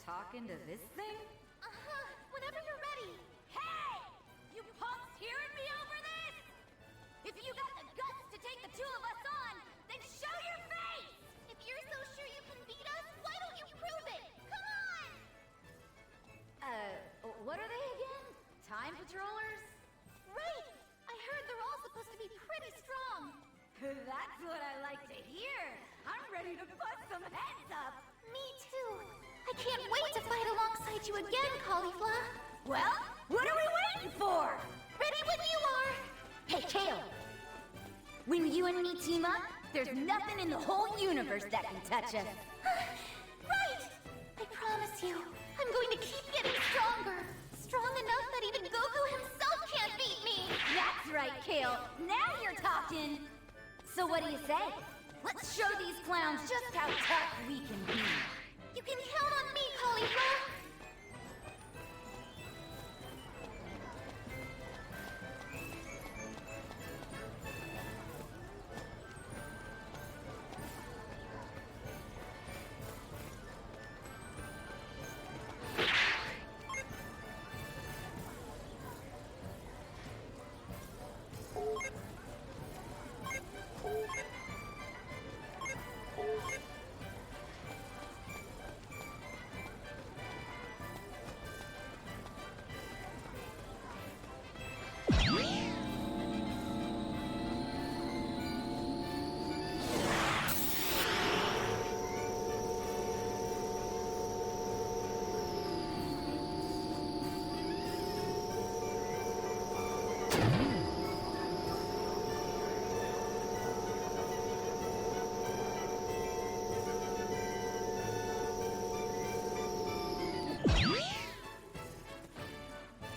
talking to this thing? Whenever you're ready. Hey! You punks hearing me over this? If you got the guts to take the two of us on, then show your face! If you're so sure you can beat us, why don't you prove it? Come on! What are they again? Time patrollers? Right! I heard they're all supposed to be pretty strong. That's what I like to hear. I'm ready to bust some heads up. Me too. I can't wait to fight alongside you again, Caulifla. Well, what are we waiting for? Ready when you are. Hey, Kale. When you and me team up, there's nothing in the whole universe that can touch us. Right! I promise you, I'm going to keep getting stronger. Strong enough that even Goku himself can't beat me. That's right, Kale. Now you're talking. So what do you say? Let's show these clowns just how tough we can be. You can count on me, Caulifla.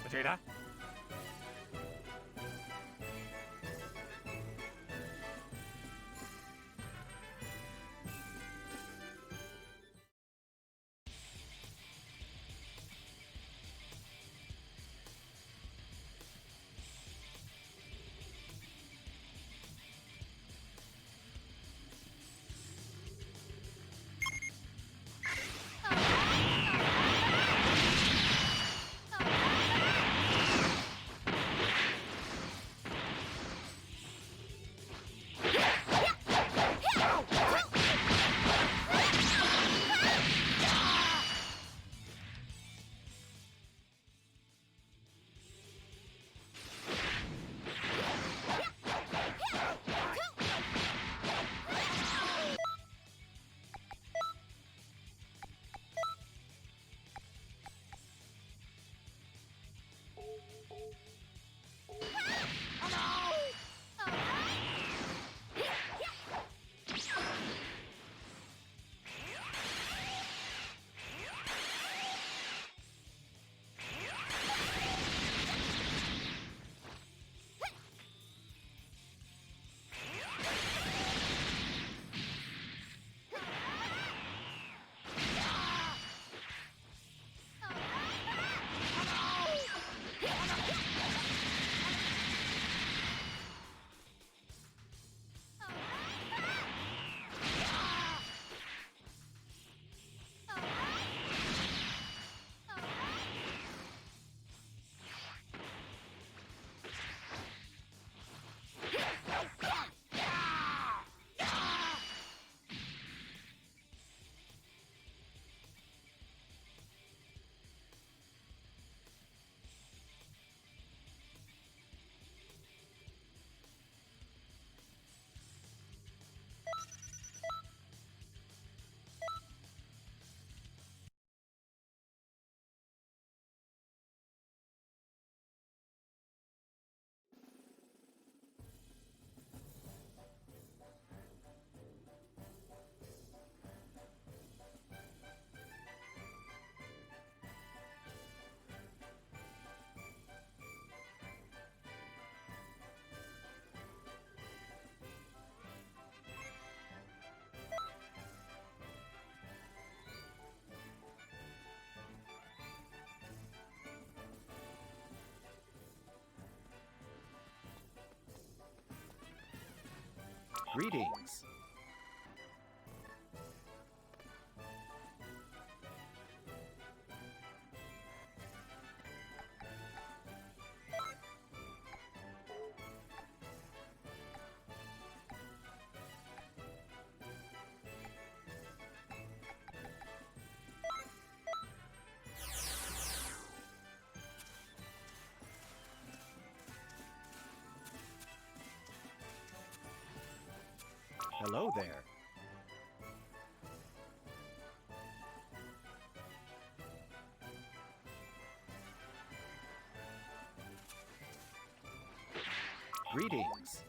Vegeta? Greetings. Hello there. Greetings.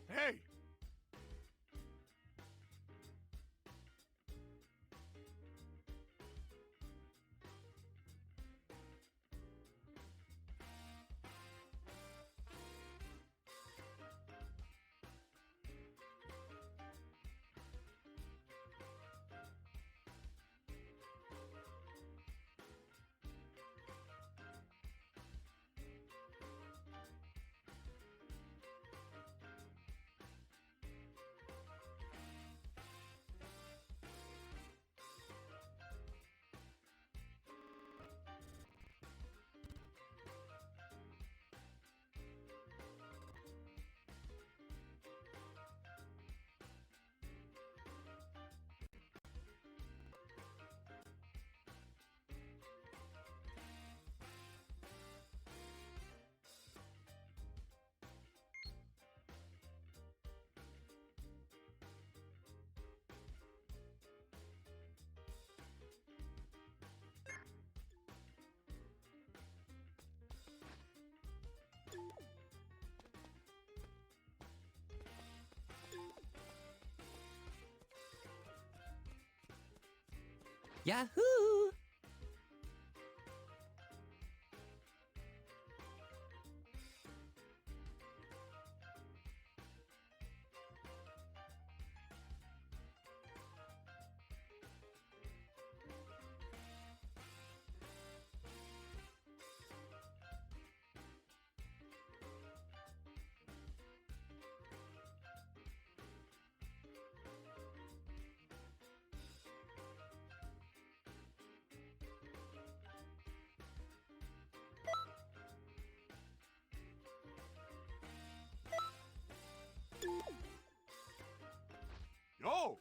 Hey! Yahoo! Yo!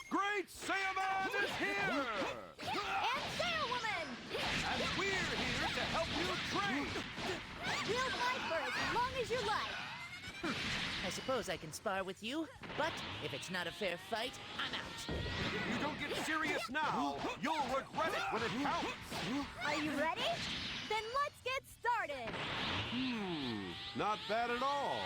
Great Saiyaman is here! And Sailwoman! And we're here to help you train! We'll fight for as long as you like. I suppose I can spar with you, but if it's not a fair fight, I'm out. If you don't get serious now, you'll regret it when it counts! Are you ready? Then let's get started. Not bad at all.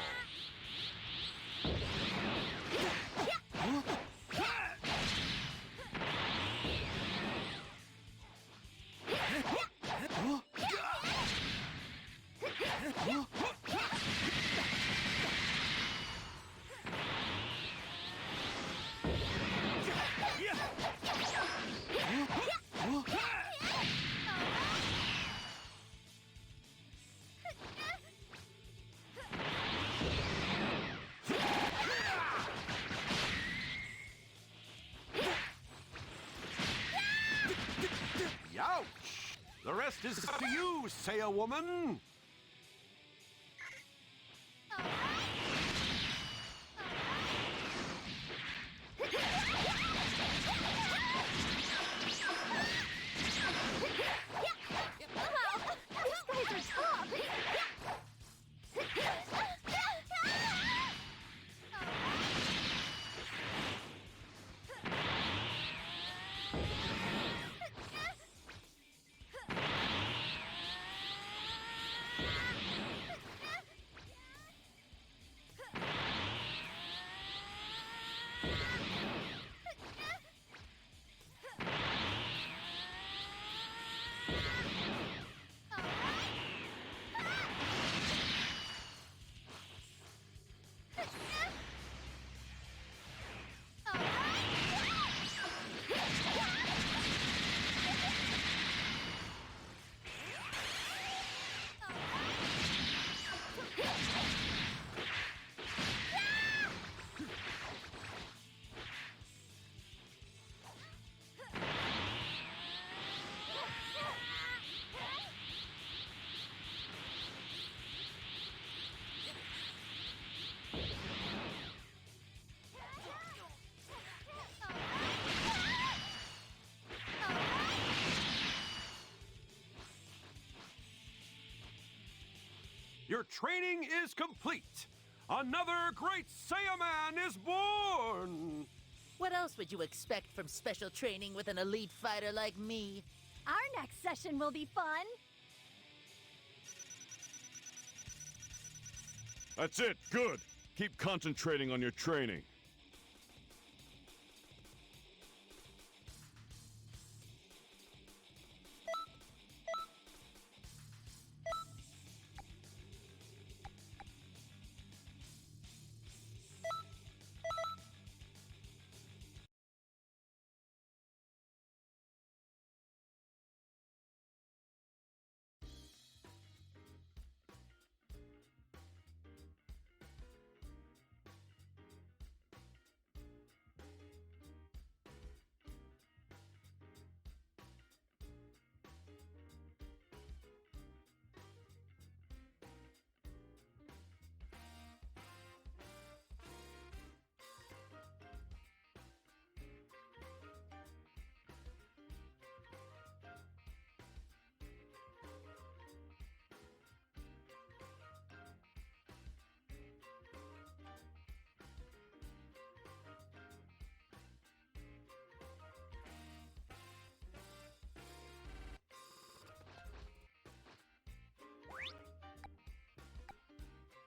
Youch! The rest is to you, Saiyawoman! Wow, this guy Your training is complete. Another great Saiyaman is born! What else would you expect from special training with an elite fighter like me? Our next session will be fun. That's it. Good. Keep concentrating on your training.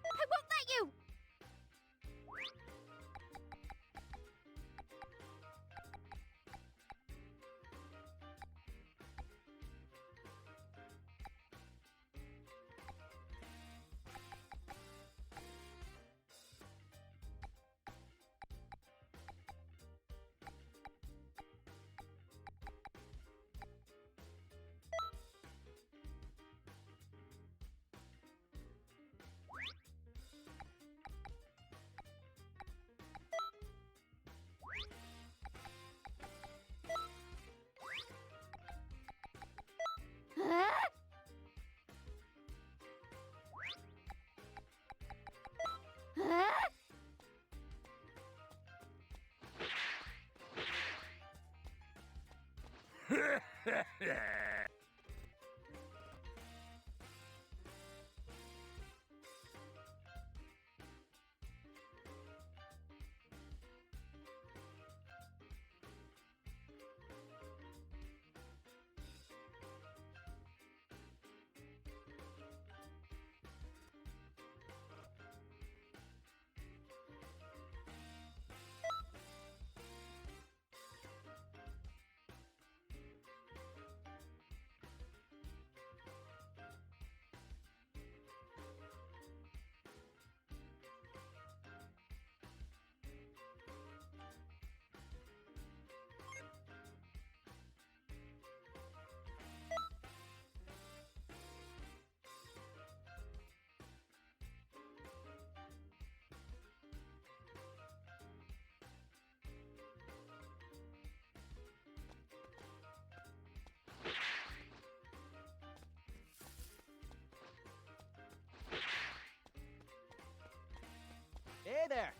I won't let you! Huh? Huh? Hey there!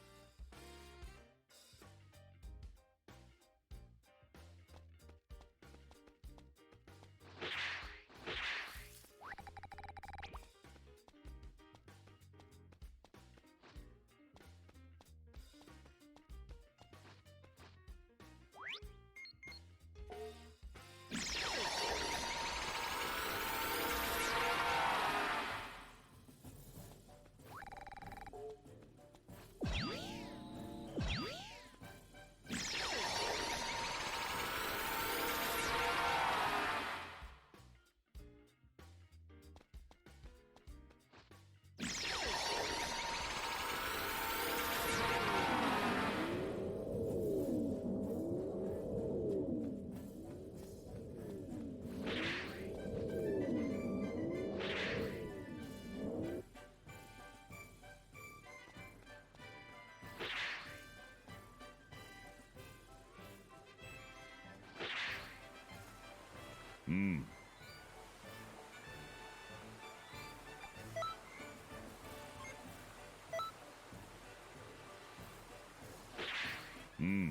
Hmm. Hmm.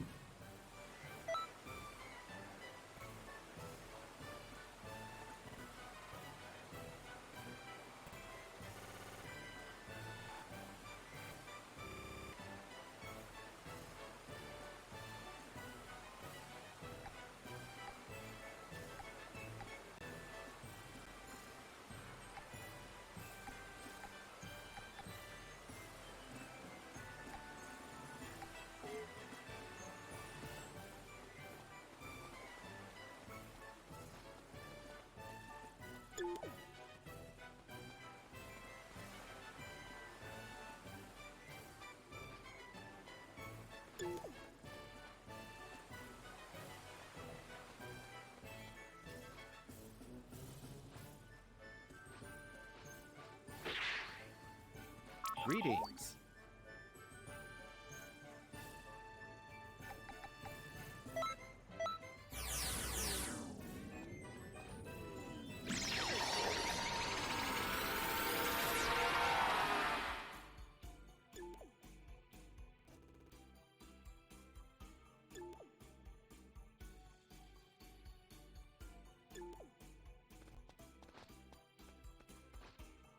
Greetings.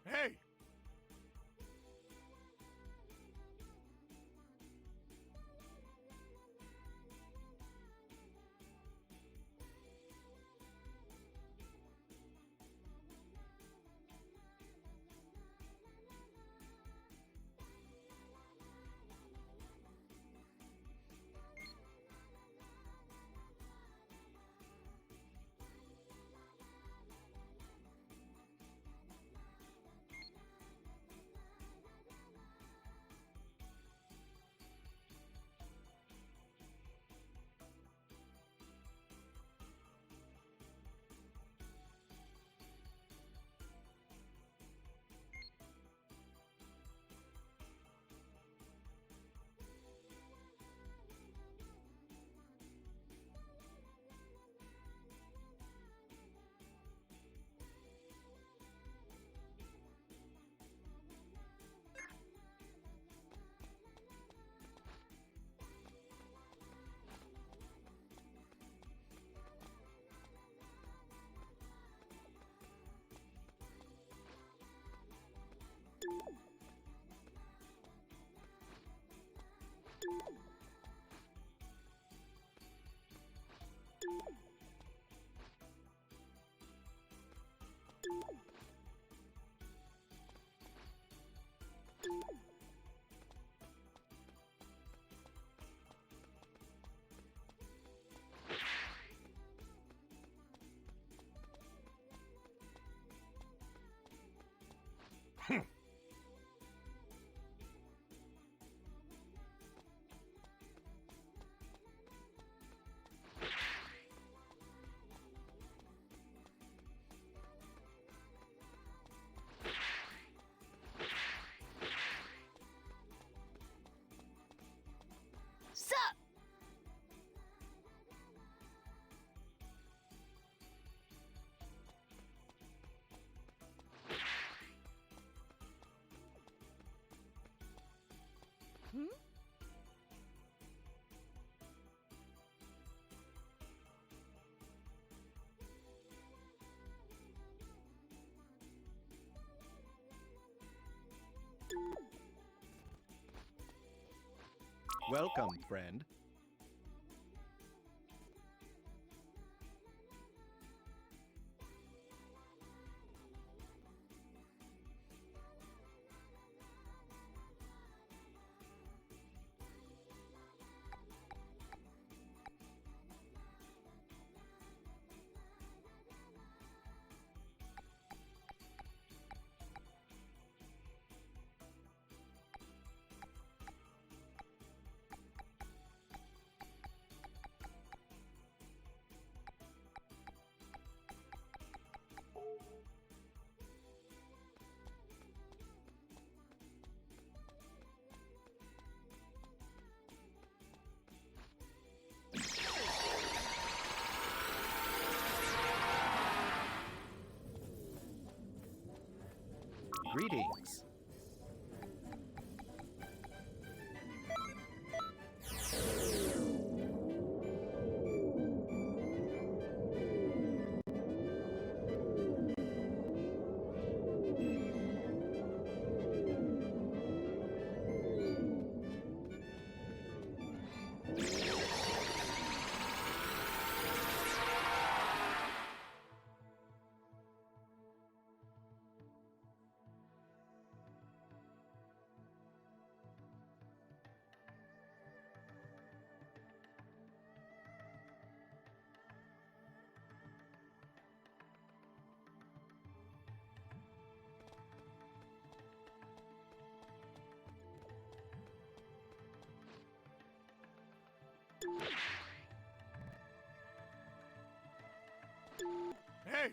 Hey! Sup? Welcome, friend. Greetings. Hey!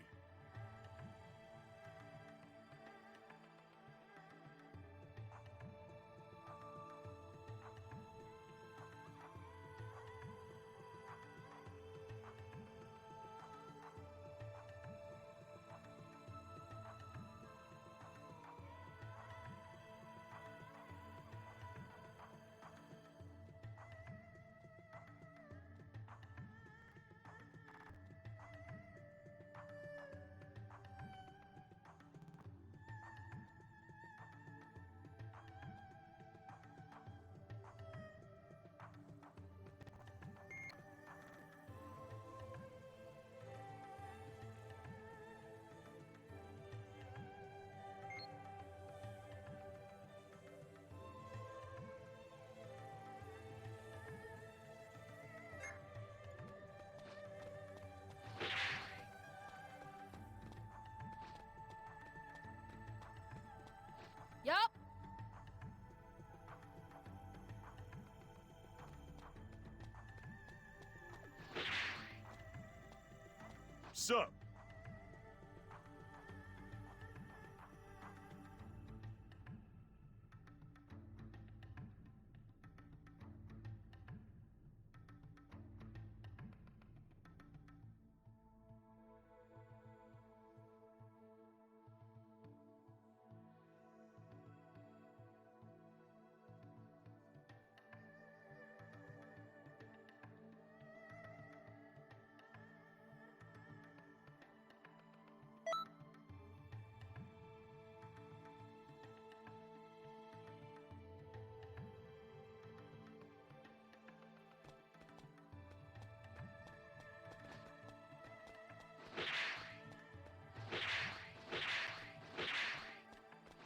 What's up?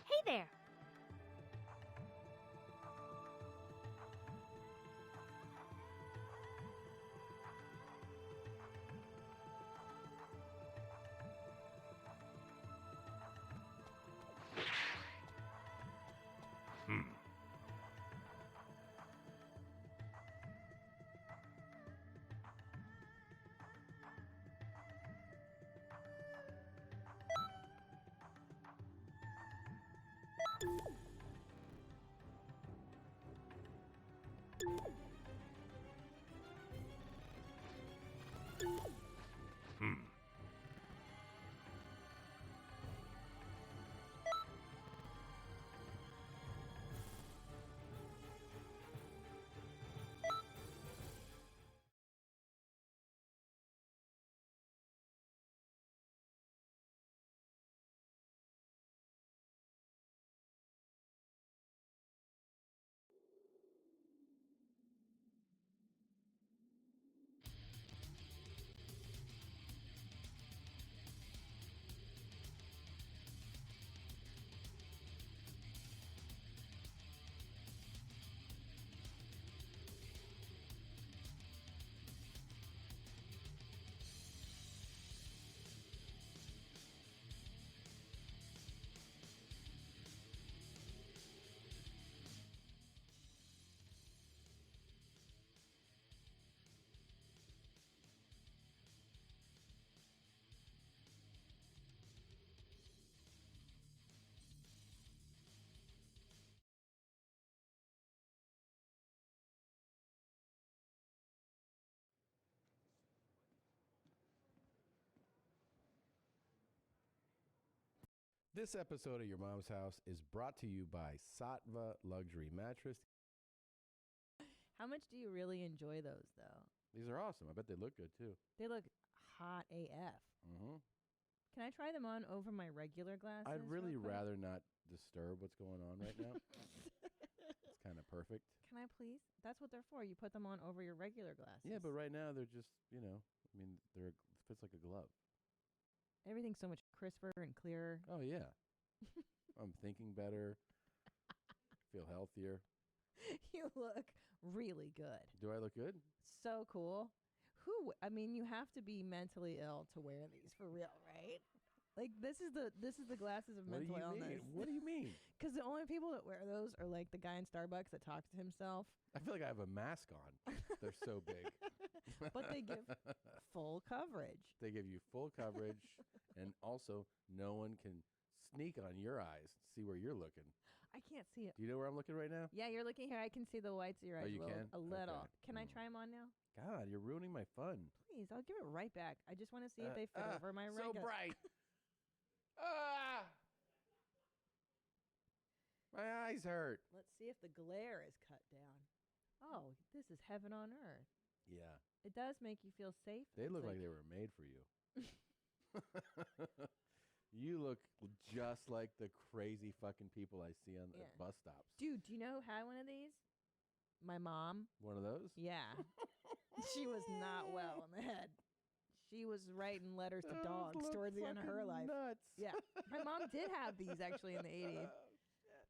Hey there! This episode of Your Mom's House is brought to you by Sattva Luxury Mattress. How much do you really enjoy those, though? These are awesome. I bet they look good, too. They look hot AF. Mm-hmm. Can I try them on over my regular glasses? I'd really real quick? rather not disturb what's going on right now. It's kind of perfect. Can I please? That's what they're for. You put them on over your regular glasses. Yeah, but right now they're just, it fits like a glove. Everything's so much crisper and clearer. Oh, yeah. I'm thinking better. Feel healthier. You look really good. Do I look good? So cool. You have to be mentally ill to wear these for real, right? Like this is the glasses of mental illness. What do you mean? Because the only people that wear those are like the guy in Starbucks that talks to himself. I feel like I have a mask on. They're so big. But they give full coverage. They give you full coverage, and also no one can sneak on your eyes, see where you're looking. I can't see it. Do you know where I'm looking right now? Yeah, you're looking here. I can see the whites of your eyes. You can? A little. Okay. Can I try them on now? God, you're ruining my fun. Please, I'll give it right back. I just want to see if they fit over my so regular. bright. My eyes hurt. Let's see if the glare is cut down. Oh, this is heaven on earth. Yeah. It does make you feel safe. They look like they were made for you. You look just like the crazy fucking people I see on the bus stops. Dude, do you know who had one of these? My mom. One of those? Yeah. She was not well in the head. She was writing letters to dogs towards the end of her life. Nuts. Yeah. My mom did have these actually in the 80s.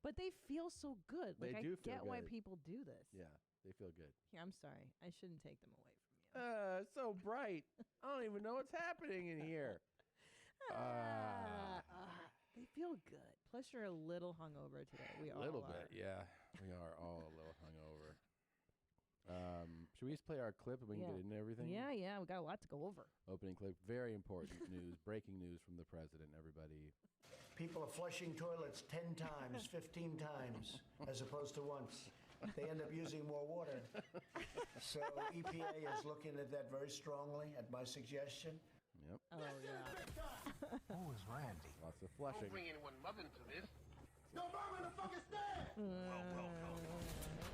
But they feel so good. Like, They do I get feel why good. people do this. Yeah, they feel good. Here, I'm sorry. I shouldn't take them away from you. So bright. I don't even know what's happening in here. They feel good. Plus, you're a little hungover today. We A all little are. bit, yeah. We are all a little hungover. Should we just play our clip and we can get into everything? Yeah, we got a lot to go over. Opening clip. Very important news. Breaking news from the president, everybody. People are flushing toilets 10 times, 15 times, as opposed to once. They end up using more water. So EPA is looking at that very strongly, at my suggestion. Yep. Oh, yeah. Who is Randy? Lots of flushing. Don't bring anyone mother into this. No mom in the fucking stand!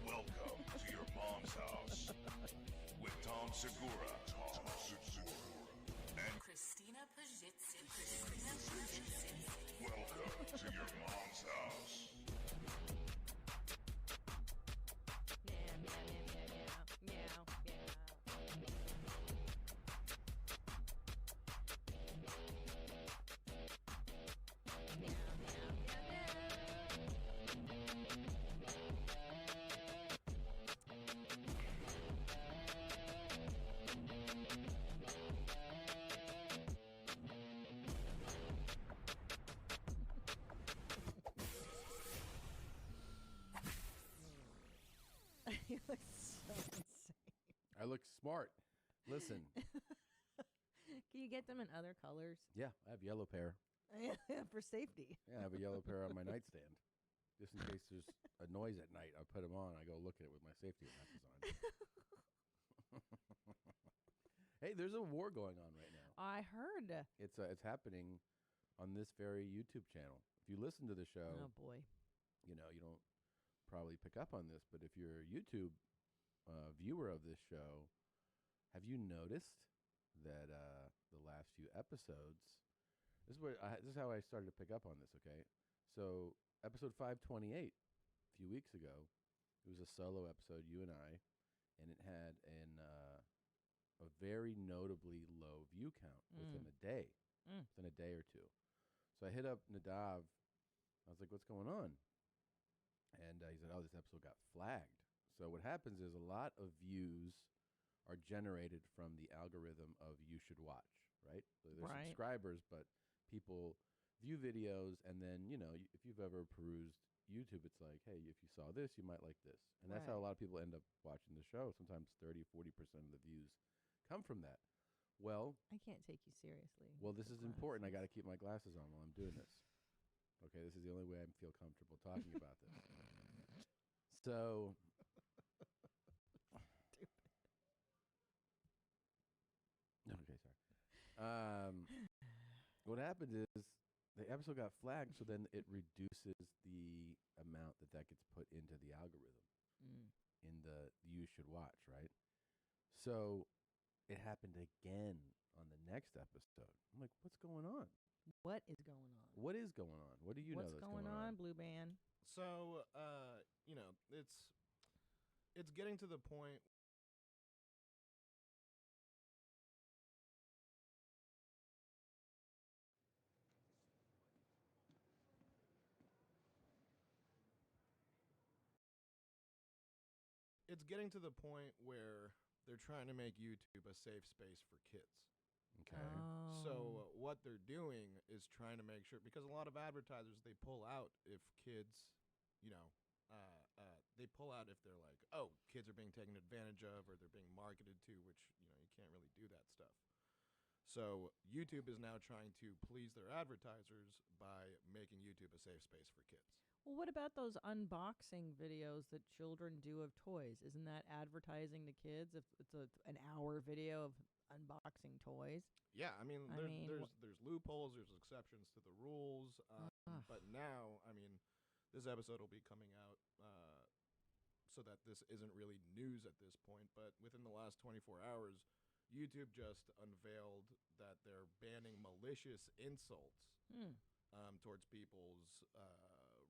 Welcome to your mom's house with Tom Segura. And Christina Pajitsin. welcome to your mom's house. You look so insane. I look smart. Listen. Can you get them in other colors? Yeah, I have yellow pair. For safety. Yeah, I have a yellow pair on my nightstand. Just in case there's a noise at night, I put them on. I go look at it with my safety glasses on. Hey, there's a war going on right now. I heard. It's happening on this very YouTube channel. If you listen to the show, Oh, boy. you know, you don't probably pick up on this, but if you're a YouTube viewer of this show, have you noticed that the last few episodes, this is how I started to pick up on this, okay? So episode 528, a few weeks ago, it was a solo episode, you and I, and it had a very notably low view count within a day, within a day or two. So I hit up Nadav. I was like, what's going on? And he said, oh, this episode got flagged. So what happens is a lot of views are generated from the algorithm of You Should Watch, right? So they're subscribers, but people view videos, and then, you know, if you've ever perused YouTube, it's like, hey, if you saw this, you might like this. And that's how a lot of people end up watching the show. Sometimes 30, 40% of the views come from that. Well, I can't take you seriously. well, this is important. I got to keep my glasses on while I'm doing this. Okay, this is the only way I feel comfortable talking about this. So, okay, sorry. What happened is the episode got flagged, so then it reduces the amount that gets put into the algorithm in the You Should Watch, right? So it happened again on the next episode. I'm like, what's going on? What is going on? What is going on? What do you know What's that's going on, Blue Band? So, you know, it's getting to the point. It's getting to the point where they're trying to make YouTube a safe space for kids. Okay. So what they're doing is trying to make sure, because a lot of advertisers, they pull out if kids, you know, they pull out if they're like, oh, kids are being taken advantage of or they're being marketed to, which, you know, you can't really do that stuff. So YouTube is now trying to please their advertisers by making YouTube a safe space for kids. Well, what about those unboxing videos that children do of toys? Isn't that advertising to kids if it's an hour video of unboxing toys? Yeah, I mean, there's loopholes, there's exceptions to the rules, but now, I mean, this episode will be coming out so that this isn't really news at this point, but within the last 24 hours, YouTube just unveiled that they're banning malicious insults towards people's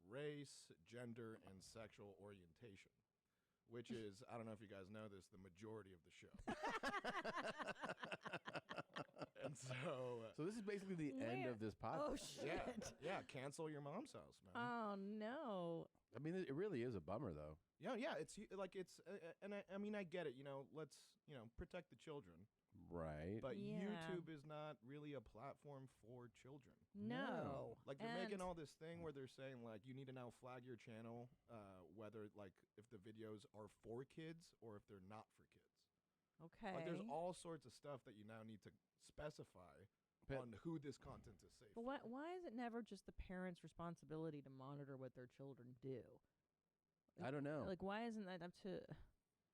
race, gender, and sexual orientation, which is, I don't know if you guys know this, the majority of the show. And so this is basically the end of this podcast. Oh, shit. Yeah, cancel your mom's house, man. Oh, no. I mean, it really is a bummer, though. Yeah, it's like, it's, and I mean, I get it, you know, let's, you know, protect the children. Right. But Yeah. YouTube is not really a platform for children. No. Like they're making And- all this thing where they're saying like you need to now flag your channel, whether like if the videos are for kids or if they're not for kids. Okay. Like there's all sorts of stuff that you now need to specify on who this content is safe. But why is it never just the parents' responsibility to monitor what their children do? I don't know. Like, why isn't that up to?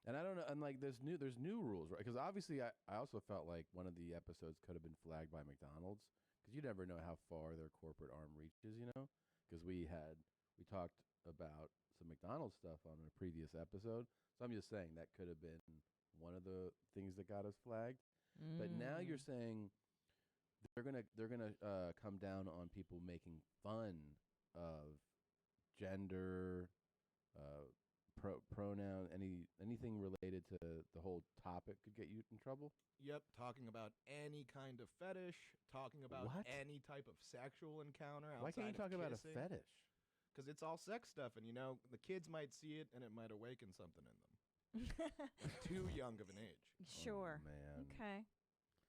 And I don't know. And like, there's new rules, right? Because obviously, I also felt like one of the episodes could have been flagged by McDonald's, because you never know how far their corporate arm reaches, you know? Because we talked about some McDonald's stuff on a previous episode, so I'm just saying that could have been one of the things that got us flagged. But now you're saying they're gonna come down on people making fun of gender, pronoun, anything related to the whole topic could get you in trouble. Yep, talking about any kind of fetish, talking about What? any type of sexual encounter. Why can't you talk about a fetish? Because it's all sex stuff, and you know the kids might see it, and it might awaken something in them. Too young of an age. Sure. Oh, man. Okay.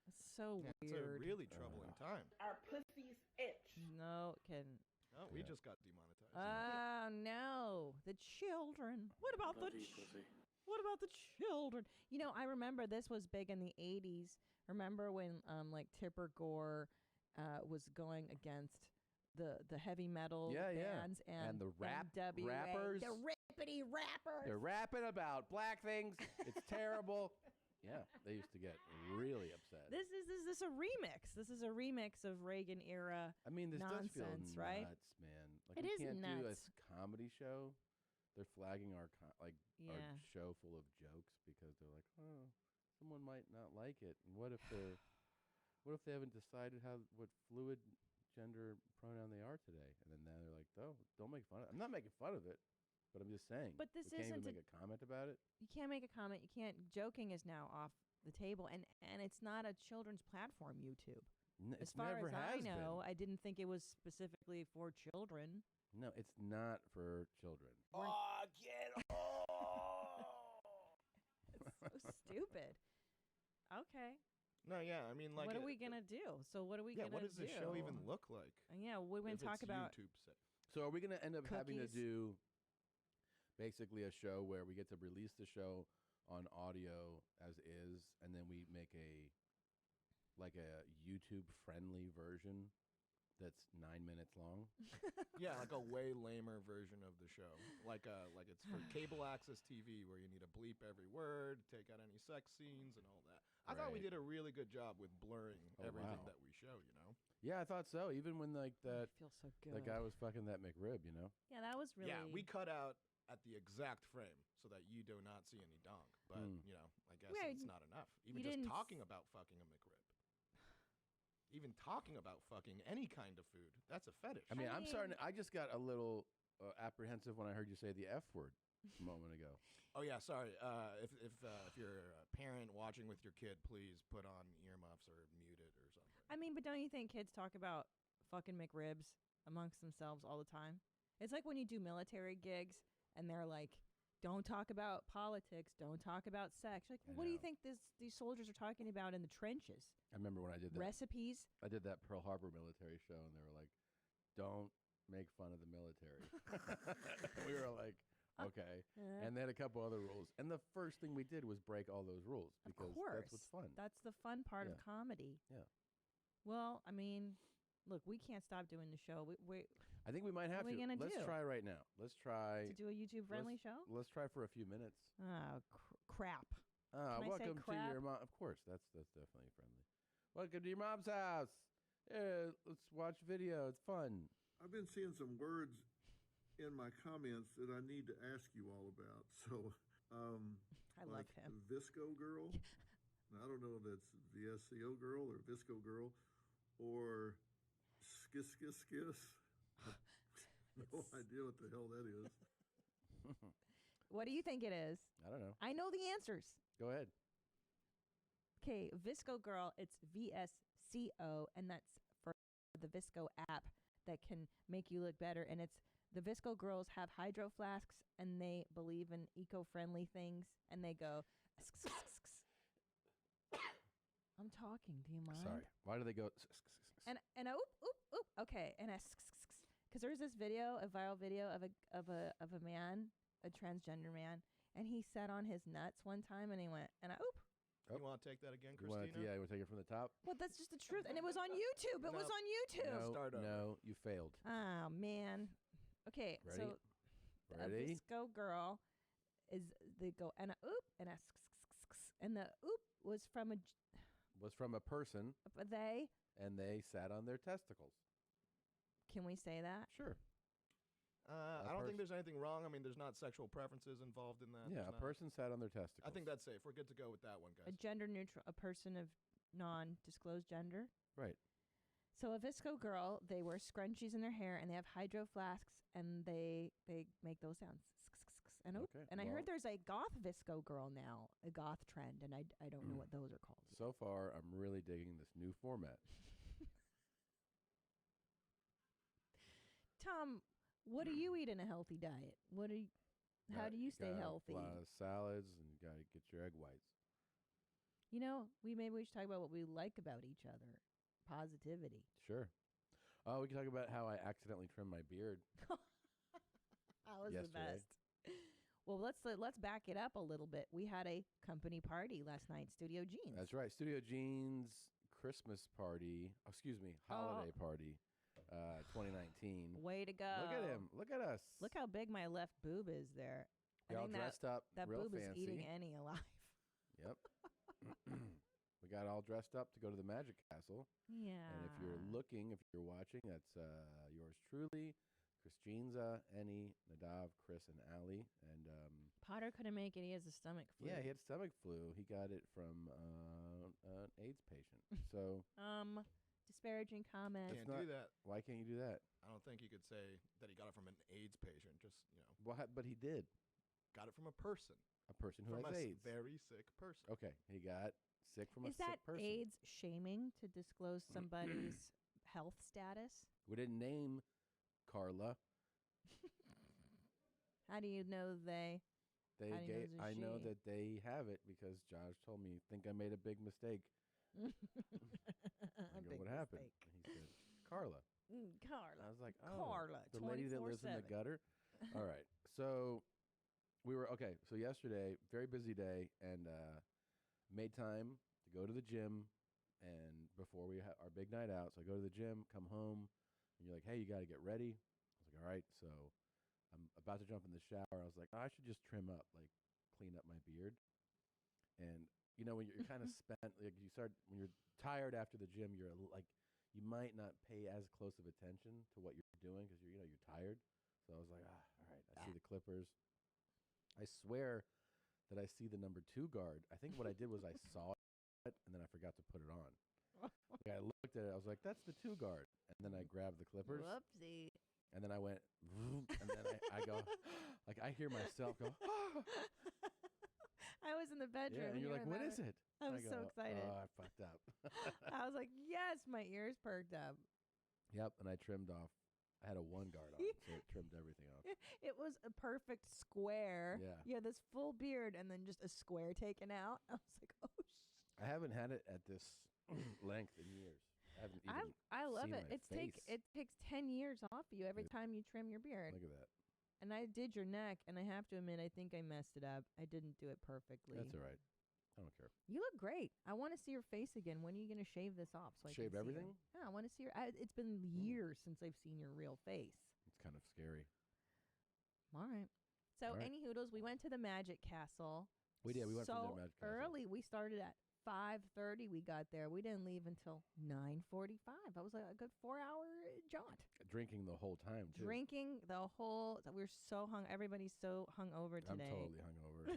It's so Yeah, weird. it's a really troubling time. Our pussies itch. No, it can. Oh, we just got demonetized. Oh no, the children. What about the What about the children? You know, I remember this was big in the 80s. Remember when like Tipper Gore was going against the heavy metal bands and the NWA, rappers. the rippity rappers. They're rapping about black things. It's terrible. Yeah, they used to get really upset. This is a remix. This is a remix of Reagan era. I mean, this nonsense, does feel right? nuts, man. Like It we is can't do a nuts. comedy show. They're flagging our our Yeah. show full of jokes because they're like, oh, someone might not like it. And what if they haven't decided what fluid gender pronoun they are today? And then now they're like, oh, don't make fun of it. I'm not making fun of it, but I'm just saying. But this we can't isn't even make a comment about it. You can't make a comment. You can't. Joking is now off the table, and it's not a children's platform. YouTube. As It far never as I has know, been. I didn't think it was specifically for children. No, it's not for children. Oh, get It's so stupid. Okay. No, yeah, I mean, like, what are we gonna do? So what are we yeah, gonna do? what does this show even look like? Yeah, we're gonna if talk it's about YouTube safe? So are we going to end up having to Cookies. do basically a show where we get to release the show on audio as is, and then we make a YouTube friendly version that's 9 minutes long? Yeah, like a way lamer version of the show. Like it's for cable access TV where you need to bleep every word, take out any sex scenes and all that. I thought we Right. did a really good job with blurring Oh, everything wow. that we show, you know? Yeah, I thought so. Even when like I that feel so good. that guy was fucking that McRib, you know? Yeah, that was really. Yeah, we cut out at the exact frame so that you do not see any donk. But, you know, I guess Yeah, it's not enough. Even you just didn't talking about fucking a McRib. Even talking about fucking any kind of food, that's a fetish. I mean, I'm starting. I just got a little apprehensive when I heard you say the F word a moment ago. Oh yeah, sorry. If you're a parent watching with your kid, please put on earmuffs or mute it or something. I mean, but don't you think kids talk about fucking McRibs amongst themselves all the time? It's like when you do military gigs and they're like, don't talk about politics, don't talk about sex. Like, I what do you know. think these soldiers are talking about in the trenches? I remember when I did that. Recipes? I did that Pearl Harbor military show, and they were like, "Don't make fun of the military." We were like, "Okay." And they had a couple other rules, and the first thing we did was break all those rules because Of course. that's what's fun. That's the fun part of Yeah. comedy. Yeah. Well, I mean, look, we can't stop doing the show. We I think we might have What are to. we gonna Let's do? try right now. Let's try to do a YouTube friendly show? Let's try for a few minutes. Oh, crap. Can I say Welcome to crap? your mom. Of course, that's definitely friendly. Welcome to your mom's house. Yeah, let's watch video. It's fun. I've been seeing some words in my comments that I need to ask you all about. So, I love like him. Visco Girl. Now, I don't know if that's VSCO Girl or Visco Girl or Skis Skis Skis. No idea what the hell that is. What do you think it is? I don't know. I know the answers. Go ahead. Okay, Visco Girl, it's VSCO, and that's for the Visco app that can make you look better. And it's the Visco girls have hydro flasks, and they believe in eco-friendly things, and they go. I'm talking. Do you mind? Sorry. Why do they go? And oop. Okay. And because there's this video, a viral video of a man, a transgender man, and he sat on his nuts one time, and he went and oop. You want to take that again, You want Christina? you want to take it from the top? Well, that's just the truth, and it was on YouTube. It was on YouTube. No, you failed. Oh man. Okay. Ready? So a Ready? disco girl is they go and a oop and a and the oop was from a person. They. And they sat on their testicles. Can we say that? Sure. I don't think there's anything wrong. I mean, there's not sexual preferences involved in that. Yeah, a person sat on their testicles. I think that's safe. We're good to go with that one, A guys. gender neutral, a person of non-disclosed gender. Right. So a visco girl, they wear scrunchies in their hair and they have hydro flasks and they make those sounds. And oop. Okay, And I well- heard there's a goth visco girl now, a goth trend, and I don't know what those are called. So far, I'm really digging this new format. Tom, what do you eat in a healthy diet? How do you stay healthy? A lot of salads, and you got to get your egg whites. You know, maybe we should talk about what we like about each other. Positivity. Sure. We can talk about how I accidentally trimmed my beard. That was the yesterday. best. Well, let's back it up a little bit. We had a company party last night, Studio Jeans. That's right. Studio Jeans Christmas party. Excuse me, holiday party. 2019. Way to go. Look at him. Look at us. Look how big my left boob is there. You're all dressed up That real boob fancy. is eating any alive. Yep. We got all dressed up to go to the Magic Castle. Yeah. And if you're watching, that's yours truly, Christinza, Ennie, Nadav, Chris, and Allie. And Potter couldn't make it. He has a stomach flu. yeah, he had stomach flu. He got it from an AIDS patient. So disparaging comments. Can't do that. Why can't you do that? I don't think you could say that he got it from an AIDS patient. Just, But he did. got it from a person. A person who From has a AIDS. very sick person. Okay, he got sick from a Is that sick person. AIDS shaming to disclose somebody's health status? We didn't name Carla. How do you know they? They How do you know it's a I know she? that they have it because Josh told me, think I made a big mistake. I go, what happened? He said, Carla. Carla. I was like, oh, Carla. the lady that lives in the 24/7. gutter. All right. So we were okay. So yesterday, very busy day, and made time to go to the gym. And before we had our big night out, so I go to the gym, come home, and you're like, hey, you got to get ready. I was like, all right. So I'm about to jump in the shower. I was like, I should just trim up, like clean up my beard. And you know, when you're kind of spent, like when you're tired after the gym, you're like, you might not pay as close of attention to what you're doing because you're tired. So I was like, all right, I see the clippers. I swear that I see the number 2 guard. I think what I did was I saw it and then I forgot to put it on. Like I looked at it, I was like, that's the 2 guard. And then I grabbed the clippers. Whoopsie. And then I went, and then I go, like I hear myself go, I was in the bedroom. yeah, and you're like, what is it? I And was go, so excited. Oh, I fucked up. I was like, yes, my ears perked up. Yep, and I trimmed off. I had a 1 guard on, so it trimmed everything off. It was a perfect square. Yeah. You had this full beard and then just a square taken out. I was like, oh, I haven't had it at this length in years. I haven't even I love seen it. my It takes 10 years off you every time you trim your beard. Look at that. And I did your neck, and I have to admit, I think I messed it up. I didn't do it perfectly. That's all right. I don't care. You look great. I want to see your face again. When are you going to shave this off? So I Shave can see everything? you? Yeah, I want to see your. It's been years since I've seen your real face. It's kind of scary. All right. So, All right. any hoodles, we went to the Magic Castle. We did. We went so from the Magic Castle. early. We started at 5:30. We got there. We didn't leave until 9:45. That was a good 4-hour jaunt. Drinking the whole time, too. Drinking the whole. We're so Everybody's so hungover today. I'm totally hungover.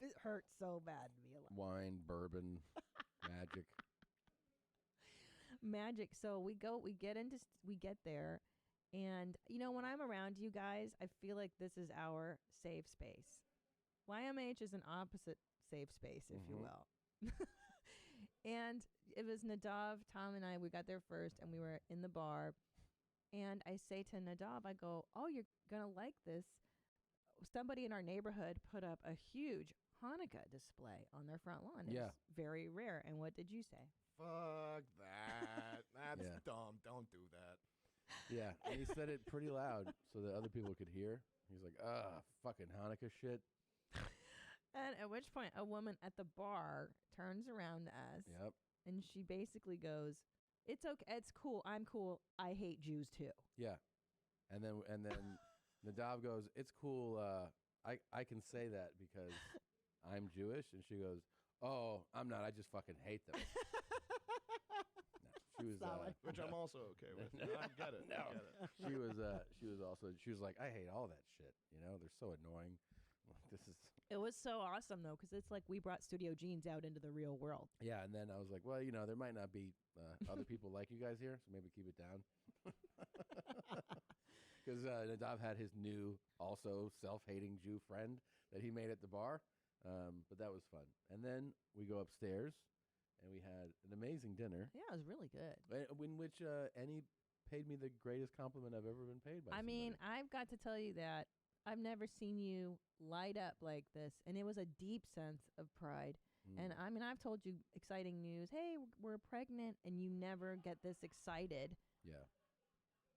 It hurts so bad to be alive. Wine, bourbon, magic. Magic. So we get there, and when I'm around you guys, I feel like this is our safe space. YMH is an opposite safe space, if you will. And it was Nadav, Tom, and I. We got there first, and we were in the bar. And I say to Nadav, I go, "Oh, you're gonna like this." Somebody in our neighborhood put up a huge Hanukkah display on their front lawn. Yeah. It's very rare. And what did you say? Fuck that. That's Yeah. dumb. Don't do that. Yeah, and he said it pretty loud so that other people could hear. He's like, fucking Hanukkah shit. And at which point, a woman at the bar turns around to us. Yep. And she basically goes, "It's okay. It's cool. I'm cool. I hate Jews too." Yeah. And then Nadav goes, "It's cool. I can say that because I'm Jewish." And she goes, "Oh, I'm not. I just fucking hate them." No, she was Which I'm also okay with. I get it. No. I get it. She was like, "I hate all that shit. You know, they're so annoying." Like, this is. It was so awesome though, because it's like we brought Studio Jeans out into the real world. Yeah, and then I was like, well, you know, there might not be other people like you guys here, so maybe keep it down. Because Nadav had his new, also self-hating Jew friend that he made at the bar, but that was fun. And then we go upstairs, and we had an amazing dinner. Yeah, it was really good. In which Annie paid me the greatest compliment I've ever been paid by. I mean, I've got to tell you that I've never seen you light up like this, and it was a deep sense of pride. And I mean, I've told you exciting news. Hey, we're pregnant, and you never get this excited. Yeah.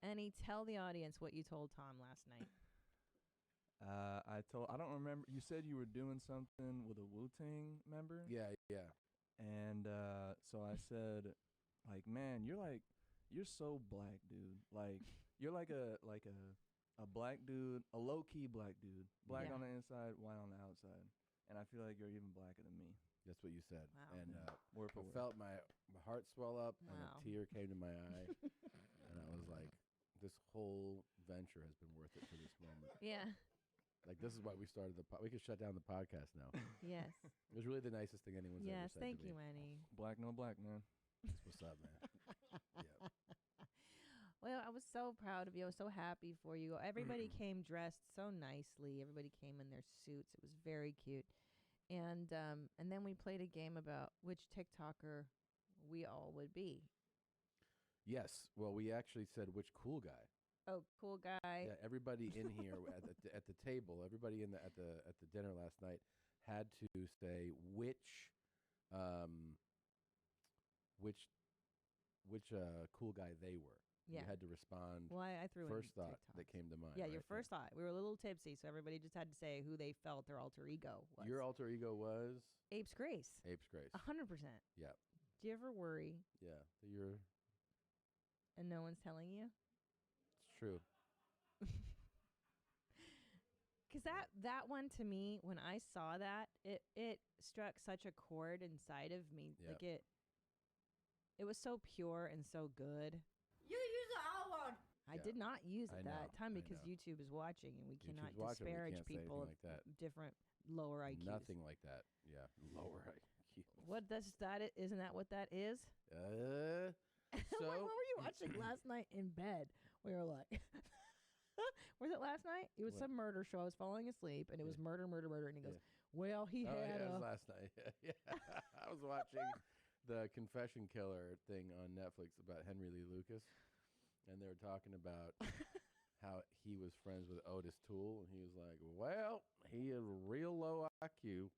Annie, tell the audience what you told Tom last night. I don't remember. You said you were doing something with a Wu-Tang member? Yeah. And so I said, like, man, you're so black, dude. Like, you're like a black dude, a low-key black dude. Black on the inside, white on the outside. And I feel like you're even blacker than me. That's what you said. Wow. And Word for I word. felt my heart swell up, and a Wow. tear came to my eye. And I was like, this whole venture has been worth it for this moment. Yeah. Like, this is why we started we could shut down the podcast now. Yes. It was really the nicest thing anyone's ever Yes, said thank to you, me. Annie. Black, no black, man. That's what's up, man. Yeah. Well, I was so proud of you. I was so happy for you. Everybody came dressed so nicely. Everybody came in their suits. It was very cute. And then we played a game about which TikToker we all would be. Yes. Well, we actually said which cool guy. Oh, cool guy. Yeah, everybody in here at the table, everybody at the dinner last night had to say which cool guy they were. Yeah. You had to respond. Well, I threw first in thought TikToks. that came to mind. Yeah, right? your first thought. We were a little tipsy, so everybody just had to say who they felt their alter ego was. Your alter ego was Apes Grace. Apes Grace. 100%. Yeah. Do you ever worry Yeah. You're. and no one's telling you? It's true. Because that one to me, when I saw that, it struck such a chord inside of me. Yep. Like it was so pure and so good. You use the R word. I Yeah. did not use it I that know, time I because know. YouTube is watching and we cannot YouTube's watching, we disparage can't say people of anything like that. different lower IQs. Nothing like that. Yeah. Lower IQ. What does that? Isn't that what that is? So What were you watching last night in bed? We were like, was it last night? It was What? some murder show. I was falling asleep, and it was murder. And he goes, "Well, he Oh, had yeah, it a." was last night. Yeah. I was watching the Confession Killer thing on Netflix about Henry Lee Lucas, and they were talking about how he was friends with Otis Toole, and he was like, "Well, he is real low IQ."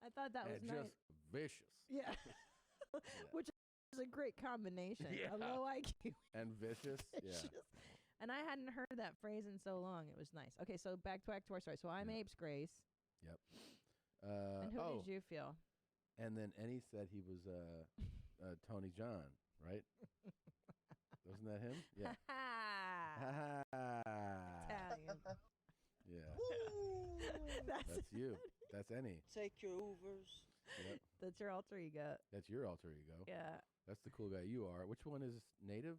I thought that was and nice. just vicious. Yeah. Which is a great combination. Yeah. A low IQ. And vicious. Yeah. And I hadn't heard that phrase in so long. It was nice. Okay, so back to our story. So I'm Apes Grace. Yep. And who did you feel? And then Eddie said he was Tony John, right? Wasn't that him? Yeah. Italian. Yeah. That's you. That's Annie. Take your Ubers. Yep. That's your alter ego. That's your alter ego. Yeah. That's the cool guy you are. Which one is native?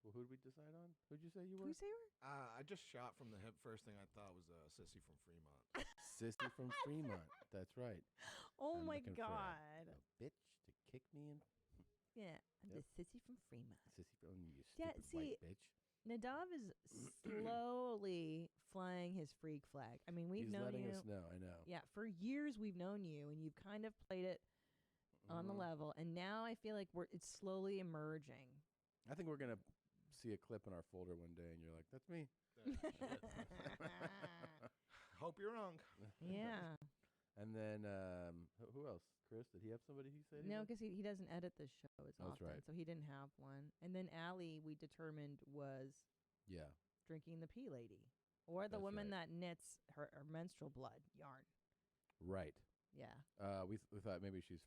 Well, who did we decide on? Who'd you say you were? Who say you were? I just shot from the hip. First thing I thought was Sissy from Fremont. Sissy from Fremont. That's right. Oh I'm my looking for God. a bitch to kick me in. Yeah. Yep. The sissy from Fremont. Sissy from you Yeah, stupid see, white bitch. Nadav is slowly flying his freak flag. I mean, we've He's known letting you. us know. I know. Yeah, for years we've known you, and you've kind of played it on the level. And now I feel like it's slowly emerging. I think we're gonna see a clip in our folder one day, and you're like, "That's me." hope you're wrong. Yeah. And then who else? Chris? Did he have somebody he said? No, because he doesn't edit this show as That's often, right. so he didn't have one. And then Allie, we determined, was drinking the pea lady, or the That's woman right. that knits her menstrual blood yarn. Right. Yeah. We thought maybe she's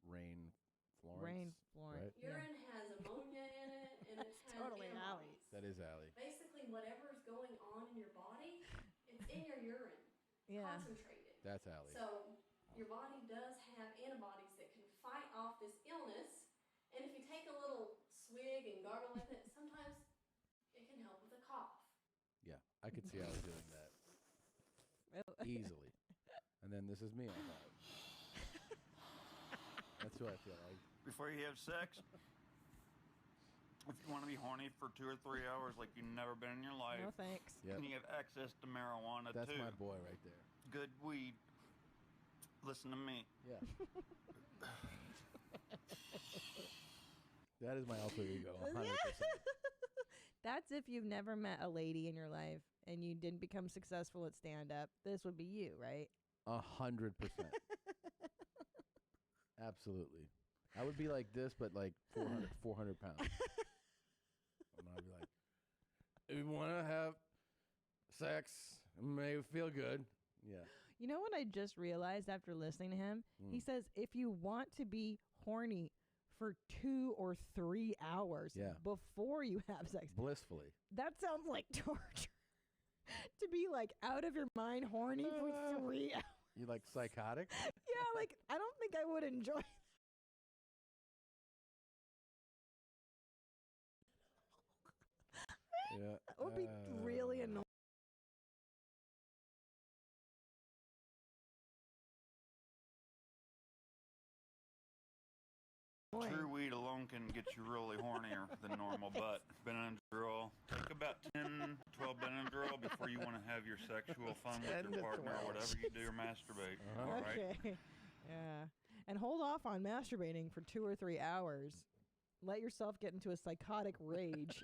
Rain Florence. Rain Florence. Right? Urine has ammonia in it, and it has Totally antibodies. That is Allie. Basically, whatever's going on in your body, it's in your urine, concentrated. That's Allie. So your body does have antibodies that can fight off this illness, and if you take a little swig and gargle with it, sometimes it can help with a cough. Yeah, I could see Allie doing that easily. And then this is me. I thought. That's who I feel like. Before you have sex, if you want to be horny for 2 or 3 hours like you've never been in your life, No thanks. Yep. and you have access to marijuana That's too. my boy right there. Good weed. Listen to me. Yeah. That is my alter ego, 100%. That's if you've never met a lady in your life and you didn't become successful at stand-up. This would be you, right? 100%. Absolutely. I would be like this, but like 400 pounds. And I'd be like, if you want to have sex, make it feel good. Yeah. You know what I just realized after listening to him? He says if you want to be horny for 2 or 3 hours before you have sex. Blissfully. That sounds like torture. To be like out of your mind horny for 3 hours. You like psychotic? Yeah, like I don't think I would enjoy Yeah. That would be really annoying. True weed alone can get you really hornier than normal, but Benadryl, take about 10, 12 Benadryl before you want to have your sexual fun with 10 to your partner 12. or whatever you do or masturbate. All right? Okay. Yeah. And hold off on masturbating for 2 or 3 hours. Let yourself get into a psychotic rage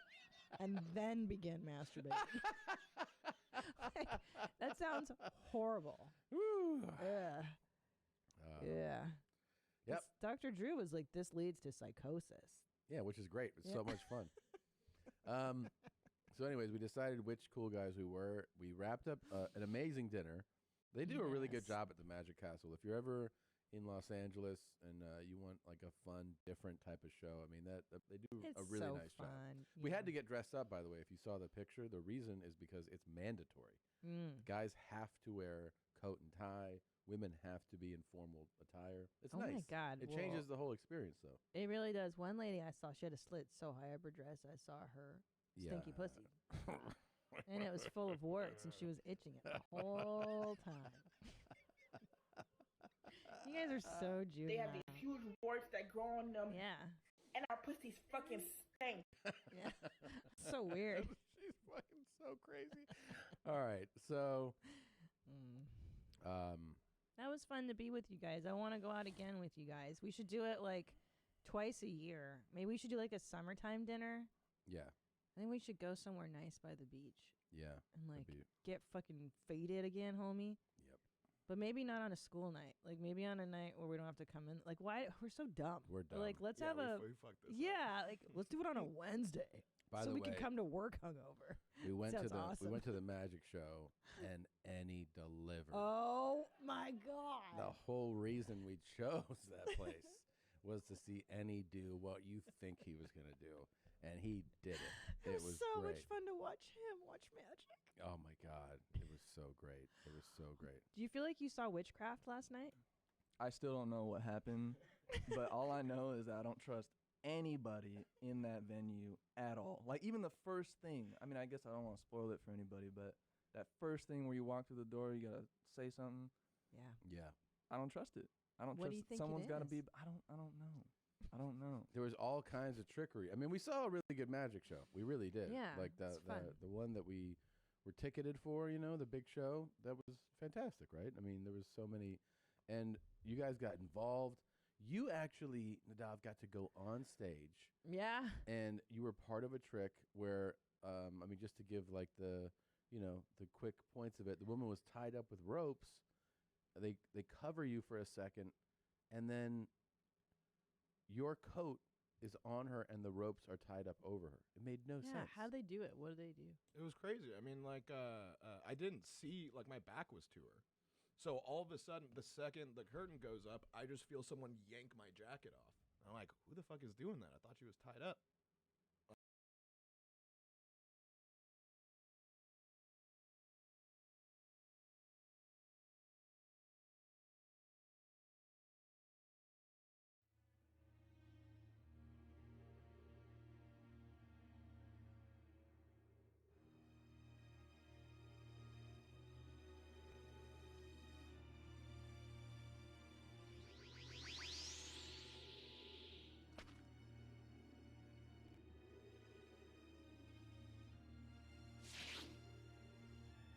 and then begin masturbating. Like, that sounds horrible. Yeah. Yeah. Yep. Dr. Drew was like, this leads to psychosis. Yeah, which is great. It's so much fun. So anyways, we decided which cool guys we were. We wrapped up an amazing dinner. They do a really good job at the Magic Castle. If you're ever in Los Angeles and you want like a fun, different type of show, I mean, that they do a really nice job. We had to get dressed up, by the way. If you saw the picture, the reason is because it's mandatory. Guys have to wear coat and tie. Women have to be in formal attire. It's nice. Oh my God. It changes the whole experience, though. It really does. One lady I saw, she had a slit so high up her dress, I saw her stinky pussy. And it was full of warts, and she was itching it the whole time. You guys are so juvenile. They have these huge warts that grow on them. Yeah. And our pussies fucking stink. Yeah. So weird. She's fucking so crazy. All right, so that was fun to be with you guys. I want to go out again with you guys. We should do it like twice a year. Maybe we should do like a summertime dinner. Yeah. I think we should go somewhere nice by the beach. Yeah. And like get fucking faded again, homie. Yep. But maybe not on a school night. Like maybe on a night where we don't have to come in. Like why we're so dumb. We're dumb. Like let's have we fucked this up. Like let's do it on a Wednesday. By so the we way, can come to work hungover. We went to Sounds awesome. we went to the magic show, and Annie delivered. Oh my God. The whole reason we chose that place was to see Annie do what you think he was going to do, and he did it. It was so great. much fun to watch him watch magic. Oh my God, it was so great. It was so great. Do you feel like you saw witchcraft last night? I still don't know what happened, but all I know is that I don't trust anybody in that venue at all. Like even the first thing, I mean, I guess I don't want to spoil it for anybody, but that first thing where you walk through the door, you gotta say something. Yeah. Yeah. I don't trust it. I don't What do trust you think someone's it gotta is? be. I don't know. I don't know. There was all kinds of trickery. I mean, we saw a really good magic show. We really did. Yeah, Like it's fun. the one that we were ticketed for, you know, the big show, that was fantastic, right? I mean, there was so many, and you guys got involved. You actually, Nadav, got to go on stage. Yeah. And you were part of a trick where, I mean, just to give like the, the quick points of it. The woman was tied up with ropes. They cover you for a second, and then your coat is on her, and the ropes are tied up over her. It made no sense. How do they do it? What do they do? It was crazy. I mean, like, I didn't see, like, my back was to her. So all of a sudden, the second the curtain goes up, I just feel someone yank my jacket off. I'm like, who the fuck is doing that? I thought she was tied up.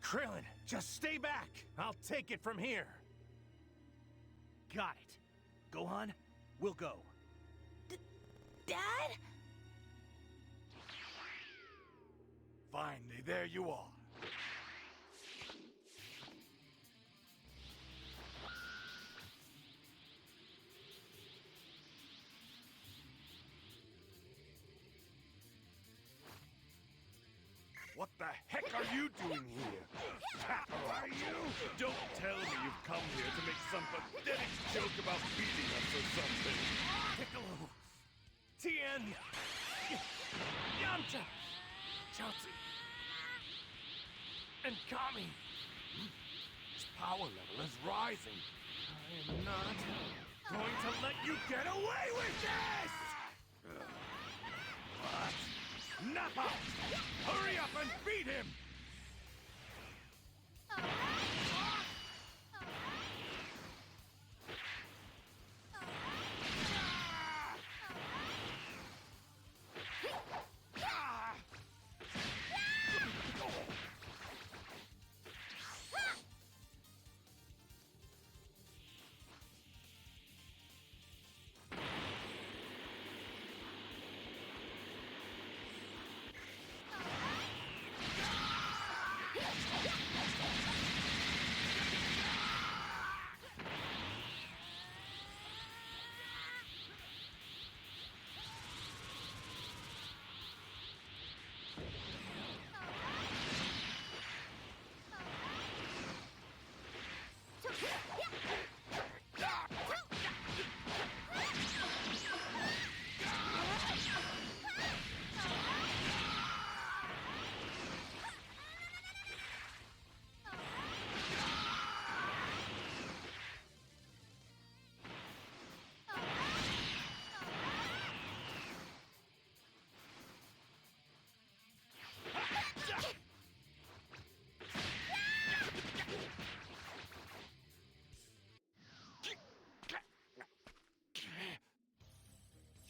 Krillin, just stay back. I'll take it from here. Got it. Gohan, we'll go. Dad? Finally, there you are. What the heck are you doing here? Are you? Don't tell me you've come here to make some pathetic joke about beating us or something. Piccolo, Tien, Yamcha, Chaozu, and Kami. His power level is rising. I am not going to let you get away with this! What? Nappa! Hurry up and beat him!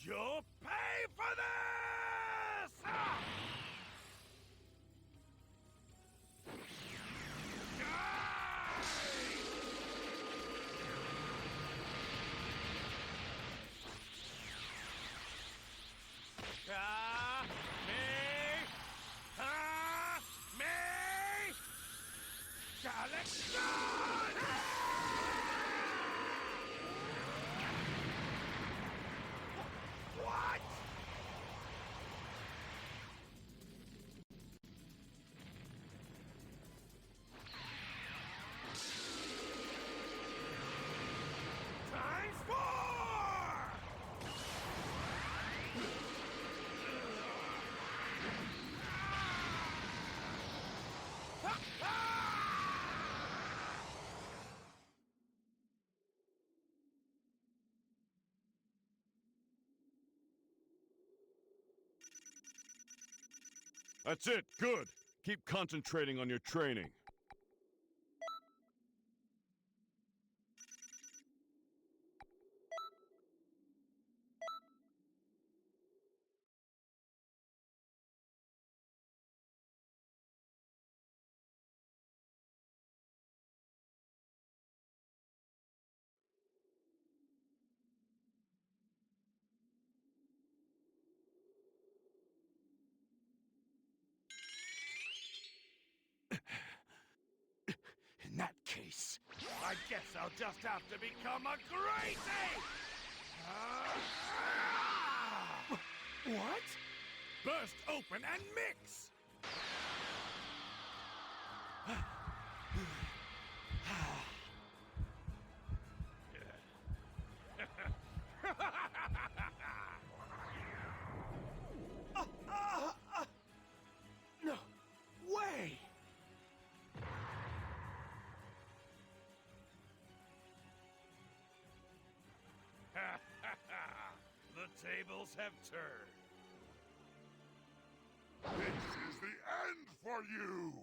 You'll pay for this! What? Times 4! That's it. Good. Keep concentrating on your training. face! I guess I'll just have to become a crazy! What? Burst open and mix! No way! The tables have turned. This is the end for you!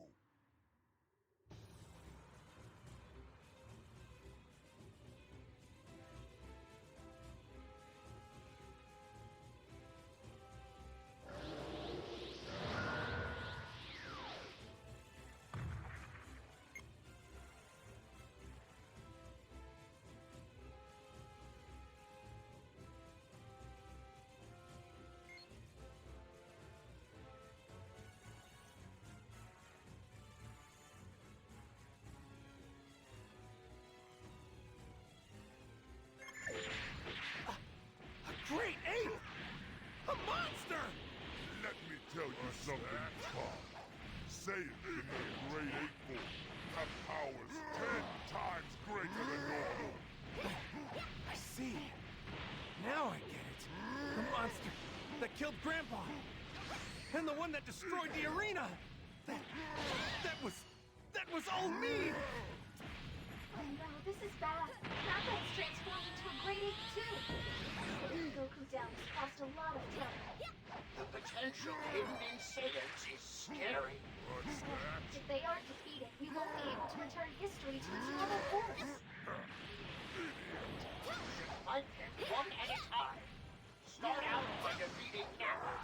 Great ape! A monster! Let me tell you something, Tom. Saiyans in the Great Ape Form have powers 10 times greater than normal. I see. Now I get it. The monster that killed Grandpa. And the one that destroyed the arena. That was all me! Oh no, this is bad. Grandpa's transformed into a great ape too. Putting Goku down has caused a lot of trouble. The potential hidden in Saiyans is scary. If they aren't defeated, we won't be able to return history to its normal course. Fight them one at a time. Start out by defeating Nappa.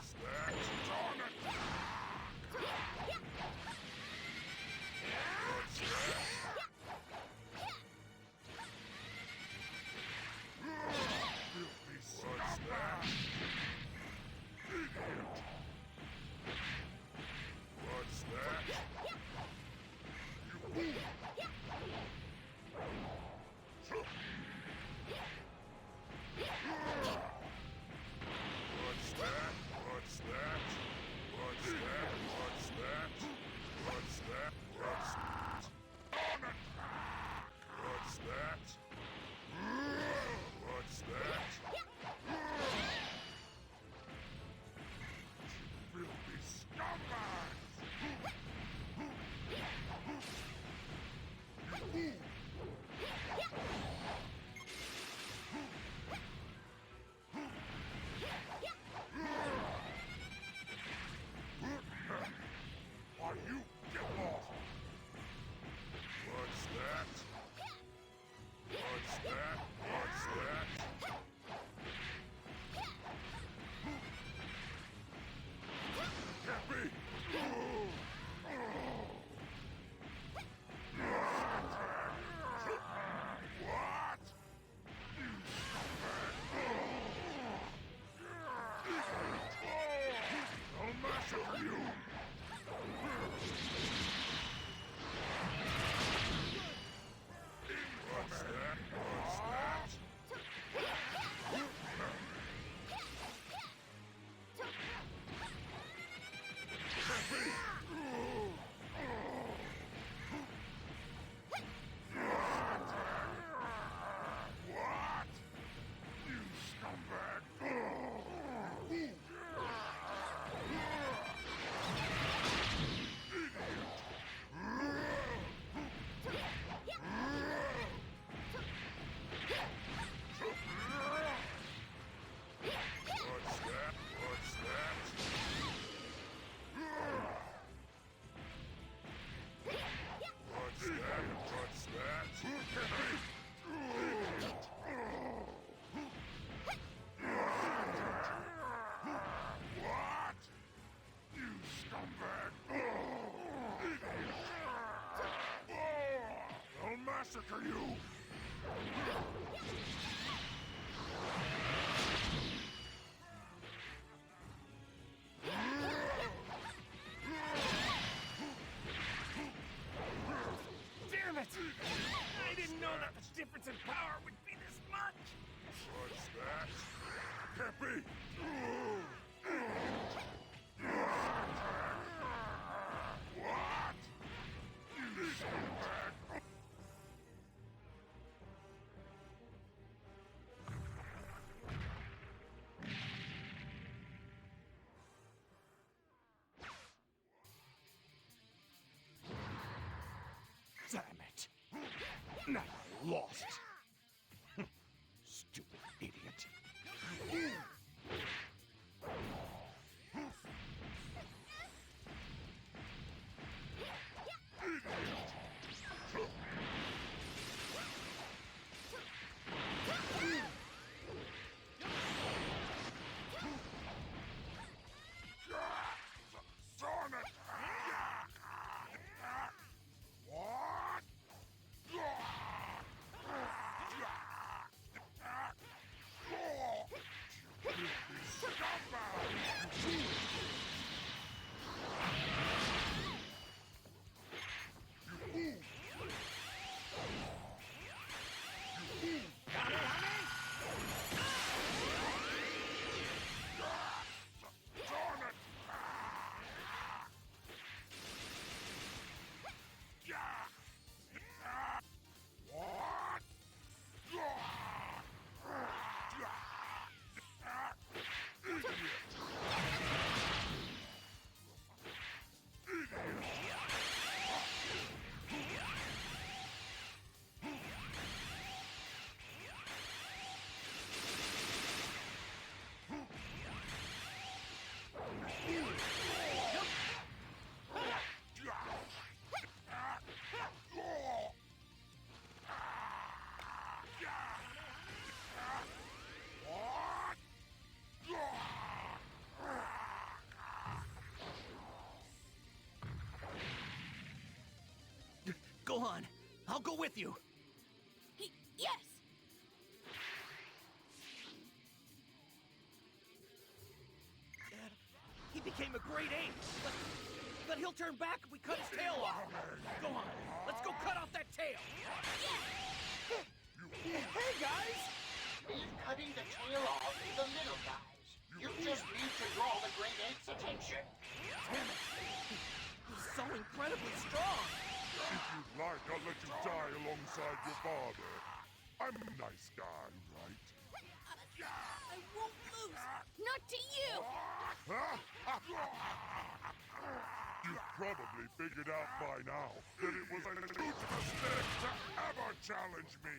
massacre you! Damn it! Damn it! Now I lost. Stupid idiot. Go on. I'll go with you. Yes! He became a great ape, but he'll turn back if we cut his tail off. Go on. Let's go cut off that tail. Hey, guys! Leave cutting the tail off to the little guys. You just need to draw the great ape's attention. Damn it! He's so incredibly strong. If you'd like, I'll let you die alongside your father. I'm a nice guy, right? I won't lose! Not to you! You've probably figured out by now that it was a huge mistake to ever challenge me!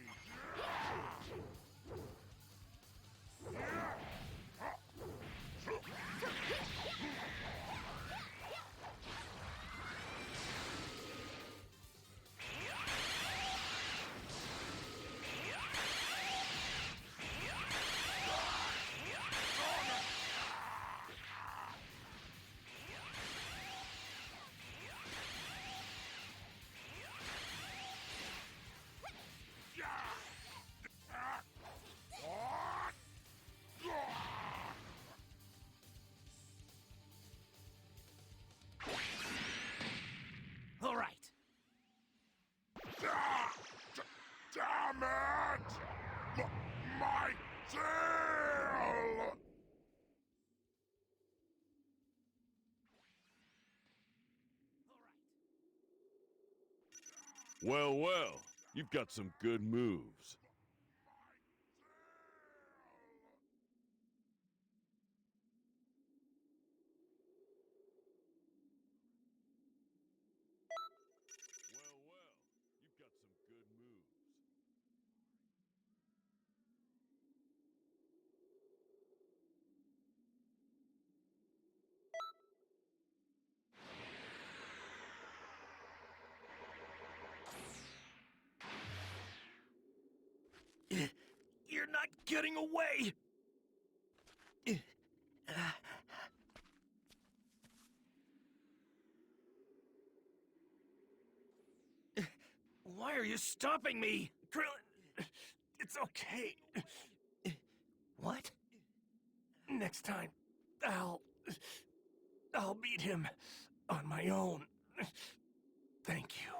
All right. Damn it! My tail! Well, well, you've got some good moves. You've got some good moves. You're not getting away! Why are you stopping me? Krillin, it's okay. What? Next time, I'll beat him on my own. Thank you.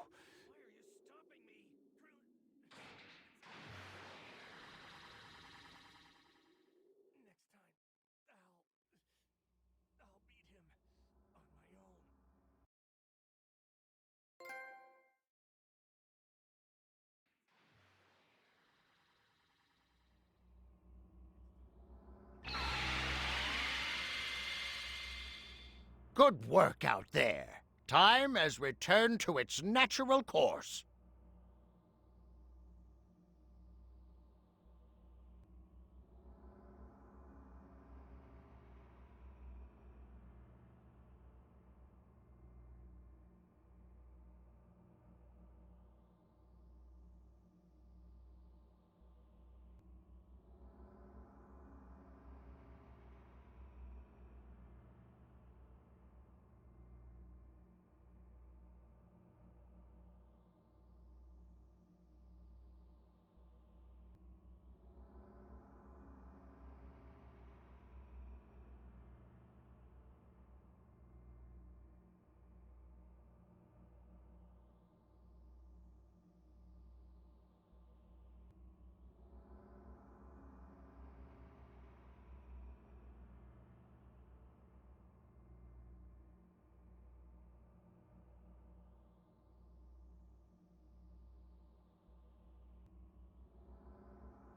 Good work out there. Time has returned to its natural course.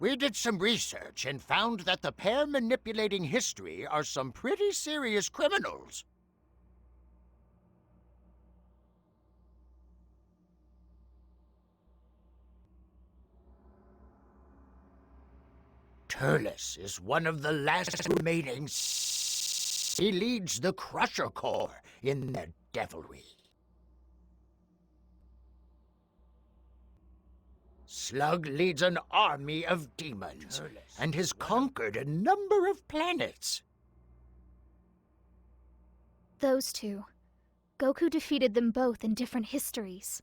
We did some research and found that the pair manipulating history are some pretty serious criminals. Turles is one of the last remaining. He leads the Crusher Corps in their devilry. Slug leads an army of demons and has conquered a number of planets. Those two. Goku defeated them both in different histories.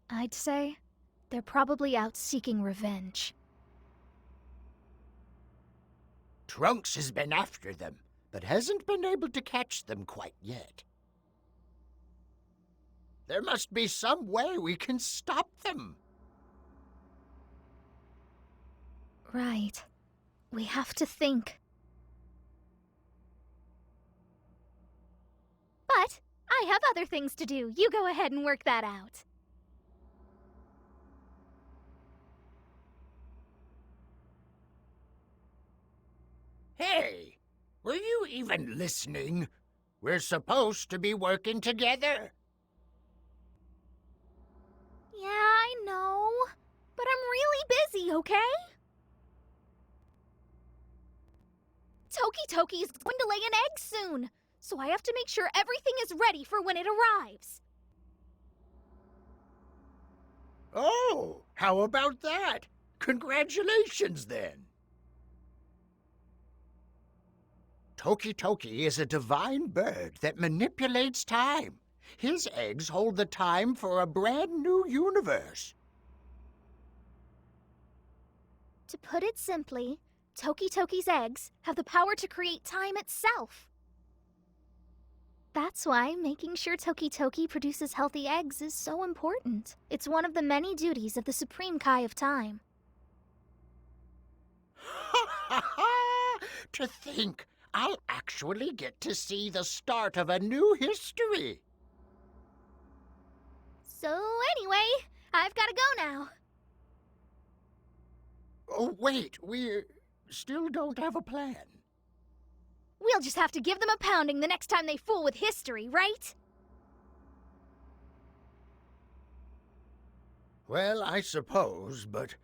I'd say they're probably out seeking revenge. Trunks has been after them, but hasn't been able to catch them quite yet. There must be some way we can stop them. Right. We have to think. But I have other things to do. You go ahead and work that out. Hey, were you even listening? We're supposed to be working together. Yeah, I know. But I'm really busy, okay? Toki is going to lay an egg soon, so I have to make sure everything is ready for when it arrives. Oh, how about that? Congratulations, then. Toki is a divine bird that manipulates time. His eggs hold the time for a brand new universe. To put it simply, Toki's eggs have the power to create time itself. That's why making sure Toki produces healthy eggs is so important. It's one of the many duties of the Supreme Kai of Time. To think, I'll actually get to see the start of a new history. So anyway, I've got to go now. Oh, wait, we still don't have a plan. We'll just have to give them a pounding the next time they fool with history, right? Well, I suppose, but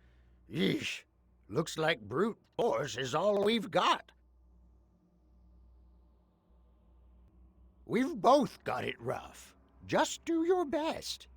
yeesh, looks like brute force is all we've got. We've both got it rough. Just do your best.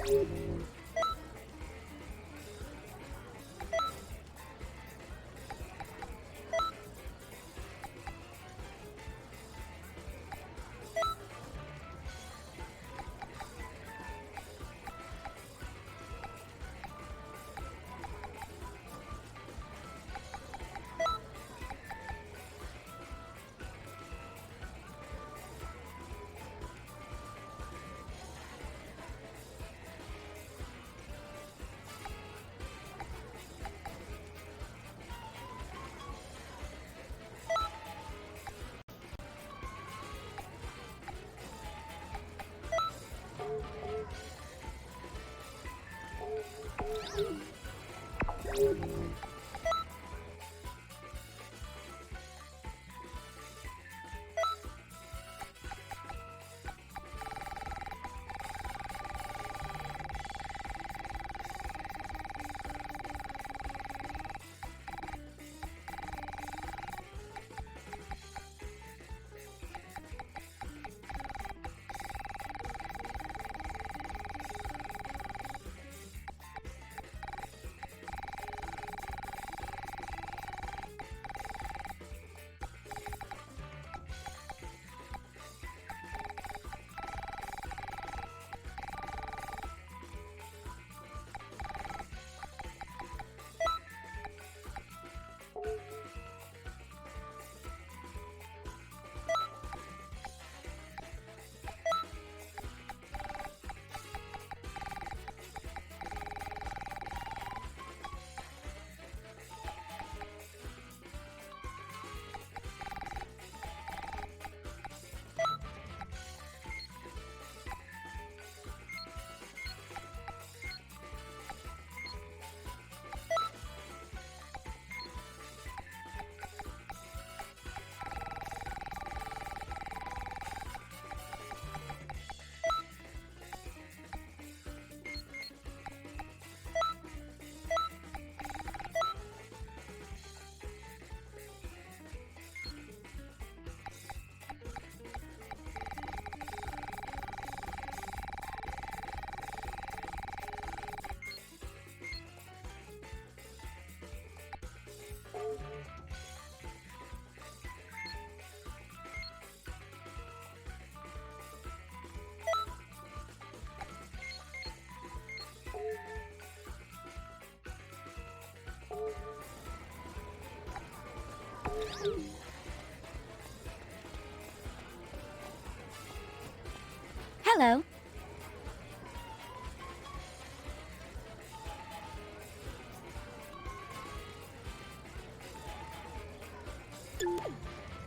Hello.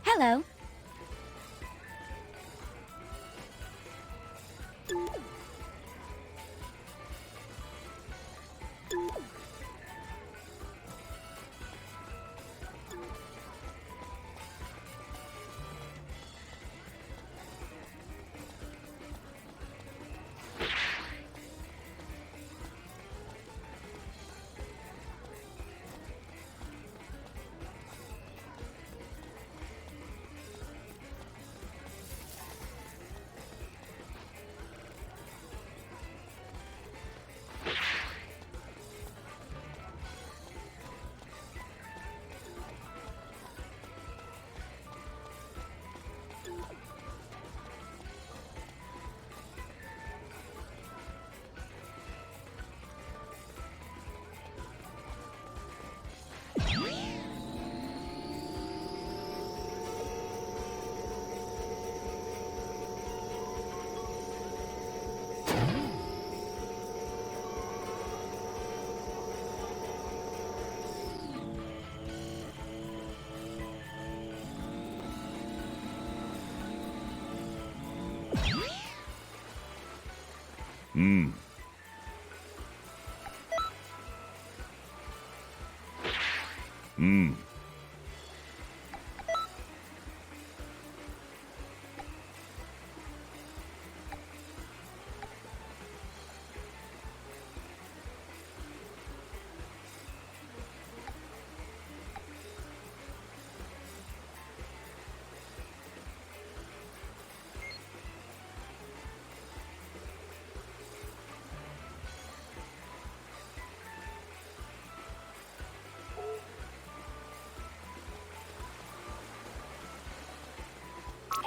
Hello. Hmm. Hmm.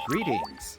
Greetings.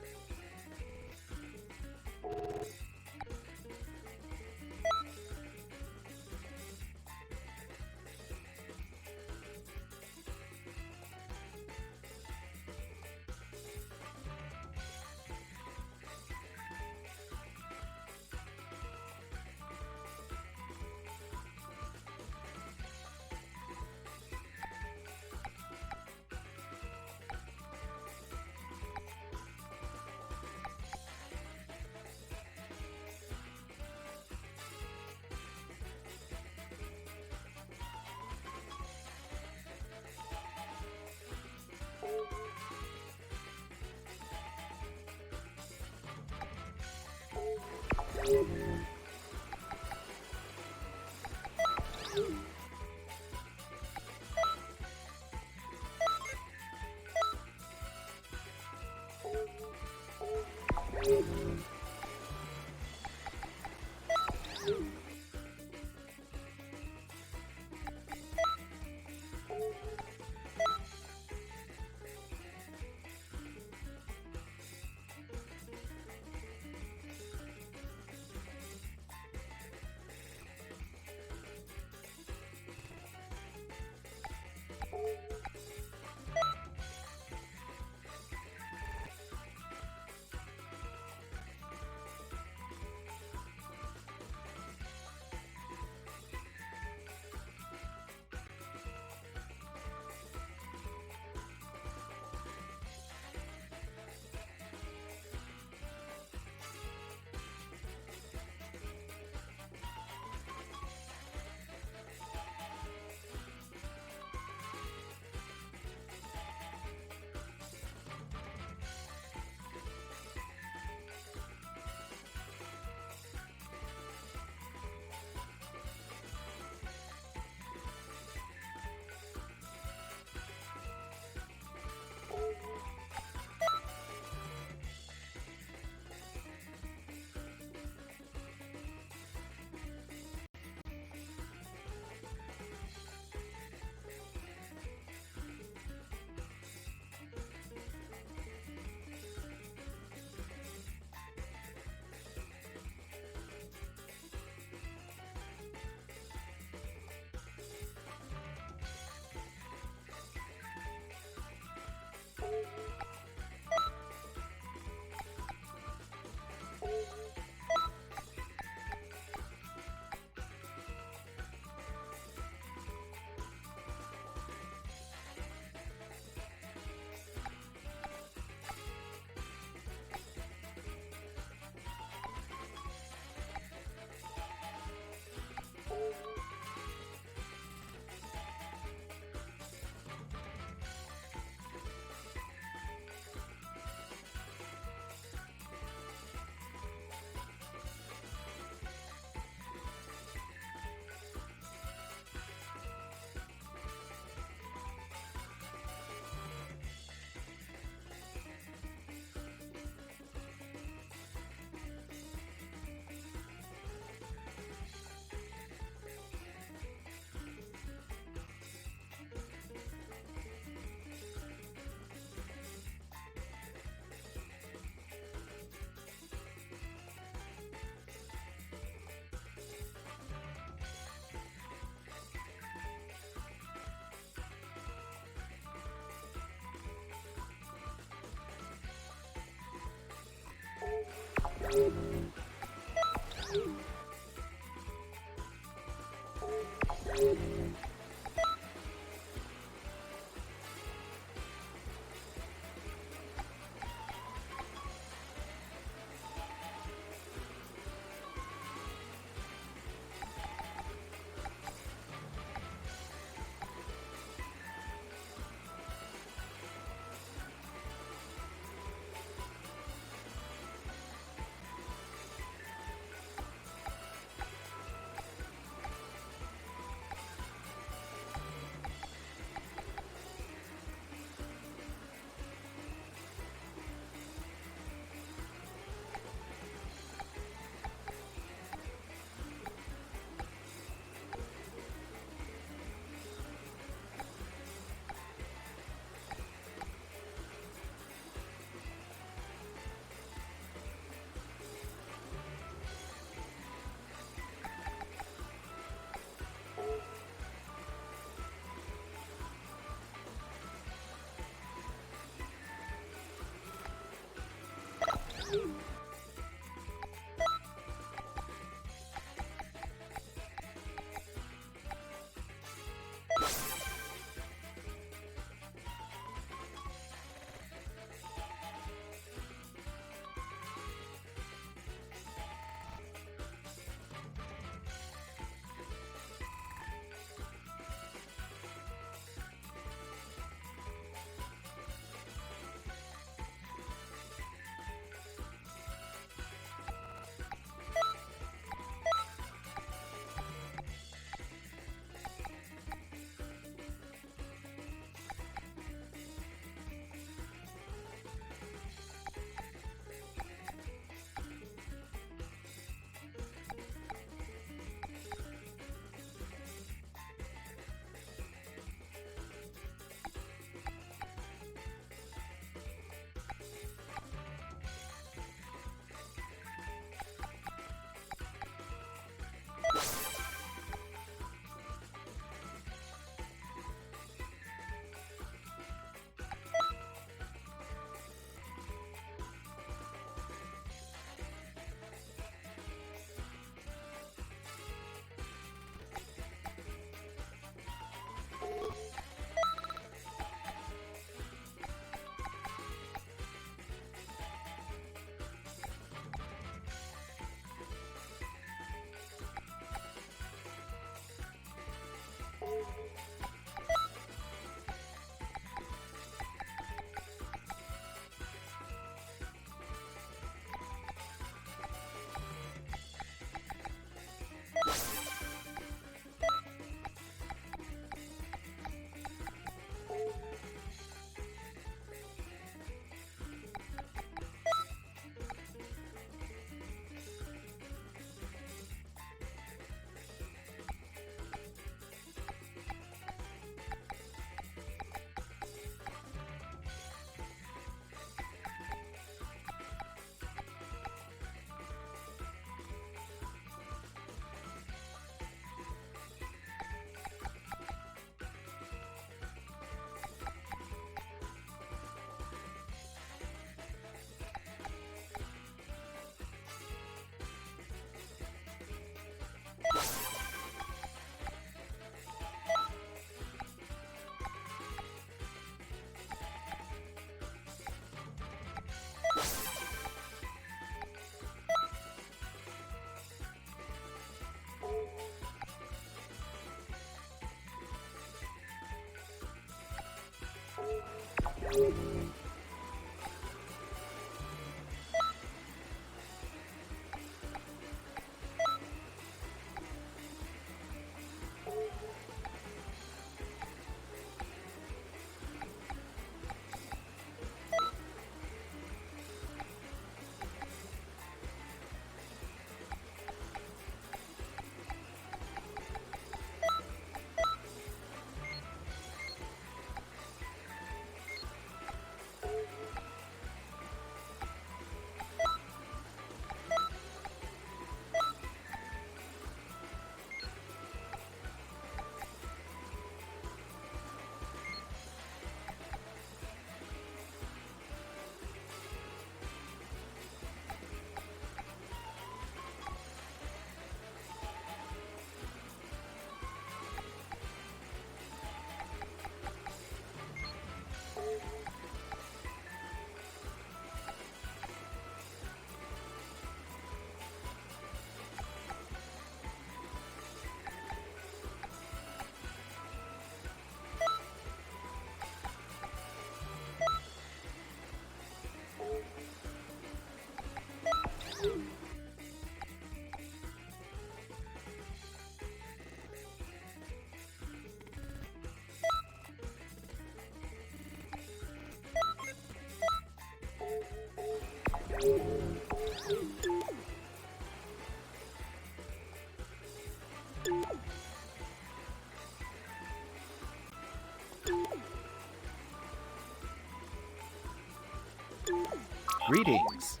Greetings.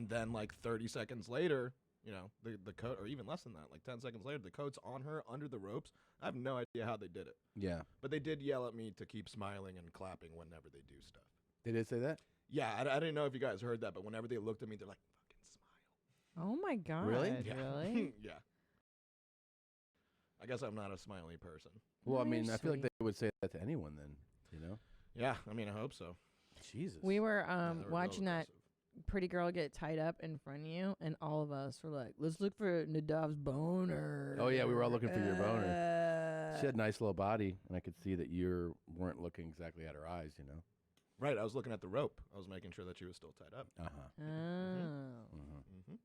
And then like 30 seconds later, you know, the coat, or even less than that, like 10 seconds later, the coat's on her under the ropes. I have no idea how they did it. Yeah. But they did yell at me to keep smiling and clapping whenever they do stuff. They did say that? Yeah, I didn't know if you guys heard that, but whenever they looked at me, they're like, fucking smile. Oh my god. Really? Yeah. Really? Yeah. I guess I'm not a smiley person. Well, I Oh, mean, you're I feel like sweet. they would say that to anyone then, you know? Yeah, I mean, I hope so. Jesus. We were they were real watching that aggressive. pretty girl get tied up in front of you, and all of us were like, let's look for Nadav's boner. Oh, yeah, we were all looking for your boner. She had a nice little body, and I could see that you weren't looking exactly at her eyes, you know? Right, I was looking at the rope. I was making sure that she was still tied up. Uh-huh. Oh. Mm-hmm.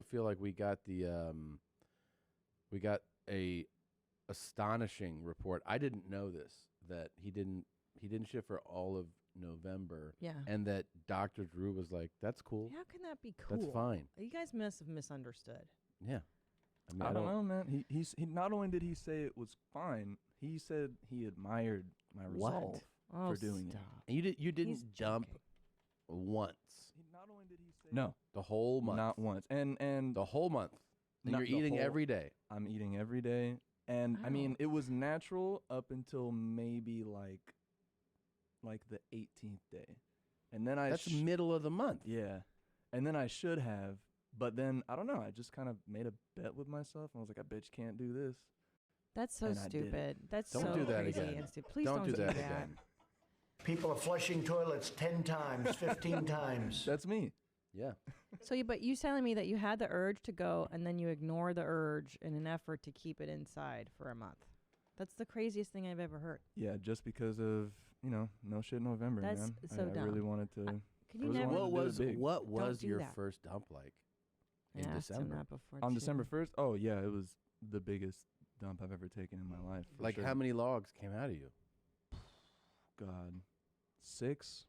I feel like we got a astonishing report. I didn't know this, that he didn't ship for all of November. Yeah. And that Dr. Drew was like, that's cool. How can that be cool? That's fine. You guys must have misunderstood. Yeah. I mean, I don't know, man. He not only did he say it was fine, he said he admired my What? resolve Oh, for doing it. stop. And you didn't He's dump once. Not only did he say No, The whole month. not once. And The whole month. And Not you're the eating whole- every day. I'm eating every day. And I mean, it was natural up until maybe like the 18th day. And then That's middle of the month. Yeah. And then I should have, but then I don't know, I just kind of made a bet with myself and I was like, I bet you can't do this. That's so And I did it. stupid. That's Don't so do that crazy again. and stupid. Please Don't don't, do that that. again. People are flushing toilets 10 times, 15 times. That's me. Yeah. So, but you telling me that you had the urge to go and then you ignore the urge in an effort to keep it inside for a month. That's the craziest thing I've ever heard. Yeah, just because of, no shit November, That's man. so I dumb. really wanted to. Can you really never? wanted to do it big. What was do your that. first dump like in I asked him December? that before On too. December 1st? Oh, yeah, it was the biggest dump I've ever taken in my life. for Like sure. how many logs came out of you? God, 6,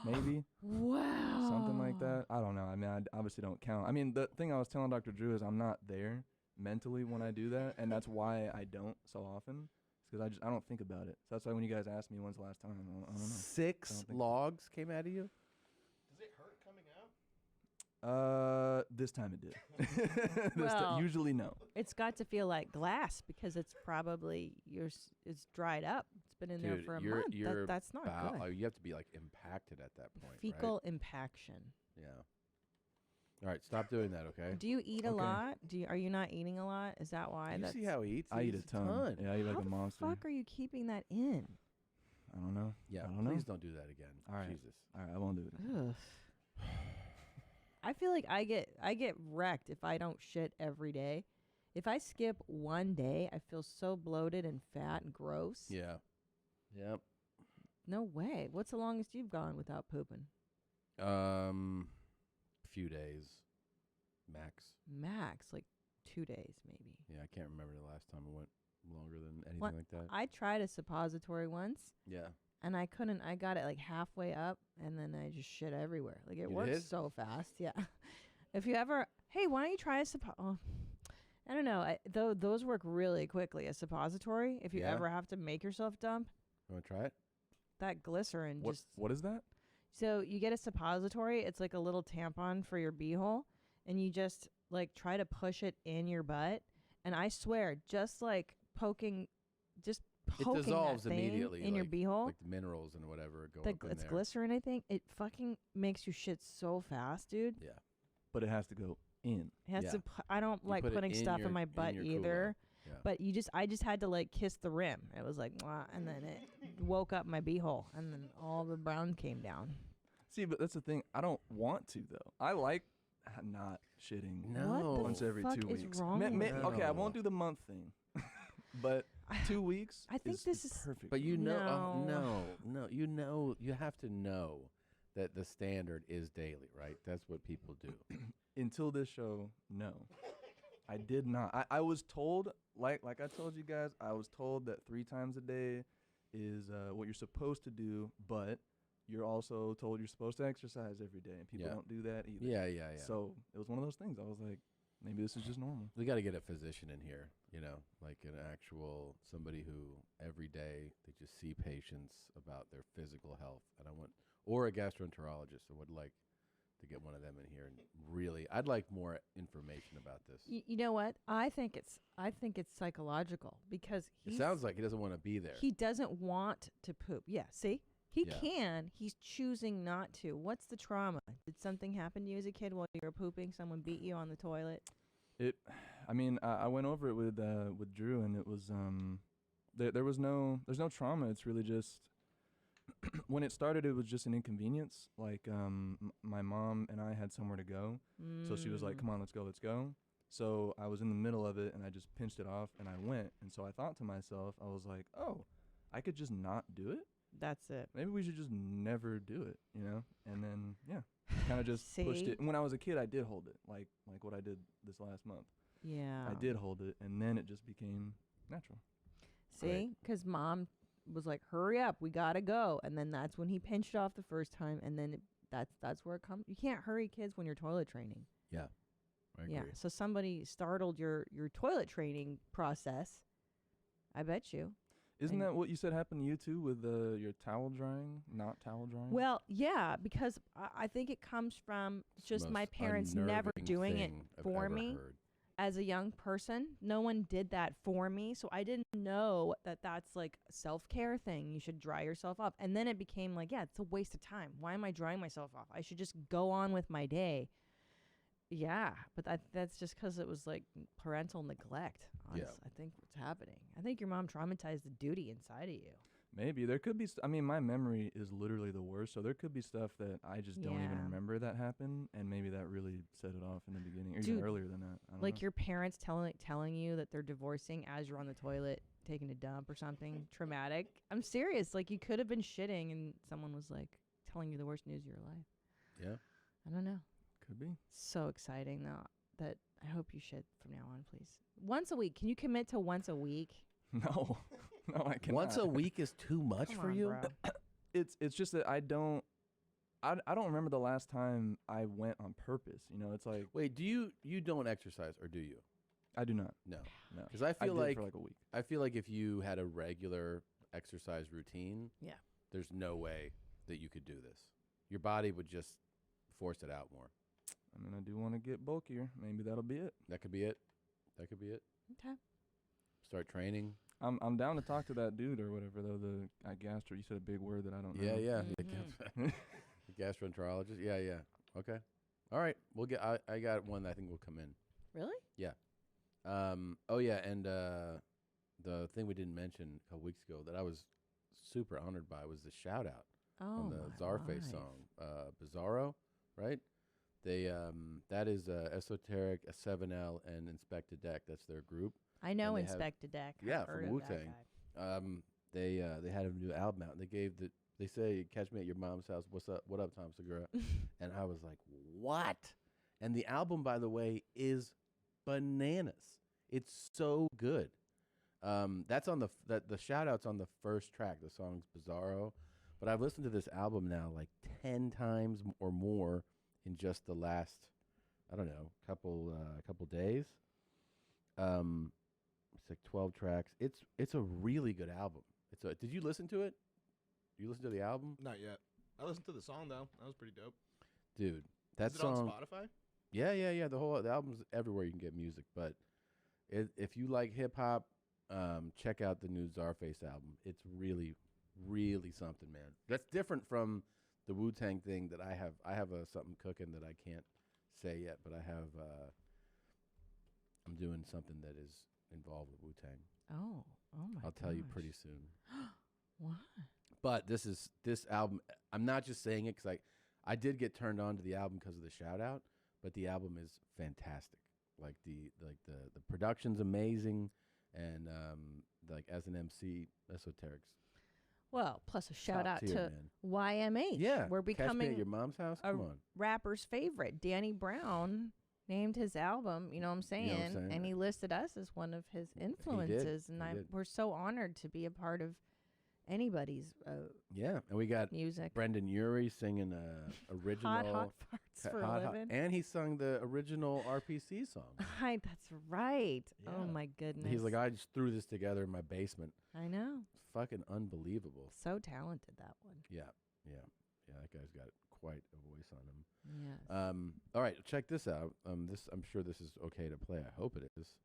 maybe. Wow. Something like that. I don't know. I mean, I obviously don't count. I mean, the thing I was telling Dr. Drew is I'm not there mentally when I do that, and that's why I don't so often. Because I don't think about it. So that's why when you guys ask me when's the last time, I don't know. 6 logs came out of you? Does it hurt coming out? This time it did. Well, usually no. It's got to feel like glass because it's probably it's dried up. It's been in there for a month. That's not good. Oh, you have to be like impacted at that point. Fecal right? impaction. Yeah. All right, stop doing that, okay? Do you eat a lot? Are you not eating a lot? Is that why? You see how he eats? I eat He eats a ton. Yeah, I eat like How a monster. the fuck are you keeping that in? I don't know. Yeah, I don't know. please don't do that again. All right. Jesus. All right, I won't do it. Ugh. I feel like I get wrecked if I don't shit every day. If I skip one day, I feel so bloated and fat and gross. Yeah. Yep. No way. What's the longest you've gone without pooping? Few days, max. Max, like 2 days maybe. Yeah, I can't remember the last time I went longer than anything What- like that. I tried a suppository once. Yeah. And I couldn't. I got it like halfway up, and then I just shit everywhere. Like it You works did? so fast. Yeah. If you ever, hey, why don't you try a I don't know. Those work really quickly. A suppository. If you Yeah. ever have to make yourself dump, You want to try it? that glycerin just. What is that? So you get a suppository. It's like a little tampon for your beehole, and you just like try to push it in your butt. And I swear, just like poking It that dissolves thing immediately in your like- beehole. like the minerals and whatever go up in It's there. glycerin, I think. It fucking makes you shit so fast, dude. Yeah. But it has to go in. It has to. I don't You like put it putting in stuff your- in my in butt your either. culo. Yeah. But I just had to like kiss the rim. It was like, mwah, and then it woke up my beehole, and then all the brown came down. See, but that's the thing. I don't want to though. I like not shitting No. once every fuck 2 is weeks. wrong with Okay, I you? won't do the month thing, but 2 weeks. I think this is perfect. But you know, No. no, you have to know that the standard is daily, right? That's what people do. Until this show, no, I did not. I was told, like I told you guys, I was told that 3 times a day is what you're supposed to do, but you're also told you're supposed to exercise every day, and people Yeah. don't do that either. Yeah. So it was one of those things. I was like, maybe this is just normal. We got to get a physician in here, like an actual somebody who every day they just see patients about their physical health, and or a gastroenterologist. I would like to get one of them in here, and really, I'd like more information about this. You know what? I think it's psychological because It sounds like he doesn't want to be there. he doesn't want to poop. Yeah, see? He Yeah. can. He's choosing not to. What's the trauma? Did something happen to you as a kid while you were pooping? Someone beat you on the toilet? I went over it with Drew, and it was there's no trauma. It's really just when it started, it was just an inconvenience. Like my mom and I had somewhere to go, so she was like, "Come on, let's go." So I was in the middle of it, and I just pinched it off, and I went. And so I thought to myself, I was like, "Oh, I could just not do it. That's it. Maybe we should just never do it, And then kind of just pushed See? it. And when I was a kid, I did hold it, like what I did this last month. Yeah. I did hold it, and then it just became natural. See? Because mom was like, hurry up, we got to go. And then that's when he pinched it off the first time. And then that's where it comes. You can't hurry kids when you're toilet training. Yeah. I agree. Yeah. So somebody startled your toilet training process. I bet you. Isn't that what you said happened to you too with your towel drying, not towel drying? Well, yeah, because I think it comes from just most my parents never unnerving doing it thing I've for ever me. heard. As a young person, no one did that for me, so I didn't know that that's like a self-care thing. You should dry yourself off. And then it became like, yeah, it's a waste of time. Why am I drying myself off? I should just go on with my day. Yeah, but that's just because it was like parental neglect. Honestly, I think what's happening. I think your mom traumatized the duty inside of you. Maybe there could be. My memory is literally the worst, so there could be stuff that I just don't even Yeah. remember that happened, and maybe that really set it off in the beginning, or Dude, even earlier than that. I don't Like know. your parents telling you that they're divorcing as you're on the toilet taking a dump or something traumatic. I'm serious. Like you could have been shitting and someone was like telling you the worst news of your life. Yeah. I don't know. Could be. So exciting though. That I hope you shit from now on, please. Once a week. Can you commit to once a week? No, I cannot. Once a week is too much Come for on, you? bro. It's just that I don't remember the last time I went on purpose. It's like, Wait, do you don't exercise or do you? I do not. No. No. Because I feel did like for like a week. I feel like if you had a regular exercise routine, Yeah. there's no way that you could do this. Your body would just force it out more. I mean, I do want to get bulkier. Maybe that'll be it. That could be it. That could be it. Okay. Start training. I'm down to talk to that dude or whatever though. The gastro. You said a big word that I don't know. Yeah. The gastroenterologist. Yeah. Okay. All right. We'll get. I got one that I think will come in. Really? Yeah. Oh yeah, and the thing we didn't mention a couple weeks ago that I was super honored by was the shout out on the Czarface song, Bizarro, right? They that is Esoteric, a 7L, and Inspector Deck. That's their group. I know And they Inspector Deck. Yeah, I've heard from of that Wu-Tang. guy. They had a new album out. They say, "Catch me at your mom's house." What's up? What up, Tom Segura? And I was like, "What?" And the album, by the way, is bananas. It's so good. That's on the shout out's on the first track. The song's Bizarro, but I've listened to this album now like 10 times or more in just the last, I don't know, couple days. It's like 12 tracks. It's a really good album. Did you listen to it? You listen to the album? Not yet. I listened to the song though. That was pretty dope. Dude, that Is song it on Spotify? Yeah. The album's everywhere you can get music. But if you like hip hop, check out the new Czarface album. It's really, really something, man. That's different from the Wu-Tang thing that I have. I have something cooking that I can't say yet, but I have. I'm doing something that is involved with Wu-Tang. Oh my! I'll tell you pretty soon. What? But this album. I'm not just saying it because I did get turned on to the album because of the shout out, but the album is fantastic. Like the production's amazing, and like as an MC, Esoteric's. Well, plus a shout Top out tier, to man. YMH. Yeah, We're Catch Me becoming at Your Mom's House. a Come on. rapper's favorite. Danny Brown named his album. You know what I'm saying? You know what I'm saying? And he listed us as one of his influences, and He did. we're so honored to be a part of anybody's Yeah, and we got music. Brendan Urie singing original hot farts for a living. and he sung the original RPC song. Hi, that's right. Oh my goodness. He's like, I just threw this together in my basement. I know. It's fucking unbelievable. So talented, that one. Yeah. That guy's got quite a voice on him. Yes. All right, check this out. I'm sure this is okay to play. I hope it is.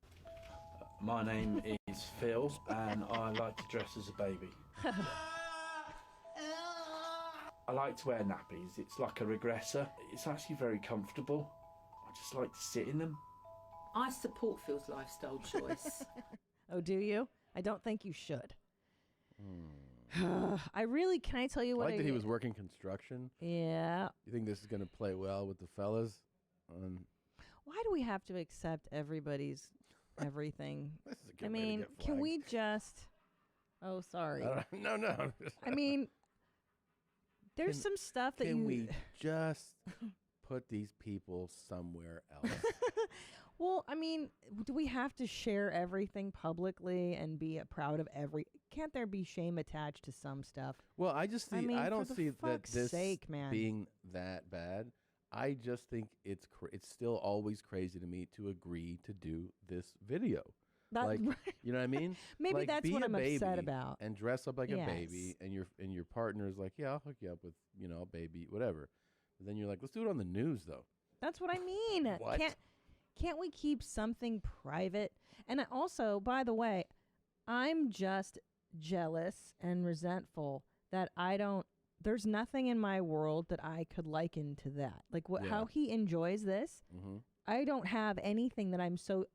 My name is Phil, and I like to dress as a baby. I like to wear nappies. It's like a regressor. It's actually very comfortable. I just like to sit in them. I support Phil's lifestyle choice. Oh, do you? I don't think you should. I really, can I tell you what I like that he was working construction. Yeah. You think this is going to play well with the fellas? Why do we have to accept everybody's everything? This is I getting ready to mean, get can we just... Oh, sorry. No. I mean, there's some stuff that Can we just put these people somewhere else? Well, I mean, do we have to share everything publicly and be proud of every... Can't there be shame attached to some stuff? Well, I just see. I don't see that fuck's this sake, man. being that bad. I just think it's still always crazy to me to agree to do this video. That's like, right. you know what I mean? Maybe Like, that's be what a I'm upset baby about. And dress up like Yes. a baby, and your partner's like, yeah, I'll hook you up with a baby, whatever. And then you're like, let's do it on the news though. That's what I mean. What? Can't we keep something private? And I also, by the way, I'm just jealous and resentful that there's nothing in my world that I could liken to that. Like how he enjoys this. Mm-hmm. I don't have anything that I'm so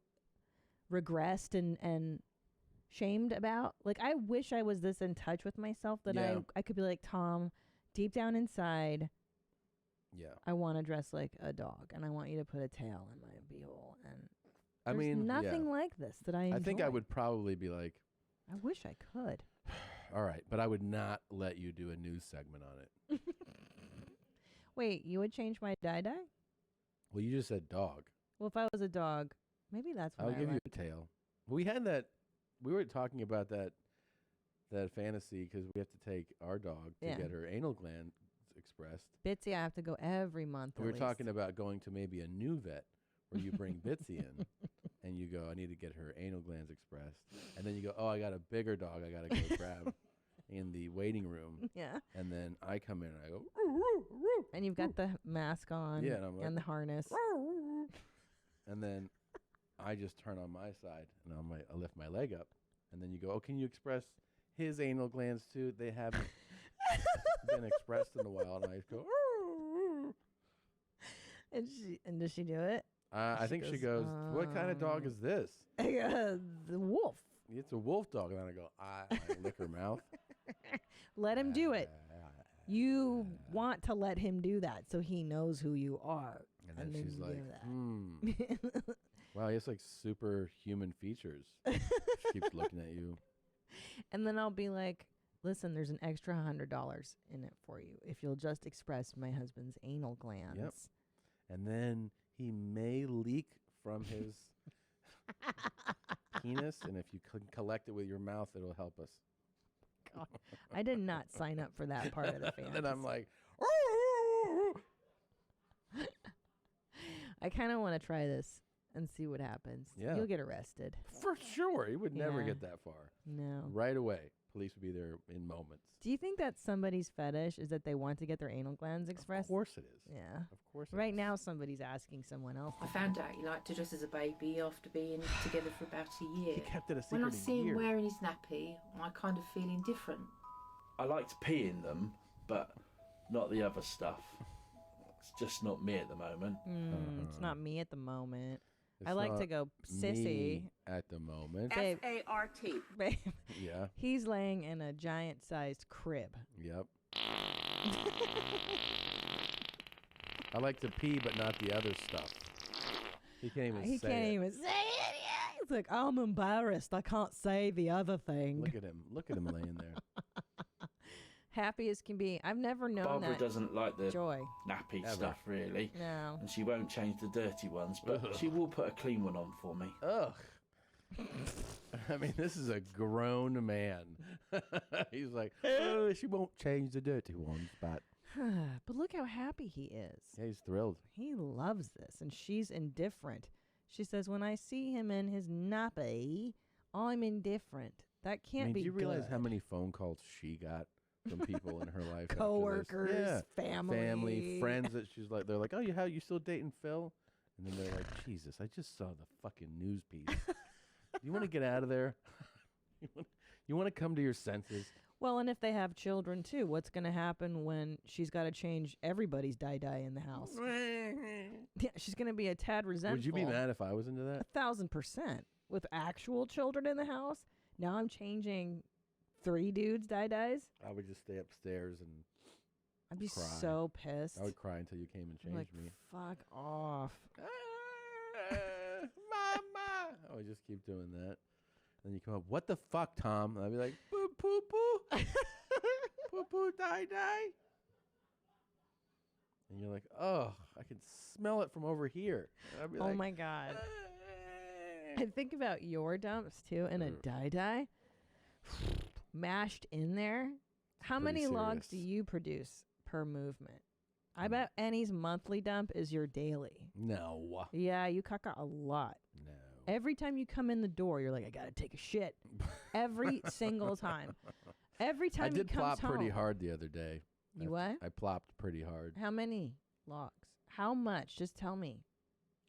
regressed and shamed about. Like, I wish I was this in touch with myself that I could be like, Tom, deep down inside, I want to dress like a dog, and I want you to put a tail in my beehole. And there's nothing like this that I enjoy. I think I would probably be like, I wish I could. all right, but I would not let you do a news segment on it. Wait, you would change my dye-dye? Well, you just said dog. Well, if I was a dog, maybe that's what I'll give you like. a tail. We had that. We were talking about that fantasy because we have to take our dog to get her anal gland expressed. Bitsy, I have to go every month. We were talking about going to maybe a new vet where you bring Bitsy in, and you go, I need to get her anal glands expressed. And then you go, oh, I got a bigger dog I got to go grab in the waiting room. Yeah. And then I come in and I go, and you've got the mask on yeah, and I'm like, the harness. And then I just turn on my side and I lift my leg up. And then you go, oh, can you express his anal glands too? They haven't been expressed in a while. And I just go, and does she do it? I think she goes, what kind of dog is this? The wolf. It's a wolf dog. And then I go, I lick her mouth. Let him do it. You want to let him do that so he knows who you are. And then she's like, wow, he has like superhuman features. She keeps looking at you. And then I'll be like, listen, there's an extra $100 in it for you if you'll just express my husband's anal glands. Yep. And then he may leak from his penis, and if you collect it with your mouth, it'll help us. God, I did not sign up for that part of the fantasy. And then I'm like, I kind of want to try this and see what happens. Yeah. You'll get arrested. For sure. He would never Yeah. get that far. No. Right away. Police would be there in moments. Do you think that somebody's fetish is that they want to get their anal glands expressed? Of course it is. Yeah. Of course. Right now, somebody's asking someone else. I found out he liked to dress as a baby after being together for about a year. He kept it a When I secret a see him year. wearing his nappy, I kind of feel indifferent. I like to pee in them, but not the other stuff. It's just not me at the moment. It's not me at the moment. It's I like not to go sissy. me at the moment. Babe. F-A-R-T. Babe. Yeah. He's laying in a giant-sized crib. Yep. I like to pee, but not the other stuff. He can't even He say can't it. even say it. Yeah. He's like, I'm embarrassed. I can't say the other thing. Look at him. Look at him laying there. Happy as can be. I've never known Barbara that doesn't like the joy. nappy Ever. stuff, really. No. And she won't change the dirty ones, but Ugh. she will put a clean one on for me. Ugh. I mean, this is a grown man. He's like, oh, she won't change the dirty ones, but But look how happy he is. yeah, he's thrilled. He loves this, and she's indifferent. She says, when I see him in his nappy, I'm indifferent. That can't I mean, be do you realize good. how many phone calls she got from people in her life? after this? Coworkers, Yeah. family. friends that she's like, they're like, oh, you still dating Phil? And then they're like, Jesus, I just saw the fucking news piece. You want to get out of there? You want to come to your senses? Well, and if they have children too, what's going to happen when she's got to change everybody's dye in the house? Yeah, she's going to be a tad resentful. Would you be mad if I was into that? 1,000%. With actual children in the house, now I'm changing 3 dudes dyes. I would just stay upstairs and I'd be cry. so pissed. I would cry until you came and I'm changed like, me. fuck off. Mama! I would just keep doing that. Then you come up, what the fuck, Tom? And I'd be like, boo, poo, poo. Poo, poo, dye. And you're like, oh, I can smell it from over here. And I'd be Oh like, my God. I think about your dumps too, and a dye mashed in there. How pretty many logs do serious. you produce per movement? I bet Annie's monthly dump is your daily. No. Yeah, you caca a lot. No. Every time you come in the door, you're like, I gotta take a shit. Every single time. Every time I did he comes plop pretty home. hard the other day. You what? I plopped pretty hard. How many logs? How much? Just tell me.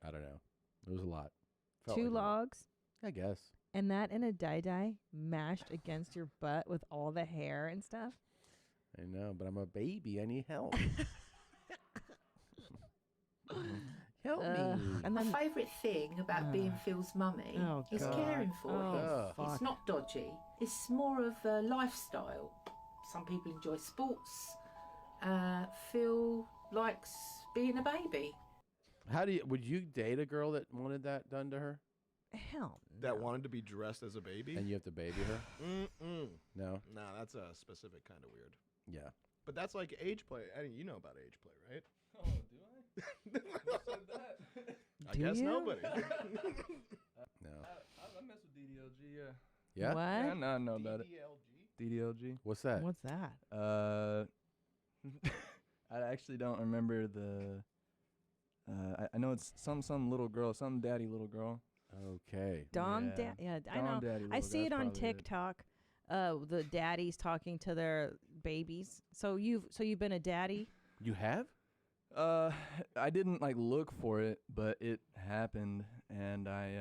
I don't know. It was a lot. Felt 2 like a lot. logs? I guess. And that in a dye mashed against your butt with all the hair and stuff? I know, but I'm a baby. I need help. Help me. And My then, favourite thing about being Phil's mummy Oh, is God. caring for him. Oh, fuck. It's not dodgy. It's more of a lifestyle. Some people enjoy sports. Phil likes being a baby. How do you? Would you date a girl that wanted that done to her? hell no. That wanted to be dressed as a baby? And you have to baby her? Mm-mm. No. Nah, that's a specific kind of weird. Yeah. But that's like age play. I mean, you know about age play, right? Oh, do I? Who said that? I Do guess you? nobody. No. I mess with DDLG, yeah. Yeah? What? Yeah, no, I know about it. DDLG. What's that? What's that? I actually don't remember the. I know it's some little girl, some daddy little girl. Okay. Dom, Yeah. I know. Dom Daddy I Love, see it that's on probably it. TikTok. The daddies talking to their babies. So you've been a daddy. You have? I didn't like look for it, but it happened, and I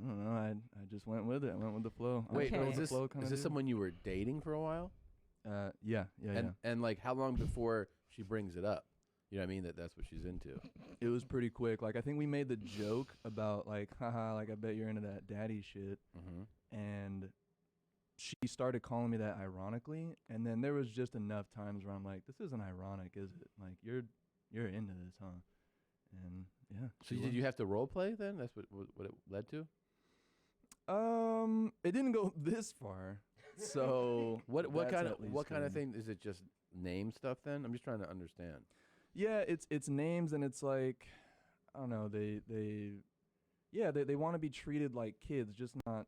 don't know. I just went with it. I went with the flow. Wait, Okay. is this someone you were dating for a while? Yeah. And like, how long before she brings it up? You know what I mean? That's what she's into. It was pretty quick. Like, I think we made the joke about like, haha, like I bet you're into that daddy shit, and she started calling me that ironically, and then there was just enough times where I'm like, this isn't ironic, is it? Like, you're into this, huh? And yeah. So did you have to role play then? That's what it led to? It didn't go this far. So what kind good. of thing is it? Just name stuff then? I'm just trying to understand. Yeah, it's names, and it's like, I don't know, they want to be treated like kids, just not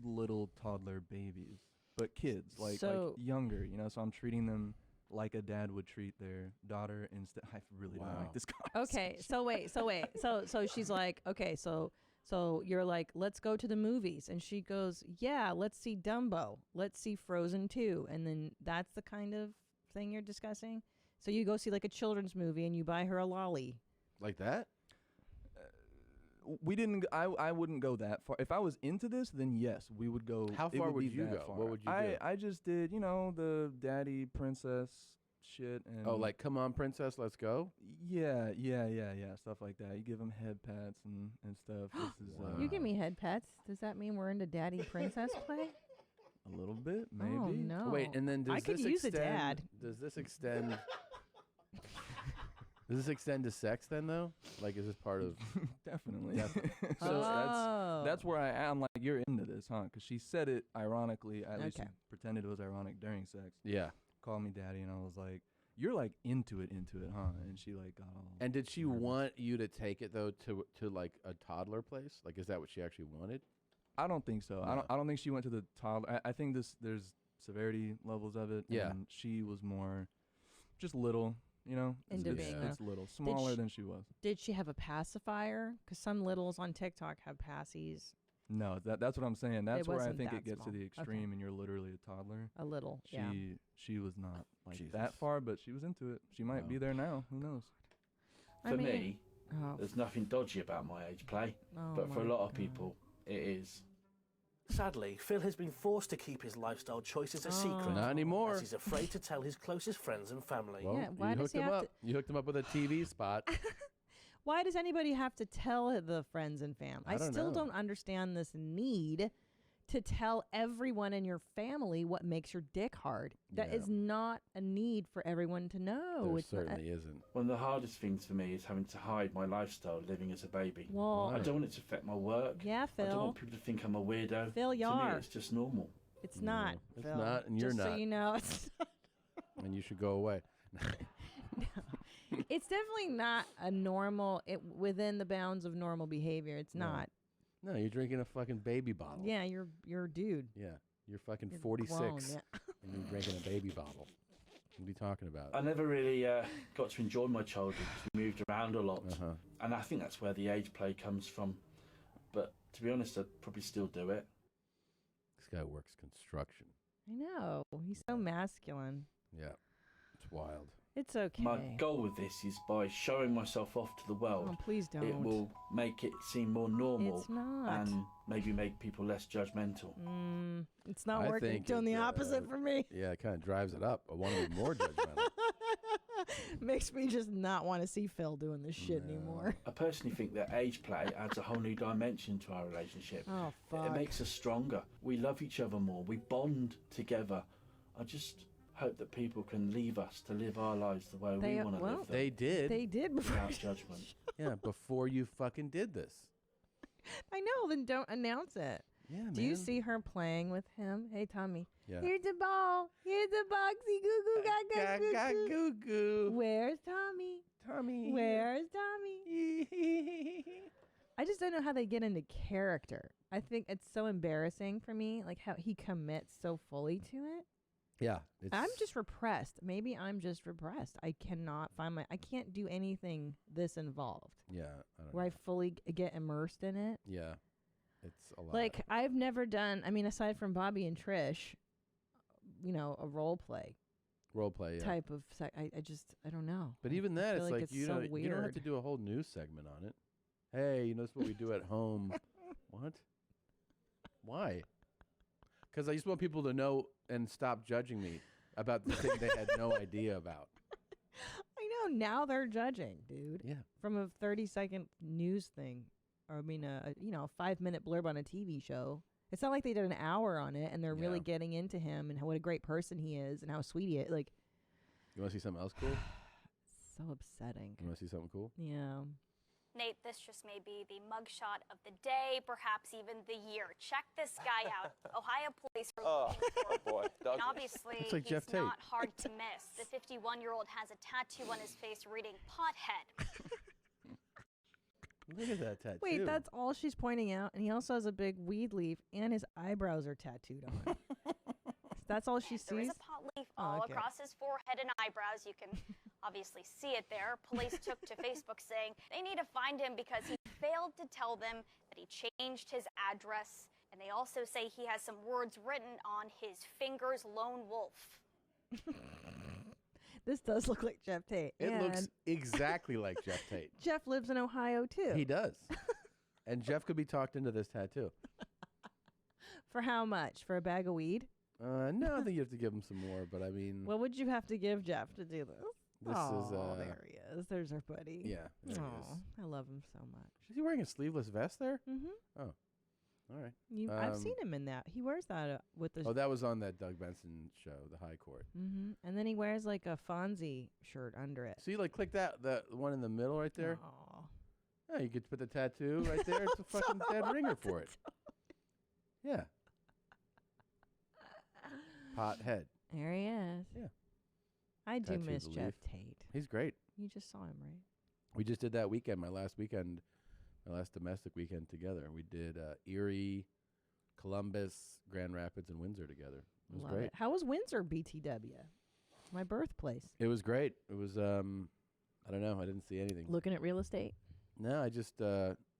little toddler babies, but kids, like younger, you know. So I'm treating them like a dad would treat their daughter instead. I really don't like this conversation. Okay, so wait. So she's like, okay, so you're like, let's go to the movies. And she goes, yeah, let's see Dumbo. Let's see Frozen 2. And then that's the kind of thing you're discussing? So you go see like a children's movie and you buy her a lolly. Like that? We didn't. I wouldn't go that far. If I was into this, then yes, we would go. How far would you go? Far. What would you do? I just did, you know, the daddy princess shit. And like, come on, princess, let's go? Yeah, stuff like that. You give them head pats and stuff. This is, You give me head pats. Does that mean we're into daddy princess play? A little bit, maybe. Oh, no. Wait, and then does I could this use extend, a dad. Does this extend... Does this extend to sex then, though? Like, is this part of... Definitely. Oh. That's where I am. Like, you're into this, huh? Because she said it ironically. At least she pretended it was ironic during sex. Yeah. Called me daddy, and I was like, you're like into it, huh? And she like got all... And did she want you to take it, though, to like a toddler place? Like, is that what she actually wanted? I don't think so. No. I don't think she went to the toddler. I think there's severity levels of it. Yeah. And she was more just little, you know? It's little. Smaller than she was. Did she have a pacifier? Because some littles on TikTok have passies. No, that's what I'm saying. That's where I wasn't think that it gets small. to the extreme, Okay. and you're literally a toddler. A little, She was not like Jesus. that far, but she was into it. She might be there now. Who knows? For me, Oh. there's nothing dodgy about my age play, Oh but for a my lot of God. people, it is. Sadly, Phil has been forced to keep his lifestyle choices a secret. Not anymore. As he's afraid to tell his closest friends and family. Well, Yeah, why you does hooked he him have up. You hooked him up with a TV spot. Why does anybody have to tell the friends and family? I don't still know. don't understand this need to tell everyone in your family what makes your dick hard. That is not a need for everyone to know. There It's not- certainly isn't. One of the hardest things for me is having to hide my lifestyle living as a baby. Well- I don't want it to affect my work. Yeah, I don't Phil. want people to think I'm a weirdo. Phil, you to me, are. it's just normal. It's not. It's Phil. not, and you're Just not. So you know, it's not. And you should go away. It's definitely not a normal, within the bounds of normal behavior. It's No. not. No, you're drinking a fucking baby bottle. Yeah, you're a dude. Yeah. You're fucking You're 46 grown, yeah. and you're drinking a baby bottle. What are you talking about? I never really got to enjoy my childhood because we moved around a lot. And I think that's where the age play comes from. But to be honest, I'd probably still do it. This guy works construction. I know. He's so masculine. Yeah. It's wild. It's okay. My goal with this is by showing myself off to the world. Oh, please don't. It will make it seem more normal. It's not. And maybe make people less judgmental. It's not I working. think It's doing the opposite for me. Yeah, it kind of drives it up. I want to be more judgmental. Makes me just not want to see Phil doing this shit anymore. I personally think that age play adds a whole new dimension to our relationship. Oh, fuck. It makes us stronger. We love each other more. We bond together. I just hope that people can leave us to live our lives the way we want to live them. They did. They did before. Without judgment. Yeah, before you fucking did this. I know, then don't announce it. Yeah, Do you man. see her playing with him? Hey, Tommy. Yeah. Here's the ball. Here's the boxy goo goo gaga goo goo. Where's Tommy? Tommy. Where's Tommy? I just don't know how they get into character. I think it's so embarrassing for me, like how he commits so fully to it. Yeah. I'm just repressed. Maybe I'm just repressed. I cannot I can't do anything this involved. Yeah. I don't Where know. I fully get immersed in it. Yeah. It's a lot. Like, I've never done, I mean, aside from Bobby and Trish, a role play. Type of, I don't know. But even that, feel it's like, it's you so know, weird. you don't have to do a whole news segment on it. Hey, this is what we do at home. What? Why? Because I just want people to know and stop judging me about the thing they had no idea about. I know. Now they're judging, dude. Yeah. From a 30-second news thing. Or, I mean, a 5-minute blurb on a TV show. It's not like they did an hour on it and they're really getting into him and what a great person he is and how sweet he is. Like, you want to see something else cool? So upsetting. You want to see something cool? Yeah. Nate, this just may be the mugshot of the day, perhaps even the year. Check this guy out. Ohio police are looking for him. Boy. And obviously, It's like he's Jeff Tate. not hard to miss. The 51-year-old has a tattoo on his face reading pothead. Look at that tattoo. Wait, that's all she's pointing out. And he also has a big weed leaf and his eyebrows are tattooed on. That's all she There is sees? a pot leaf all okay. across his forehead and eyebrows. You can obviously see it there. Police took to Facebook saying they need to find him because he failed to tell them that he changed his address. And they also say he has some words written on his fingers, lone wolf. This does look like Jeff Tate. It looks and exactly like Jeff Tate. Jeff lives in Ohio, too. He does. And Jeff could be talked into this tattoo. For how much? For a bag of weed? No, I think you have to give him some more, but I mean... What would you have to give Jeff to do this? This is, there he is. There's our buddy. Yeah, there he Aw, is. I love him so much. Is he wearing a sleeveless vest there? Mm-hmm. Oh, all right. I've seen him in that. He wears that with the... Oh, that was on that Doug Benson show, The High Court. Mm-hmm. And then he wears like a Fonzie shirt under it. See, like, click that, the one in the middle right there. Aw. Yeah, you could put the tattoo right there. It's a fucking dead ringer for it. Yeah. Pothead. There he is. Yeah. I do Tattooed miss the Jeff leaf. Tate. He's great. You just saw him, right? We just did that weekend, my last domestic weekend together. We did Erie, Columbus, Grand Rapids, and Windsor together. It was Love great. it. How was Windsor, BTW? My birthplace. It was great. It was, I don't know. I didn't see anything. Looking at real estate? No, I just,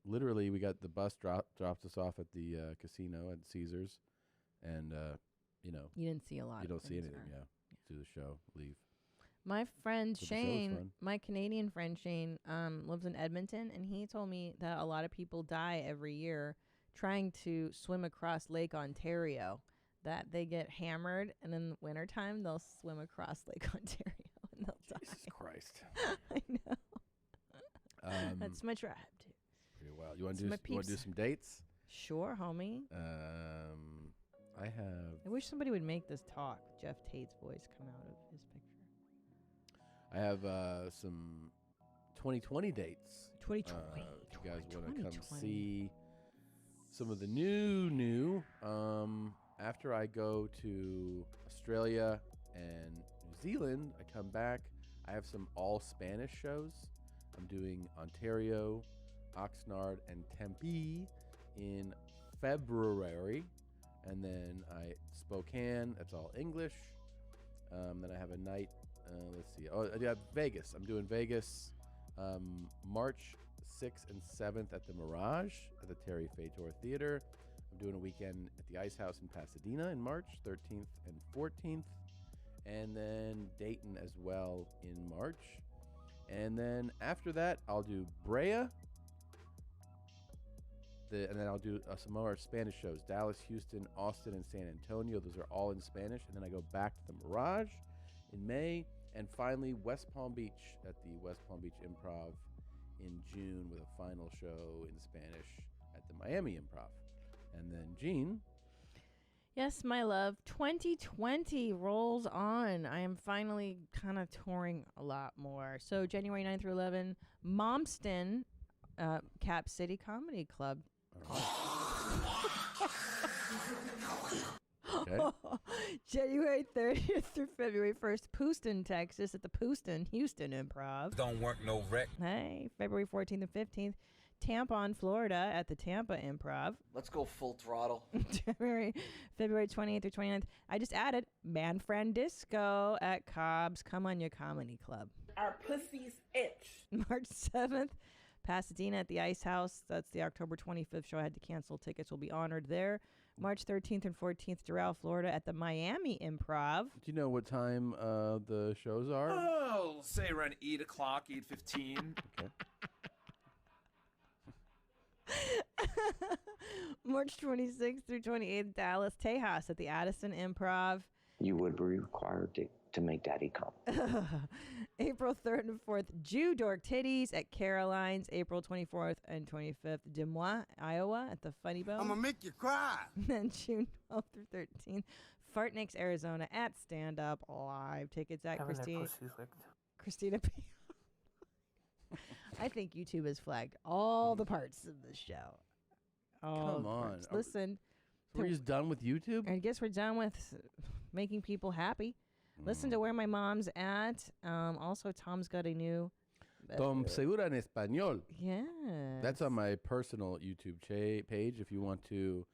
literally, we got the bus dropped us off at the casino at Caesars. And, You didn't see a lot. You don't of see Windsor. anything, yeah. Do the show, leave. My friend But the show was Shane, fun. my Canadian friend Shane, lives in Edmonton, and he told me that a lot of people die every year trying to swim across Lake Ontario. That they get hammered, and in the wintertime, they'll swim across Lake Ontario, and they'll die. Jesus Christ. I know. That's my tribe, dude. Pretty wild. You want It's my to do peeps. some dates? Sure, homie. I have. I wish somebody would make this talk. Jeff Tate's voice come out of his picture. I have some 2020 dates. 2020. If you guys want to come 2020. see some of the new. After I go to Australia and New Zealand, I come back. I have some all Spanish shows. I'm doing Ontario, Oxnard, and Tempe in February. And then Spokane, that's all English. Then I have a night, let's see. Oh, yeah, Vegas. I'm doing Vegas March 6th and 7th at the Mirage at the Terry Fator Theater. I'm doing a weekend at the Ice House in Pasadena in March 13th and 14th. And then Dayton as well in March. And then after that, I'll do Brea. And then I'll do some more Spanish shows. Dallas, Houston, Austin, and San Antonio. Those are all in Spanish. And then I go back to the Mirage in May. And finally, West Palm Beach at the West Palm Beach Improv in June with a final show in Spanish at the Miami Improv. And then Jean. Yes, my love. 2020 rolls on. I am finally kind of touring a lot more. So January 9th through 11, Momston, Cap City Comedy Club. Okay. January 30th through February 1st, Houston, Texas at the Houston Improv. Don't work no wreck. Hey, February 14th and 15th, Tampon, Florida at the Tampa Improv. Let's go full throttle. February 28th through 29th. I just added Manfred Disco at Cobb's Come On Your Comedy Club. Our pussies itch. March 7th, Pasadena at the Ice House. That's the October 25th show. I had to cancel. Tickets will be honored there. March 13th and 14th, Doral, Florida at the Miami Improv. Do you know what time the shows are? Oh, say around 8 o'clock, 8:15. Okay. March 26th through 28th, Dallas, Tejas at the Addison Improv. You would be required to make Daddy come. April 3rd and 4th, Jew Dork Titties at Caroline's. April 24th and 25th, Des Moines, Iowa at the Funny Bone. I'm gonna make you cry. And then June 12th through 13th, Fartniks, Arizona at Stand Up Live. Tickets at Christina P. I think YouTube has flagged all the parts of the show. Come on. Listen. We're just done with YouTube? I guess we're done with making people happy. Listen to Where My Mom's At. Also, Tom's got a new... Tom Segura en Español. Yeah. That's on my personal YouTube page if you want to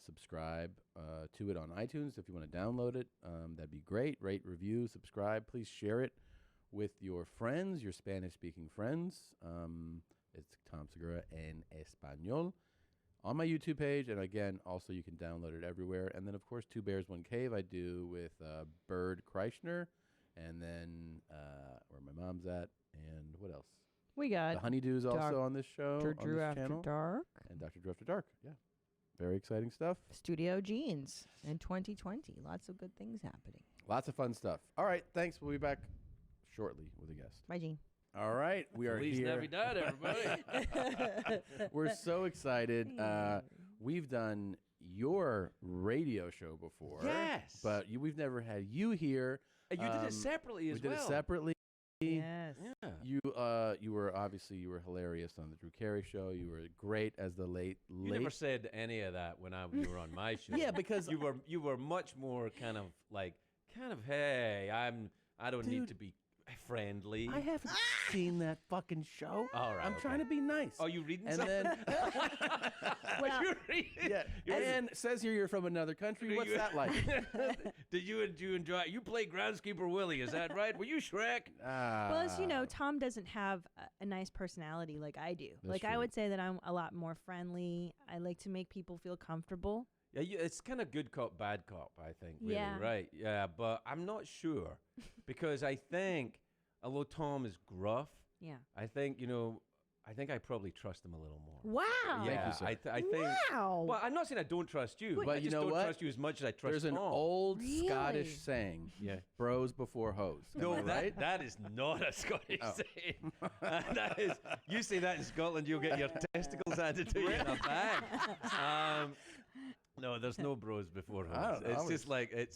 subscribe to it on iTunes. If you want to download it, that'd be great. Rate, review, subscribe. Please share it with your friends, your Spanish-speaking friends. It's Tom Segura en Español on my YouTube page. And again, also you can download it everywhere. And then, of course, Two Bears, One Cave I do with Bird Kreishner. And then Where My Mom's At. And what else? We got The Honeydew's also on this show. Dr. on Drew this After channel. Dark. And Dr. Drew After Dark. Yeah. Very exciting stuff. Studio Jeans in 2020. Lots of good things happening. Lots of fun stuff. All right. Thanks. We'll be back shortly with a guest. Bye, Gene. All right, we are Feliz here. Navidad, everybody. We're so excited. We've done your radio show before. Yes. But we've never had you here. You did it separately as well. We did it separately. Yes. Yeah. You were hilarious on the Drew Carey show. You were great as the late. You never said any of that when you were on my show. Yeah, because you were much more kind of hey, I don't need to be friendly. I haven't seen that fucking show. All right. I'm trying to be nice. Oh, you reading and something? then You're reading? Yeah. And it says here you're from another country. What's that like? Did you enjoy it? You played Groundskeeper Willie, is that right? Were you Shrek? Well, as you know, Tom doesn't have a nice personality like I do. That's I true. would say that I'm a lot more friendly. I like to make people feel comfortable. Yeah, it's kind of good cop, bad cop, I think. Really, Yeah. right? Yeah, but I'm not sure because I think, although Tom is gruff, Yeah. I think I probably trust him a little more. Wow. Yeah, Thank you, sir. I think. Wow. Well, I'm not saying I don't trust you, But I you just know don't what? trust you as much as I trust There's an Tom. old Really? Scottish saying. Yeah. Bros before hoes. No, Am I right? that is not a Scottish Oh. saying. That is, you say that in Scotland, you'll get your testicles handed to you in a bag. No, there's no bros before I hoes. don't know, It's I just like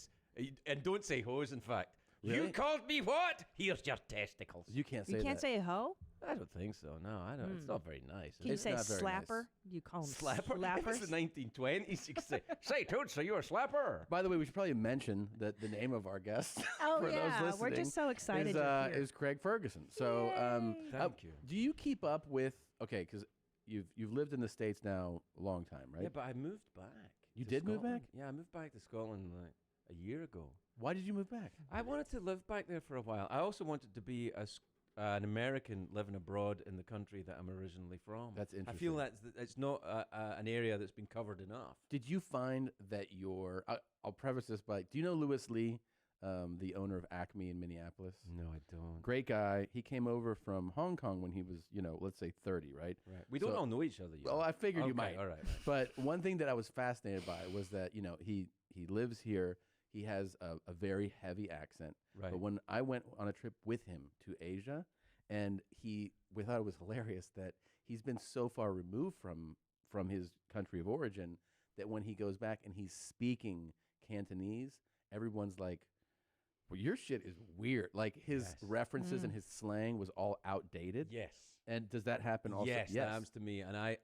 and don't say hoes. In fact, you Really? called me what? Here's your testicles. You can't say You can't that. say hoe? I don't think so. No, I don't. It's not very nice. Can you is say it? not very slapper? You call them Slapper? slappers? It's the 1920s. You could say, Toots, are you a slapper? By the way, we should probably mention that the name of our guest. Oh, for yeah. those We're listening, just so excited Is, you're here. is Craig Ferguson. So, Thank you. do you keep up with? Okay, because you've lived in the States now a long time, right? Yeah, but I moved back. You to did move Scotland. back? Yeah, I moved back to Scotland like a year ago. Why did you move back? I wanted to live back there for a while. I also wanted to be an American living abroad in the country that I'm originally from. That's I feel interesting. it's not an area that's been covered enough. Did you find that I'll preface this by, do you know Louis Lee, the owner of Acme in Minneapolis? No, I don't. Great guy. He came over from Hong Kong when he was, let's say 30, right? Right. We don't all know each other yet. Well, I figured you Okay, might. all right. But one thing that I was fascinated by was that, he lives here. He has a very heavy accent. Right. But when I went on a trip with him to Asia, and we thought it was hilarious that he's been so far removed from his country of origin that when he goes back and he's speaking Cantonese, everyone's like, well, your shit is weird. Like his references and his slang was all outdated. Yes. And does that happen also? Yes, that happens to me. And I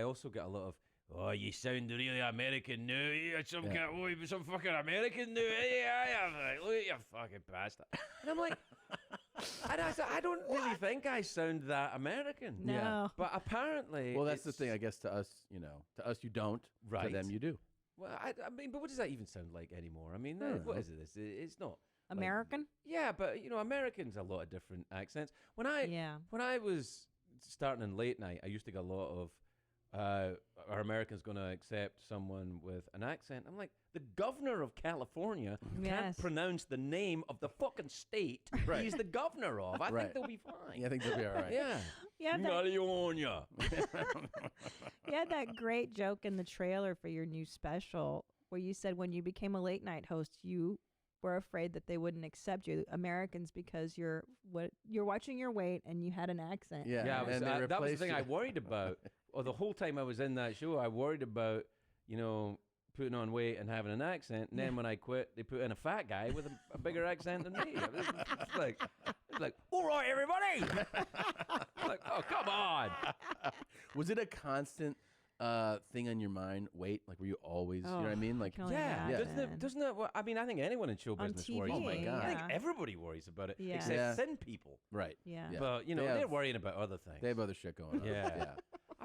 also get a lot of, oh, you sound really American now. You're some fucking American now. Yeah, look at you fucking bastard. And I'm like, I don't really think I sound that American. No. Yeah. But apparently, Well, that's the thing. I guess to us, you don't. Right. To them, you do. Well, I mean, but what does that even sound like anymore? I mean, I don't what know. is it? It's not. American? Yeah, but Americans a lot of different accents. When I was starting in late night, I used to get a lot of are Americans going to accept someone with an accent? I'm like, the governor of California can't pronounce the name of the fucking state he's the governor of. I think they'll be fine. Yeah, I think they'll be all right. Yeah. You had that great joke in the trailer for your new special where you said when you became a late night host, you were afraid that they wouldn't accept you, Americans, because you're watching your weight and you had an accent. Yeah, that was the thing I worried about. The whole time I was in that show, I worried about, putting on weight and having an accent. And then when I quit, they put in a fat guy with a bigger accent than me. It's like, all right, everybody. Like, oh, come on. Was it a constant thing on your mind? Weight, like were you always? You know what I mean? Like, doesn't it? Well, I mean, I think anyone in show business worries. Oh my God! I think everybody worries about it, Yeah. except thin people. Right. Yeah. But they're worrying about other things. They have other shit going on. Yeah.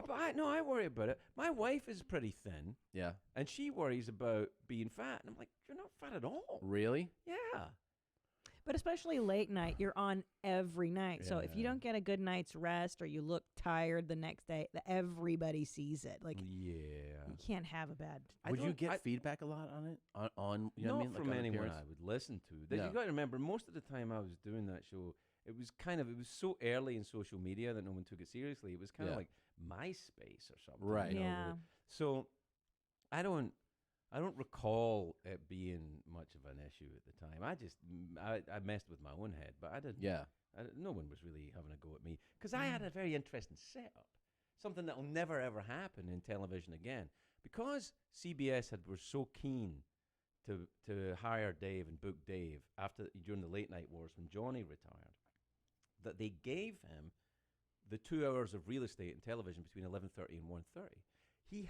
But I worry about it. My wife is pretty thin. Yeah. And she worries about being fat, and I'm like, you're not fat at all. Really? Yeah. But especially late night, you're on every night. So if you don't get a good night's rest or you look tired the next day, everybody sees it. Like, you can't have a bad. Would you get feedback a lot on it? On you know not what I mean? from like on anyone appearance? I would listen to. You got to remember, most of the time I was doing that show, it was so early in social media that no one took it seriously. It was kind of like MySpace or something. Right. Yeah. So I don't recall it being much of an issue at the time. I messed with my own head, but I didn't. Yeah. No one was really having a go at me because I had a very interesting setup, something that will never ever happen in television again. Because CBS were so keen to hire Dave and book Dave during the late night wars when Johnny retired, that they gave him the 2 hours of real estate in television between 11:30 and 1:30. He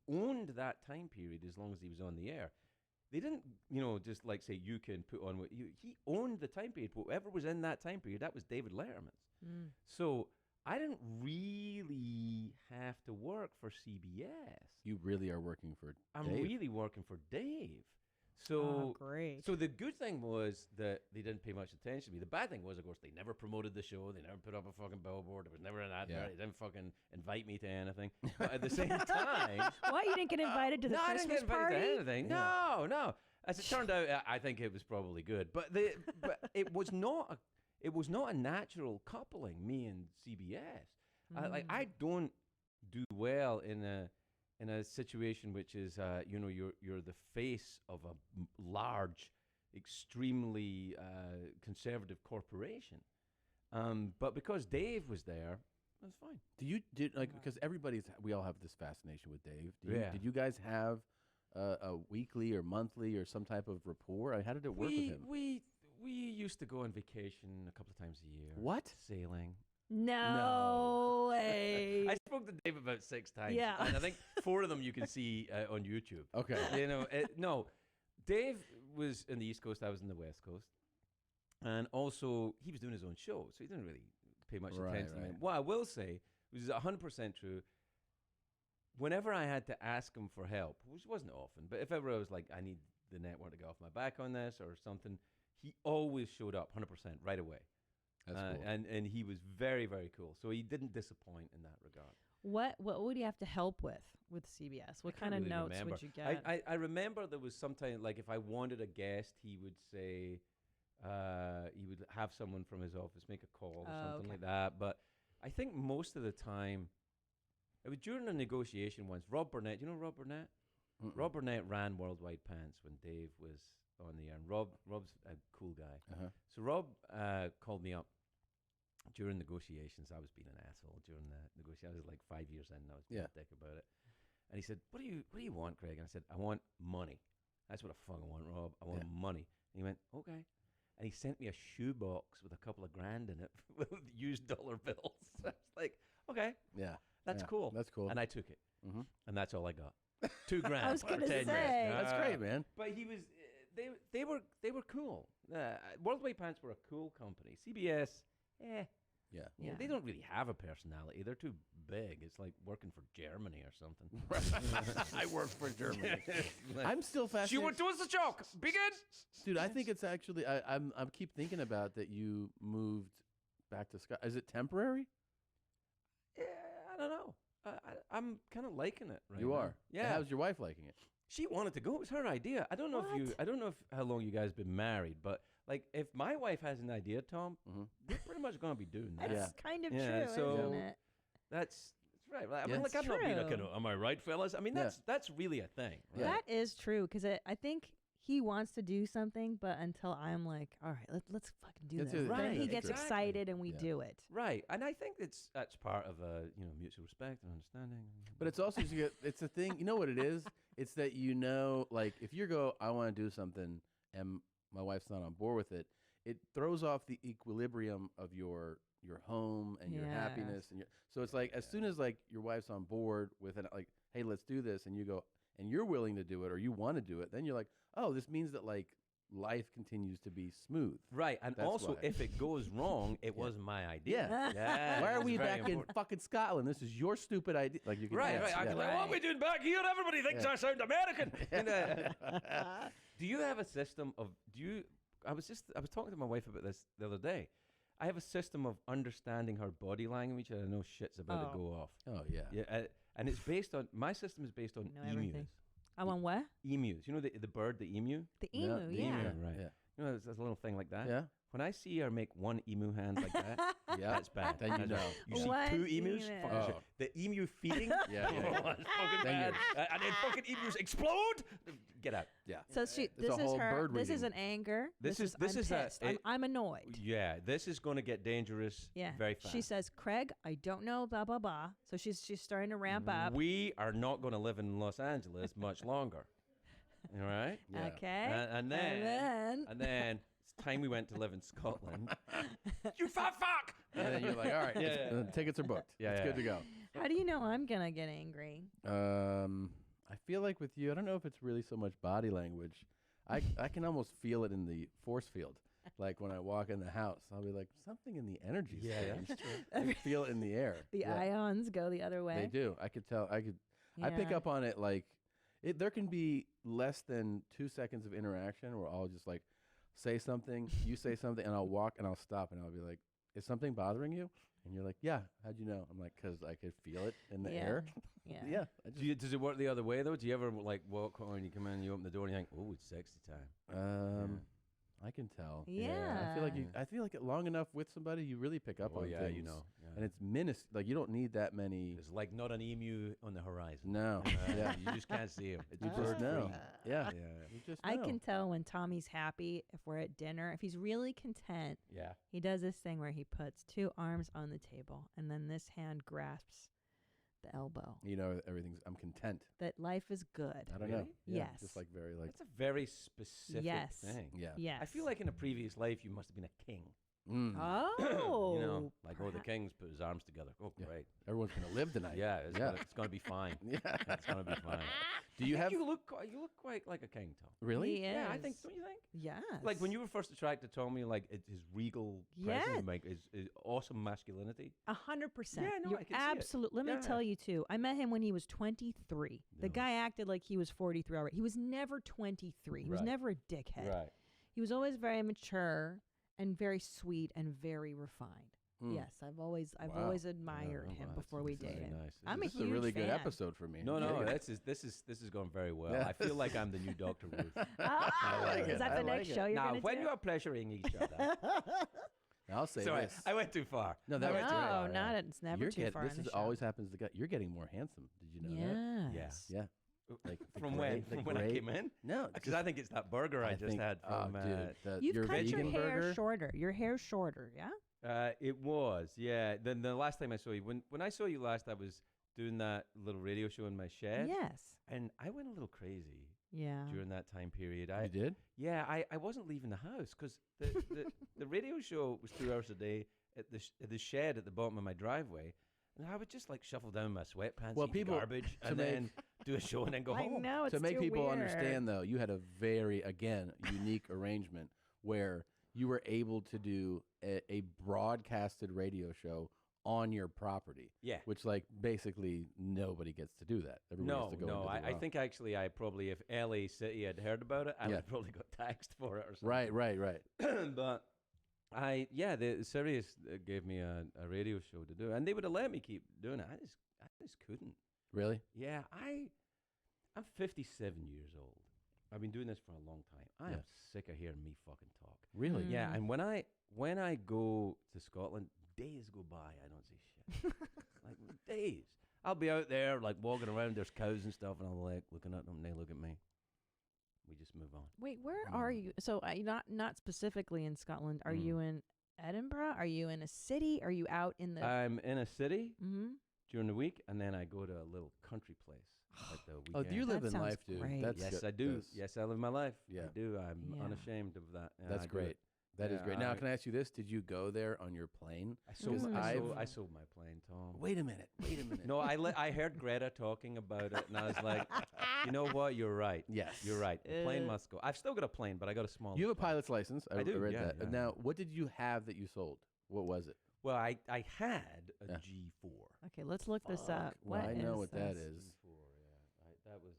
owned that time period as long as he was on the air. They didn't, just like say you can put on what he owned the time period. Whatever was in that time period, that was David Letterman's. So I didn't really have to work for CBS. You really are working for I'm Dave. really working for Dave. So great. So the good thing was that they didn't pay much attention to me. The bad thing was, of course, they never promoted the show. They never put up a fucking billboard. There was never an advert. They didn't fucking invite me to anything. But at the same time, why you didn't get invited to the I Christmas didn't get party? invited to anything. No. As it turned out, I think it was probably good. But it was not a natural coupling. Me and CBS. I don't do well in a situation which is, you're the face of a large, extremely conservative corporation. But because Dave was there, that's fine. Because we all have this fascination with Dave. Yeah. Did you guys have a weekly or monthly or some type of rapport? How did it work with him? We used to go on vacation a couple of times a year. What? Sailing. No way. I spoke to Dave about 6 times. Yeah. And I think 4 of them you can see on YouTube. Okay. No, Dave was in the East Coast. I was in the West Coast. And also, he was doing his own show, so he didn't really pay much attention to me. What I will say, which is 100% true, whenever I had to ask him for help, which wasn't often, but if ever I was like, I need the network to get off my back on this or something, he always showed up 100% right away. That's cool. And he was very, very cool. So he didn't disappoint in that regard. What would you have to help with CBS? What kind of really notes remember. would you get? I remember there was sometimes, like if I wanted a guest, he would say, he would have someone from his office make a call or something like that. But I think most of the time, it was during a negotiation once. Rob Burnett, you know Rob Burnett? Rob Burnett ran Worldwide Pants when Dave was on the air. And Rob's a cool guy. So Rob called me up during negotiations. I was being an asshole during the negotiation. I was like 5 years in, and I was being a dick about it. And he said, "What do you want, Craig?" And I said, "I want money. That's what I fucking want, Rob. I want money." And he went, "Okay." And he sent me a shoebox with a couple of grand in it with used dollar bills. I was like, "Okay, that's cool. That's cool." And I took it, and that's all I got. $2,000 I was for gonna 10 say. years. That's great, man. But he was, they were cool. Worldwide Pants were a cool company. CBS, Yeah. they don't really have a personality. They're too big. It's like working for Germany or something. I work for Germany. Like, I'm still fascinated. She will do us the joke. Begin. Dude, I think it's actually. I keep thinking about that. You moved back to Scotland. Is it temporary? Yeah, I don't know. I'm kind of liking it. Right You now. are. Yeah. How's your wife liking it? She wanted to go. It was her idea. I don't know if how long you guys been married, but like if my wife has an idea, Tom, we're pretty much gonna be doing that. That's kind of true, so isn't it? That's right. I Yeah. mean, like I'm not being like, True. am I right, fellas? I mean, that's really a thing. Right? That is true because I think he wants to do something, but until I'm like, all right, let's fucking do Let's this. do it. Then he Right, gets exactly. excited and we do it. Right, and I think that's part of mutual respect and understanding. But it's also it's a thing. You know what it is? It's that like if you go, I want to do something, and my wife's not on board with it. It throws off the equilibrium of your home and your happiness, and so it's like as soon as like your wife's on board with it, like, hey, let's do this, and you go, and you're willing to do it, or you want to do it, then you're like, oh, this means that like life continues to be smooth. Right, and That's also why. if it goes wrong, it was my idea. Yeah. Why are it's we very back important. in fucking Scotland? This is your stupid idea. Like you can Right, yes, right. I yeah. can like, what are we doing back here? Everybody thinks Yeah. I sound American. Do you have a system of? I was talking to my wife about this the other day. I have a system of understanding her body language, and I know shit's about to go off. Oh yeah, yeah. And it's based on my system is based on know emus. everything. I'm on what? Emus. You know the bird, the emu. The emu, The yeah. emu, Yeah. right. Yeah. You know, there's a little thing like that. Yeah. When I see her make one emu hand like that, Yeah. that's bad. Then you That's know. bad. You see One two emus? emu. Fucking shit. Oh. The emu feeding? Yeah, yeah. Oh, that's fucking Then bad. And then fucking emus explode? Get out. Yeah. So this a is whole her. bird This is reading. an anger. This is I'm a- pissed. I'm annoyed. Yeah, this is going to get dangerous Yeah. very fast. She says, Craig, I don't know, blah blah blah. So she's starting to ramp up. We are not going to live in Los Angeles much longer. All right? Yeah. Okay. And then it's time we went to live in Scotland. You fat fuck! And then you're like, all right, tickets are booked. Yeah, it's yeah. good to go. How do you know I'm gonna get angry? I feel like with you, I don't know if it's really so much body language. I can almost feel it in the force field. Like when I walk in the house, I'll be like, something in the energy. Yeah, changed. I feel it in the air. The ions go the other way. They do. I could tell. I pick Yeah. up on it like there can be less than 2 seconds of interaction where I'll just like say something, you say something, and I'll walk and I'll stop and I'll be like, is something bothering you? And you're like, yeah. How'd you know? I'm like, because I could feel it in the air. Yeah. Yeah. Does it work the other way though? Do you ever like walk when you come in, you open the door, and you think, "Oh, it's sexy time." I can tell. Yeah. I feel like it long enough with somebody, you really pick up Oh, on yeah, things. you know. Yeah. And it's like you don't need that many. There's like not an emu on the horizon. No. Yeah. You just can't see him. It's You bird just know. free. Yeah. Yeah. You just I know. can tell when Tommy's happy if we're at dinner. If he's really content, Yeah. he does this thing where he puts two arms on the table and then this hand grasps the elbow. You know, I'm content. That life is good. I don't know. Yeah, Yes. Just like very like. That's a very specific Yes. thing. Yeah. Yes. I feel like in a previous life you must have been a king. Oh. You know, like the king's put his arms together. Oh, great. Everyone's gonna live tonight. Yeah, it's gonna be fine. Yeah. It's gonna be fine. Do you have? You look quite like a king, Tom. Really? He Yeah, I is. think. Don't you think? Yes. Like when you were first attracted to Tommy, like his regal Yes. presence, like his awesome masculinity. 100%. Yeah, no, You're I can see it. absolute. Let me Yeah. tell you too. I met him when he was 23. The guy acted like he was 43 already. He was never 23. He was Right. never a dickhead. Right. He was always very mature and very sweet and very refined. Mm. Yes, I've always Wow. admired Oh, him wow, before we dated. very nice. I'm This a is a huge really good fan. episode for me. No, Very good. this is going very well. Yeah. I feel like I'm the new Dr. Ruth. Is that the next show you're now, going to when do? you are pleasuring each other. I'll say Sorry, this. I went too far. No, that I was went too No, far, not yeah. it's never You're too far This in the is show. always happens to guys. You're getting more handsome. Did you know that? Yes. Yeah. Yeah. Like the From gray- when? the From when I gray- came in? No, Because I think it's that burger I just think- had from. You've your cut your vegan hair burger. shorter. Your hair's shorter, yeah? It was, yeah. Then the last time I saw you, when I saw you last, I was doing that little radio show in my shed. Yes. And I went a little crazy. Yeah. During that time period, You did? Yeah, I wasn't leaving the house because the radio show was 2 hours a day at the shed at the bottom of my driveway, and I would just like shuffle down my sweatpants, Well, eat people- garbage, to and make- then do a show and then go I home. know, it's To make too people weird. understand, though, you had a very, again, unique arrangement where you were able to do a broadcasted radio show on your property. Yeah. Which, like, basically nobody gets to do that. Everybody has to go into the I think actually I probably, if LA City had heard about it, I would have probably got taxed for it or something. Right. But the Sirius gave me a radio show to do, and they would have let me keep doing it. I just couldn't. Really? Yeah, I'm 57 years old. I've been doing this for a long time. I am sick of hearing me fucking talk. Really? Yeah, and when I go to Scotland, days go by, I don't see shit. Like days. I'll be out there like walking around, there's cows and stuff, and I'm like looking at them, and they look at me. We just move on. Wait, where are you? So not specifically in Scotland. Are you in Edinburgh? Are you in a city? Are you out in the? I'm in a city Mm-hmm. during the week, and then I go to a little country place at the weekend. Oh, you live in life, dude. Yes, I do. Yes, I live my life. Yeah. I do. I'm unashamed of that. Yeah, That's I do great. it. That is Yeah, great. Now, can I ask you this? Did you go there on your plane? I sold 'Cause my plane, Tom. Wait a minute. No, I heard Greta talking about it, and I was like, you know what? You're right. Yes. You're right. The plane must go. I've still got a plane, but I got a small. You have a pilot's license. I do, read yeah, that. yeah. Now, what did you have that you sold? What was it? Well, I had a G4. Okay, let's look this up. Well, I know what that this? is. G4, yeah. That was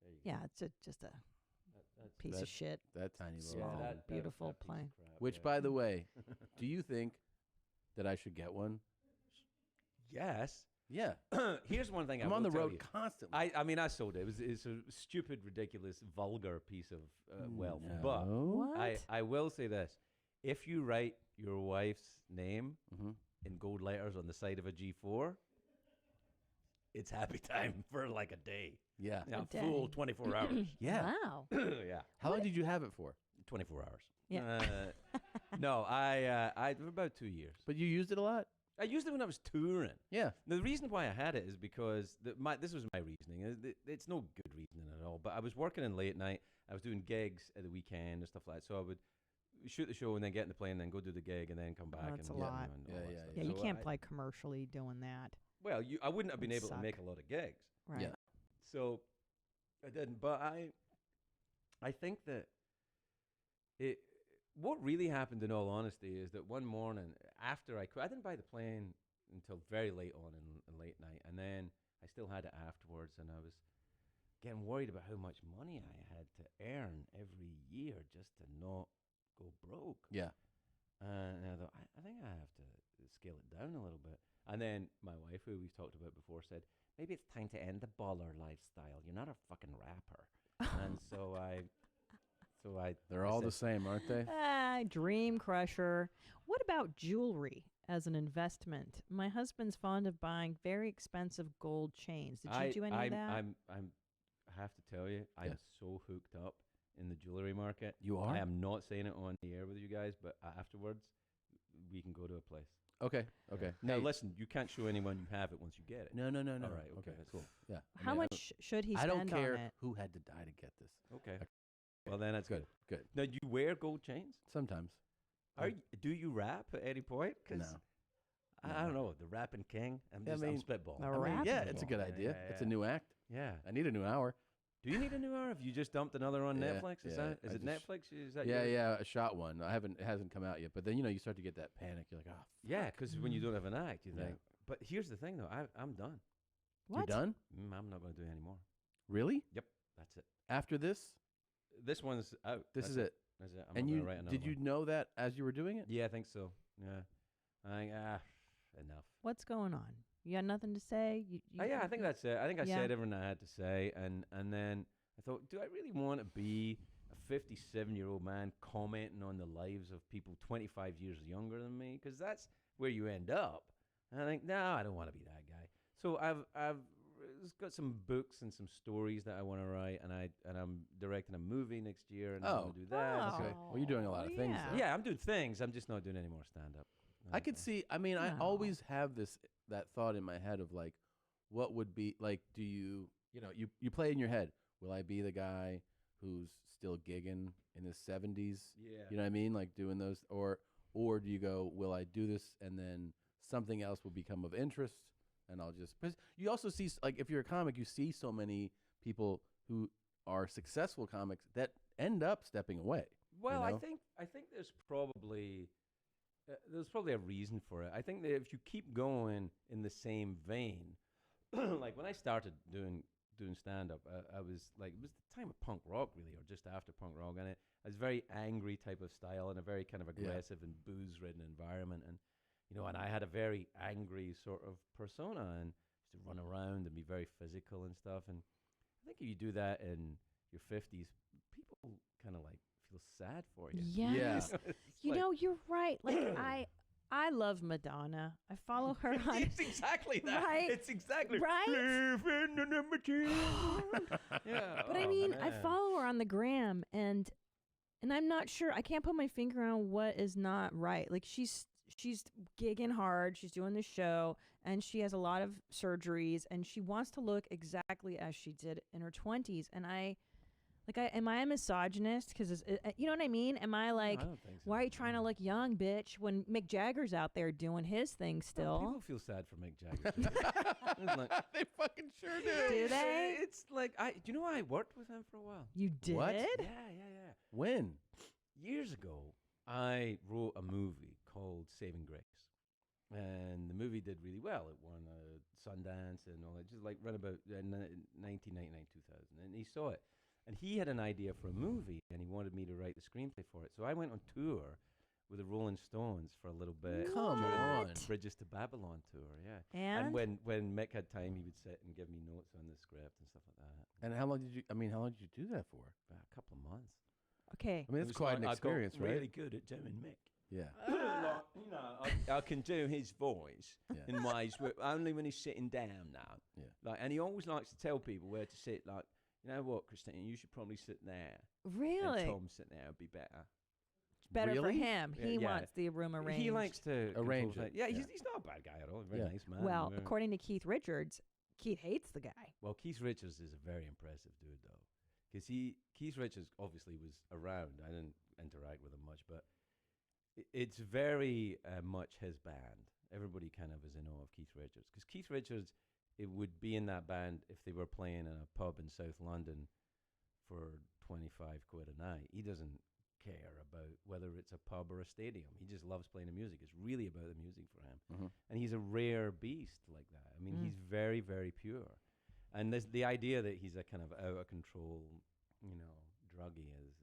there you go. Yeah, it's just a piece of shit. That tiny little Small, thing. beautiful plane. Which, by the way, do you think that I should get one? Yes. Yeah. Here's one thing I'm I on will the tell road you. constantly. I mean, I sold it. It's a stupid, ridiculous, vulgar piece of wealth. No. But What? I will say this: if you write your wife's name Mm-hmm. in gold letters on the side of a G4, it's happy time for like a day. Yeah. A full 24 hours. Yeah. Wow. Yeah. How long did you have it for? 24 hours. Yeah. No, I for about 2 years. But you used it a lot? I used it when I was touring. Yeah. The reason why I had it is because this was my reasoning. It's no good reasoning at all. But I was working in late night. I was doing gigs at the weekend and stuff like that. So I would shoot the show and then get in the plane and then go do the gig and then come back. That's and a lot. And all that stuff. Yeah, you So can't play commercially doing that. Well, I wouldn't have been Would able to suck. make a lot of gigs. Right. Yeah. So I didn't. But I think that what really happened, in all honesty, is that one morning after I quit, I didn't buy the plane until very late on in late night, and then I still had it afterwards, and I was getting worried about how much money I had to earn every year just to not go broke. Yeah. And I thought, I think I have to scale it down a little bit. And then my wife, who we've talked about before, said, maybe it's time to end the baller lifestyle. You're not a fucking rapper. And so They're all the same, aren't they? Dream crusher. What about jewelry as an investment? My husband's fond of buying very expensive gold chains. Did you do any of that? I have to tell you, I'm so hooked up in the jewelry market. You are? I am not saying it on the air with you guys, but afterwards, we can go to a place. Okay. Now, Hey. listen, you can't show anyone you have it once you get it. No. All right, okay, that's cool. Yeah. How much should he I spend don't care on it? who had to die to get this. Okay. Well, then that's good. Good. Now, do you wear gold chains? Sometimes. Do you rap at any point? 'Cause No. I don't know. The rapping king? I'm spitballing. Yeah, it's a good idea. It's a new act. Yeah. I need a new hour. Do you need a new hour? Have you just dumped another on Yeah, Netflix? Is yeah, it Netflix? Is that Yeah, your- I shot one. It hasn't come out yet. But then you start to get that panic. You're like, oh. Yeah, because when you don't have an act, you Yeah. think. But here's the thing, though. I'm done. You're done? I'm not going to do it anymore. Really? Yep, that's it. After this? This one's out. This That's is it. That's it. I'm And not you gonna write another did you one. know that as you were doing it? Yeah, I think so. Yeah. I think enough. What's going on? You got nothing to say? Yeah, I think that's it. I think I Yeah. said everything I had to say, and then I thought, do I really want to be a 57-year-old man commenting on the lives of people 25 years younger than me? Because that's where you end up. And I think, no, I don't want to be that guy. So I've got some books and some stories that I want to write, and I'm directing a movie next year, and I want to do that. Okay. Well, you're doing a lot of things. Though. Yeah, I'm doing things. I'm just not doing any more stand-up. I could see. I mean, I always have that thought in my head of like, what would be like? Do you play in your head? Will I be the guy who's still gigging in his 70s? Yeah. You know what I mean? Like doing those, or do you go? Will I do this and then something else will become of interest, and I'll just. Because you also see, like, if you're a comic, you see so many people who are successful comics that end up stepping away. Well, you know? I think there's probably there's probably a reason for it. I think that if you keep going in the same vein, like when I started doing stand up, I was like, it was the time of punk rock really, or just after punk rock, and it was a very angry type of style and a very kind of aggressive and booze ridden environment, and and I had a very angry sort of persona and used to run around and be very physical and stuff. And I think if you do that in your 50s, people kind of like feel sad for you. Yes. You're right. Like I love Madonna. I follow her on. It's exactly that. Right? It's exactly right. Living in the material. Yeah. But I mean, I follow her on the gram, and I'm not sure. I can't put my finger on what is not right. Like she's gigging hard. She's doing the show, and she has a lot of surgeries, and she wants to look exactly as she did in her 20s. And am I a misogynist? Because you know what I mean? Am I like, I don't think so. Why are you trying to look young, bitch? When Mick Jagger's out there doing his thing still. People feel sad for Mick Jagger. They fucking sure do. Do they? It's like do you know I worked with him for a while? You did? What? Yeah. When? Years ago, I wrote a movie called Saving Grace, and the movie did really well. It won Sundance and all that. Just like right about 1999, 2000, and he saw it. And he had an idea for a movie, and he wanted me to write the screenplay for it. So I went on tour with the Rolling Stones for a little bit. Come on. Bridges to Babylon tour, yeah. And when Mick had time, he would sit and give me notes on the script and stuff like that. And how long did you do that for? About a couple of months. Okay. I mean, it's quite an experience, I got right? really good at doing Mick. Yeah. I can do his voice in ways where only when he's sitting down now. Yeah. And he always likes to tell people where to sit. Like, you know what, Christine, you should probably sit there. Really? And Tom sit there would be better. It's better for Really? him. He wants the room arranged. He likes to Arrange control it. things. Yeah, he's not a bad guy at all. He's a very nice man. Well, Yeah. according to Keith Richards, Keith hates the guy. Well, Keith Richards is a very impressive dude, though. Because Keith Richards obviously was around. I didn't interact with him much, but it's very much his band. Everybody kind of is in awe of Keith Richards. Because Keith Richards, it would be in that band if they were playing in a pub in South London for 25 quid a night. He doesn't care about whether it's a pub or a stadium. He just loves playing the music. It's really about the music for him. Mhm. And he's a rare beast like that. I mean, he's very, very pure. And the idea that he's a kind of out of control, druggie is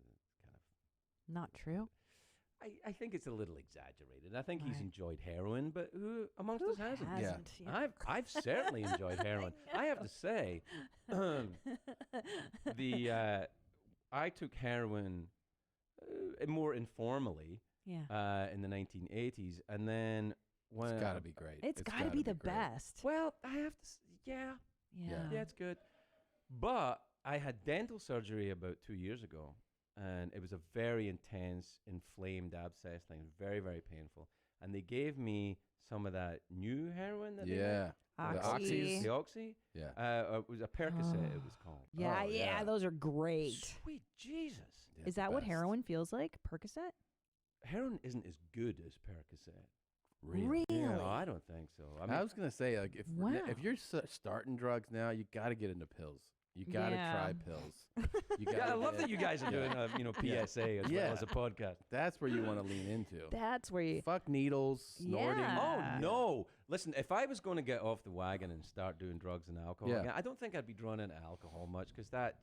kind of... Not true. I think it's a little exaggerated. I think he's enjoyed heroin, but who amongst us hasn't? hasn't? Yeah. I've certainly enjoyed heroin. I have to say, I took heroin more informally in the 1980s, and then when It's got to be great. It's got to be the great. best. well, I have to yeah, it's good. But I had dental surgery about 2 years ago, and it was a very intense, inflamed abscess thing. It was very, very painful. And they gave me some of that new heroin that they Yeah. made. The Oxys. The Oxy? Yeah. It was a Percocet, it was called. Yeah, those are great. Sweet Jesus. Yeah, Is the that what best. heroin feels like? Percocet? Heroin isn't as good as Percocet. Really? No, I don't think so. I was gonna say, like, if you're starting drugs now, you got to get into pills. You got to try pills. You Yeah, I gotta love get- that you guys are doing a PSA as well as a podcast. That's where you want to lean into. That's where you fuck needles, snorting. Oh no! Listen, if I was going to get off the wagon and start doing drugs and alcohol, Yeah. again, I don't think I'd be drawn into alcohol much because that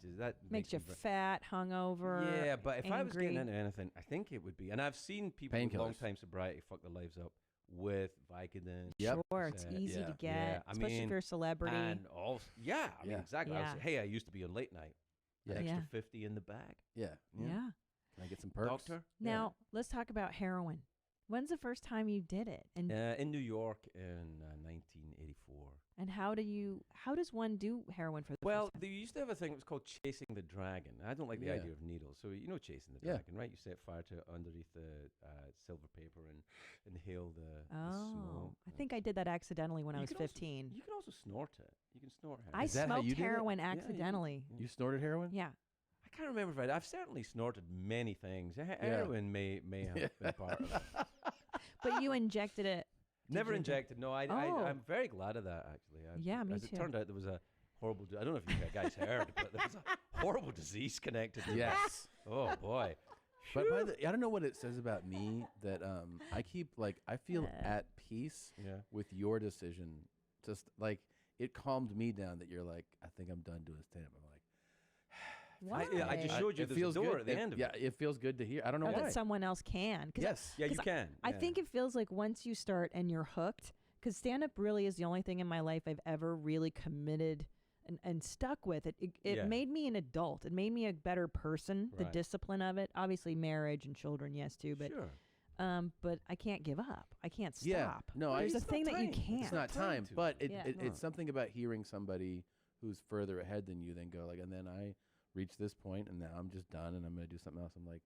makes you me fat, hungover. Yeah, but if I was getting angry. into anything, I think it would be. And I've seen people with Painkillers. long time sobriety fuck their lives up with Vicodin. Sure, it's Percocet. easy to get, Yeah, I especially mean, if you're a celebrity. And also, I mean, exactly. I Yeah. was, hey, I used to be on late night. Yeah. An extra Yeah. 50 in the bag. Yeah. Yeah. Can I get some perks? Doctor? Now, let's talk about heroin. When's the first time you did it? And In New York in 1984. and how does one do heroin for the Well, first time? they used to have a thing that was called chasing the dragon. I don't like the Yeah. idea of needles. So you know chasing the Yeah. dragon, right? You set fire to it underneath the silver paper and inhale the Oh, smoke. I think I did that accidentally when I You was can also- 15. You can also snort it. You can snort heroin. I Is that how smoked you did it? heroin Yeah, accidentally. You snorted heroin? Yeah. I can't remember if I've certainly snorted many things. Heroin may have been part of it. But you injected it. Did Never you injected. No, Oh. I'm very glad of that, actually. Yeah, me as too. it turned out, there was a horrible... I don't know if you guys heard, but there was a horrible disease connected to Yes. that. Oh, boy. But I don't know what it says about me that I keep I feel at peace with your decision. Just like it calmed me down that you're like, I think I'm done doing stand up. I'm like, I just showed you it there's feels a door good. at the end of it. Yeah, it feels good to hear. I don't know Or why. that someone else can. Yes. Yeah, you can. I think it feels like once you start and you're hooked, because stand up really is the only thing in my life I've ever really committed and stuck with. It made me an adult. It made me a better person, the Right. discipline of it. Obviously, marriage and children, yes, too. But, but I can't give up. I can't stop. Yeah. No, There's a it's thing not that you time. can't. It's not time, but Yeah. it's something about hearing somebody who's further ahead than you, then go like, and then I reach this point, and now I'm just done, and I'm going to do something else. I'm like,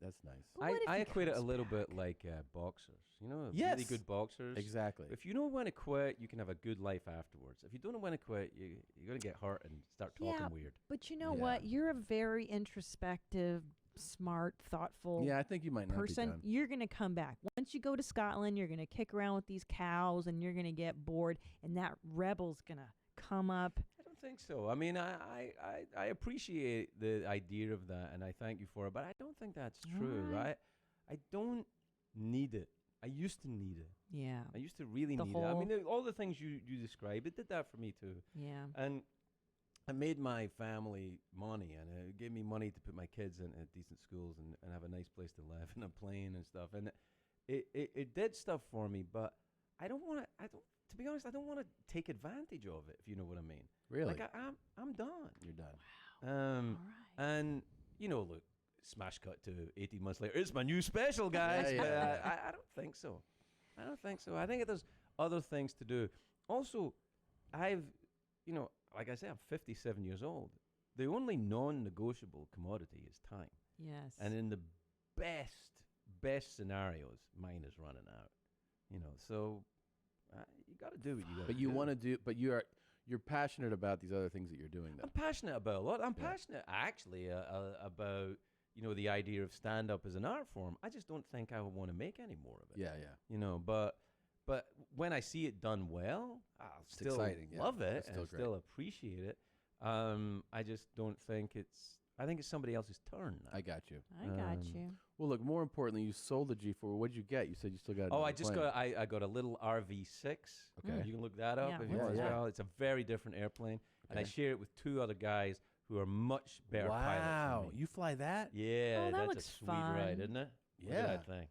that's nice. I equate it a little bit like boxers. You know, really Yes. good boxers. Exactly. If you know when to quit, you can have a good life afterwards. If you don't know when to quit, you're going to get hurt and start talking weird. But you know what? You're a very introspective, smart, thoughtful Yeah, I think you might not be person. done. You're going to come back. Once you go to Scotland, you're going to kick around with these cows and you're going to get bored, and that rebel's going to come up. I don't think so. I mean, I appreciate the idea of that, and I thank you for it, but I don't think that's true, right? I don't need it. I used to need it. Yeah. I used to really The need it. I mean, whole- all the things you described, it did that for me too. Yeah. And I made my family money, and it gave me money to put my kids in at decent schools and have a nice place to live and a plane and stuff. And it did stuff for me, but I don't want to. To be honest, I don't want to take advantage of it. If you know what I mean. Really? Like I'm done. You're done. All right. And look, smash cut to 18 months later. It's my new special, guys. Yeah, yeah. But I don't think so. I don't think so. I think there's other things to do. Also, I've, like I say, I'm 57 years old. The only non-negotiable commodity is time. Yes. And in the best scenarios, mine is running out. So you got to do what you got to do. But you want to do, but you're passionate about these other things that you're doing, though. I'm passionate about a lot. I'm passionate, actually, about the idea of stand-up as an art form. I just don't think I would want to make any more of it. Yeah, yeah. But when I see it done well, I'll still exciting, yeah. love it It's still and great. still appreciate it. I just don't think I think it's somebody else's turn now. I got you. I got you. Well, look, more importantly, you sold the G4. What'd you get? You said you still got Oh, another I just plane. I got a little RV6. Okay. You can look that up Yeah, if you what's want as that? well. It's a very different airplane, and I Okay. share it with two other guys who are much better pilots Wow, than me. you fly that? Yeah, Oh, that that's looks a sweet ride, fun. isn't it? Look Yeah. at that thing.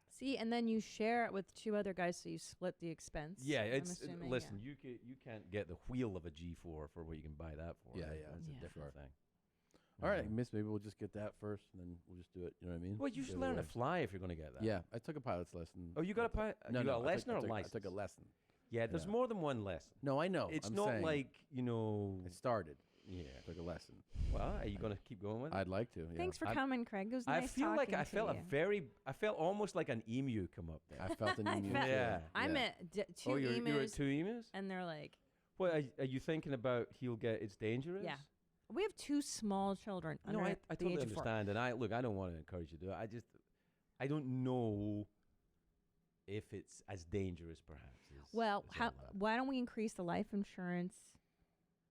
See, and then you share it with two other guys, so you split the expense. Yeah, I'm it's assuming, listen. You can't get the wheel of a G4 for what you can buy that for. Yeah, right? yeah. That's Yeah. a different thing. All right, Miss, maybe we'll just get that first, and then we'll just do it. You know what I mean? Well, you The should other learn to way. fly if you're going to get that. Yeah, I took a pilot's lesson. Oh, you got a pilot? No, you no, got a lesson or a I took license? I took a lesson. Yeah, there's Yeah. more than one lesson. No, I know. It's I'm not saying like it started. Yeah. I took a lesson. Well, are you going to keep going with it? I'd like to. Yeah. Thanks for I'm- coming, Craig. It was I nice feel like talking I to felt you. I felt almost like an emu come up there. I felt an I emu. felt- Yeah. I Yeah. met two Oh, you're at emus, two emus? and they're like, Well, are you thinking about he'll get it's dangerous? yeah. We have two small children. No, under I the totally age of 4. understand, and I don't want to encourage you to do it. I don't know if it's as dangerous, perhaps. Well, as all that. why don't we increase the life insurance?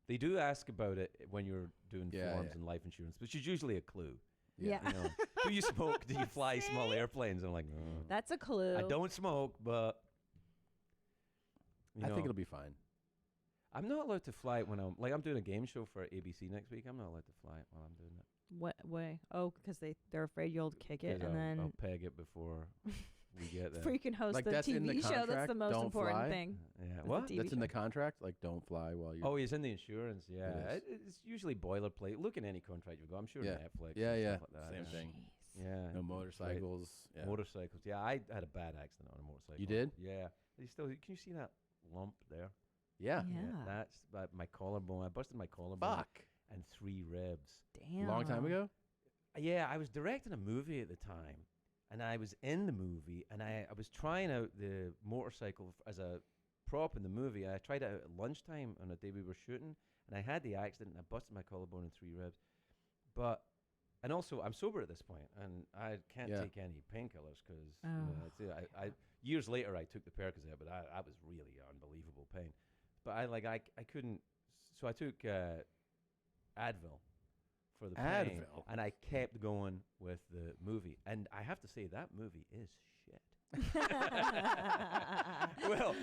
They do ask about it when you're doing Yeah, forms yeah. and life insurance, which is usually a clue. Yeah. You know, do you smoke? Do you fly small airplanes? I'm like, no. That's a clue. I don't smoke, but I think it'll be fine. I'm not allowed to fly it when I'm doing a game show for ABC next week. I'm not allowed to fly it while I'm doing it. What way? Oh, because they're afraid you'll kick it, 'Cause and I'll then peg it before we get there. freaking host Like, the that's in the TV show. That's the contract? most Don't important fly? thing. Yeah. That's What? the TV That's in the show. contract. Like, don't fly while you're. Oh, it's in the insurance. Yeah, It it's usually boilerplate. Look at any contract you go. I'm sure Yeah. Netflix. Yeah, and yeah. Stuff like that. Same yeah. thing. Yeah. No Great. motorcycles. Yeah. Motorcycles. Yeah, I had a bad accident on a motorcycle. You did? Yeah. Can you see that lump there? Yeah. Yeah. That's my collarbone. I busted my collarbone. Fuck. And 3 ribs. Damn. Long time ago. Yeah, I was directing a movie at the time, and I was in the movie, and I was trying out the motorcycle as a prop in the movie. I tried it out at lunchtime on a day we were shooting, and I had the accident, and I busted my collarbone and 3 ribs. And also, I'm sober at this point, and I can't Yeah. take any painkillers because Oh. I years later I took the Percocet, but I was really unbelievable pain. But I couldn't, so I took Advil for the pain, Advil. and I kept going with the movie. And I have to say, that movie is shit. Well,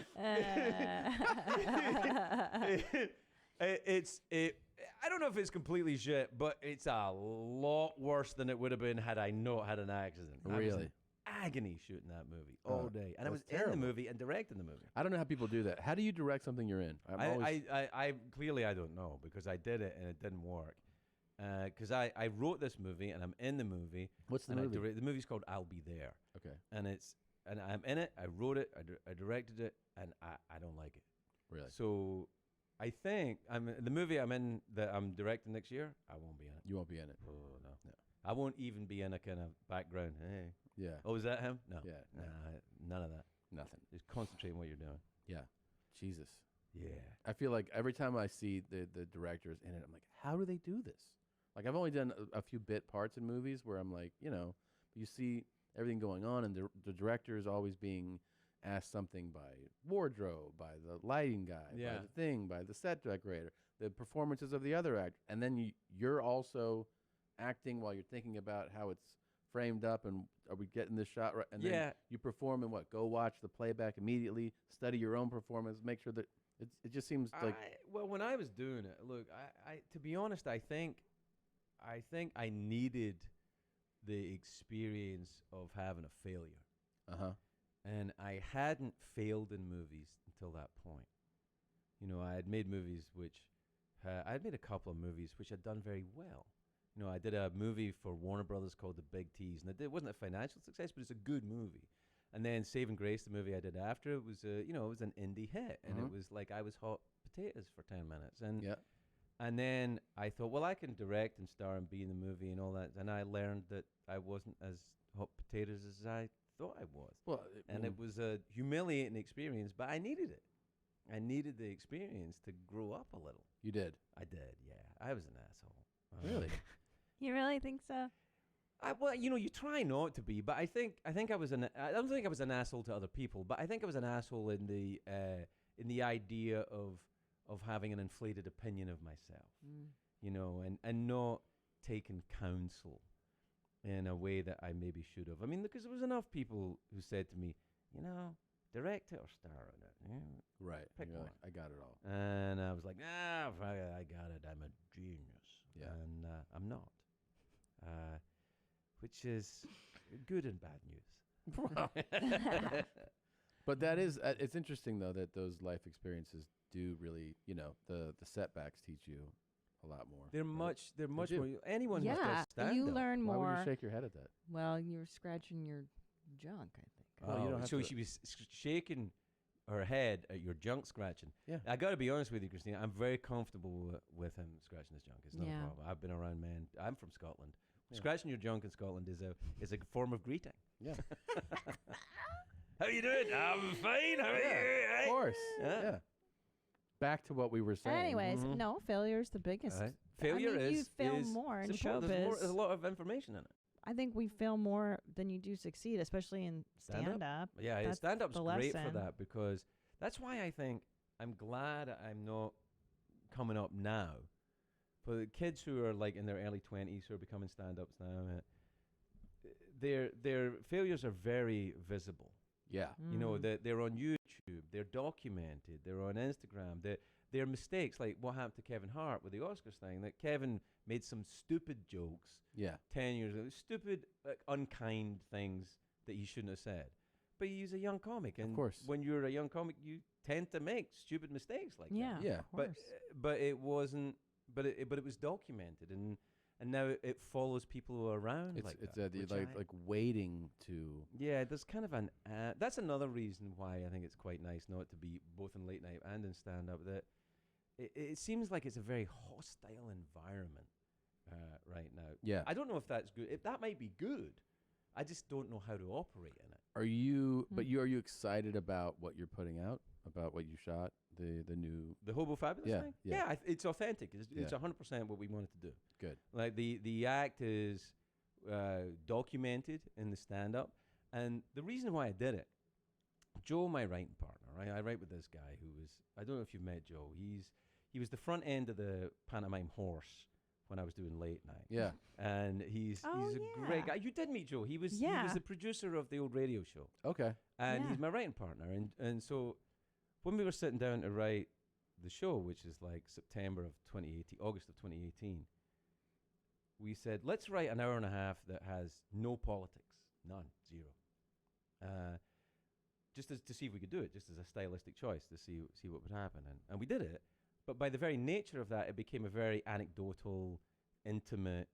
I don't know if it's completely shit, but it's a lot worse than it would have been had I not had an accident. I was Really? in agony shooting that movie all day, and I was that's in terrible. the movie and directing the movie. I don't know how people do that. How do you direct something you're in? I clearly I don't know, because I did it and it didn't work. Because I wrote this movie and I'm in the movie. What's the and movie? The movie's called I'll Be There. Okay. And I'm in it. I wrote it. I directed it, and I don't like it. Really? So I think the movie I'm in that I'm directing next year. I won't be in it. You won't be in it. Oh no. I won't even be in a kind of background. Hey. Yeah. Oh, is that him? No. Yeah. Nah, none of that. Nothing. Just concentrate on what you're doing. Yeah. Jesus. Yeah. I feel like every time I see the directors in it, I'm like, how do they do this? Like, I've only done a few bit parts in movies where I'm like, you see everything going on, and the director is always being asked something by wardrobe, by the lighting guy, by the thing, by the set decorator, the performances of the other actor, and then you're also acting while you're thinking about how it's framed up and are we getting this shot right? And then you perform and go watch the playback immediately, study your own performance, make sure that it just seems like. Well, when I was doing it, look, I to be honest, I think I needed the experience of having a failure. And I hadn't failed in movies until that point. I had made movies I had made a couple of movies which had done very well. I did a movie for Warner Brothers called The Big Tease, and it wasn't a financial success, but it's a good movie. And then Saving Grace, the movie I did after, it was it was an indie hit, and it was like I was hot potatoes for 10 minutes. And then I thought, well, I can direct and star and be in the movie and all that. And I learned that I wasn't as hot potatoes as I thought I was. Well, it was a humiliating experience, but I needed it. I needed the experience to grow up a little. You did? I did, yeah. I was an asshole. Really? You really think so? Well, you try not to be, but I think I don't think I was an asshole to other people, but I think I was an asshole in the idea of having an inflated opinion of myself, and not taking counsel in a way that I maybe should have. I mean, because there was enough people who said to me, direct it or star in it. Yeah, right. Pick one. Like, I got it all. And I was like, fuck it, I got it. I'm a genius. Yeah. And I'm not. Which is good and bad news. But that is, it's interesting, though, that those life experiences do really, the setbacks teach you a lot more. They're much more. Anyone who Yeah, does stand you up. learn Why more. would you shake your head at that? Well, you were scratching your junk, I think. Oh, you don't have so to- she was shaking her head at your junk scratching. Yeah. I got to be honest with you, Christina. I'm very comfortable with him scratching his junk. It's not Yeah. a problem. I've been around men. I'm from Scotland. Yeah. Scratching your junk in Scotland is a form of greeting. Yeah. How you doing? I'm fine. How are Yeah, you? of course. Yeah. Yeah. Back to what we were saying. Anyways, no, failure's the biggest. Right. Failure I mean, you is fail is- more in it's important. showbiz. There's a lot of information in it. I think we fail more than you do succeed, especially in stand-up. Yeah, That's stand-up's the great for lesson. that, because that's why I think I'm glad I'm not coming up now. For the kids who are like in their early 20s who are becoming stand-ups now, their failures are very visible. Yeah. They're on YouTube, they're documented, they're on Instagram. Their mistakes, like what happened to Kevin Hart with the Oscars thing, that Kevin made some stupid jokes 10 years ago, stupid, unkind things that he shouldn't have said. But he's a young comic, and Of course. when you're a young comic, you tend to make stupid mistakes like Yeah, that. Yeah. of course. But it wasn't. But it was documented, and now it follows people around. It's like it's that, the, which like waiting to. yeah, there's kind of an. That's another reason why I think it's quite nice not to be both in late night and in stand up. That it seems like it's a very hostile environment right now. Yeah. I don't know if that's good. That might be good. I just don't know how to operate in it. Are you? But are you excited about what you're putting out? About what you shot? The new. The Hobo Fabulous Yeah, thing? yeah. It's authentic. It's Yeah. 100% what we wanted to do. Good. Like the act is documented in the stand-up. And the reason why I did it, Joe, my writing partner, right? I write with this guy who was, I don't know if you've met Joe. He was the front end of the pantomime horse when I was doing late night. Yeah. And he's a great guy. You did meet Joe. He was the producer of the old radio show. Okay. And he's my writing partner. And so when we were sitting down to write the show, which is like September of 2018, August of 2018, we said, let's write an hour and a half that has no politics, none, zero. Just to see if we could do it, just as a stylistic choice to see what would happen. And we did it. But by the very nature of that, it became a very anecdotal, intimate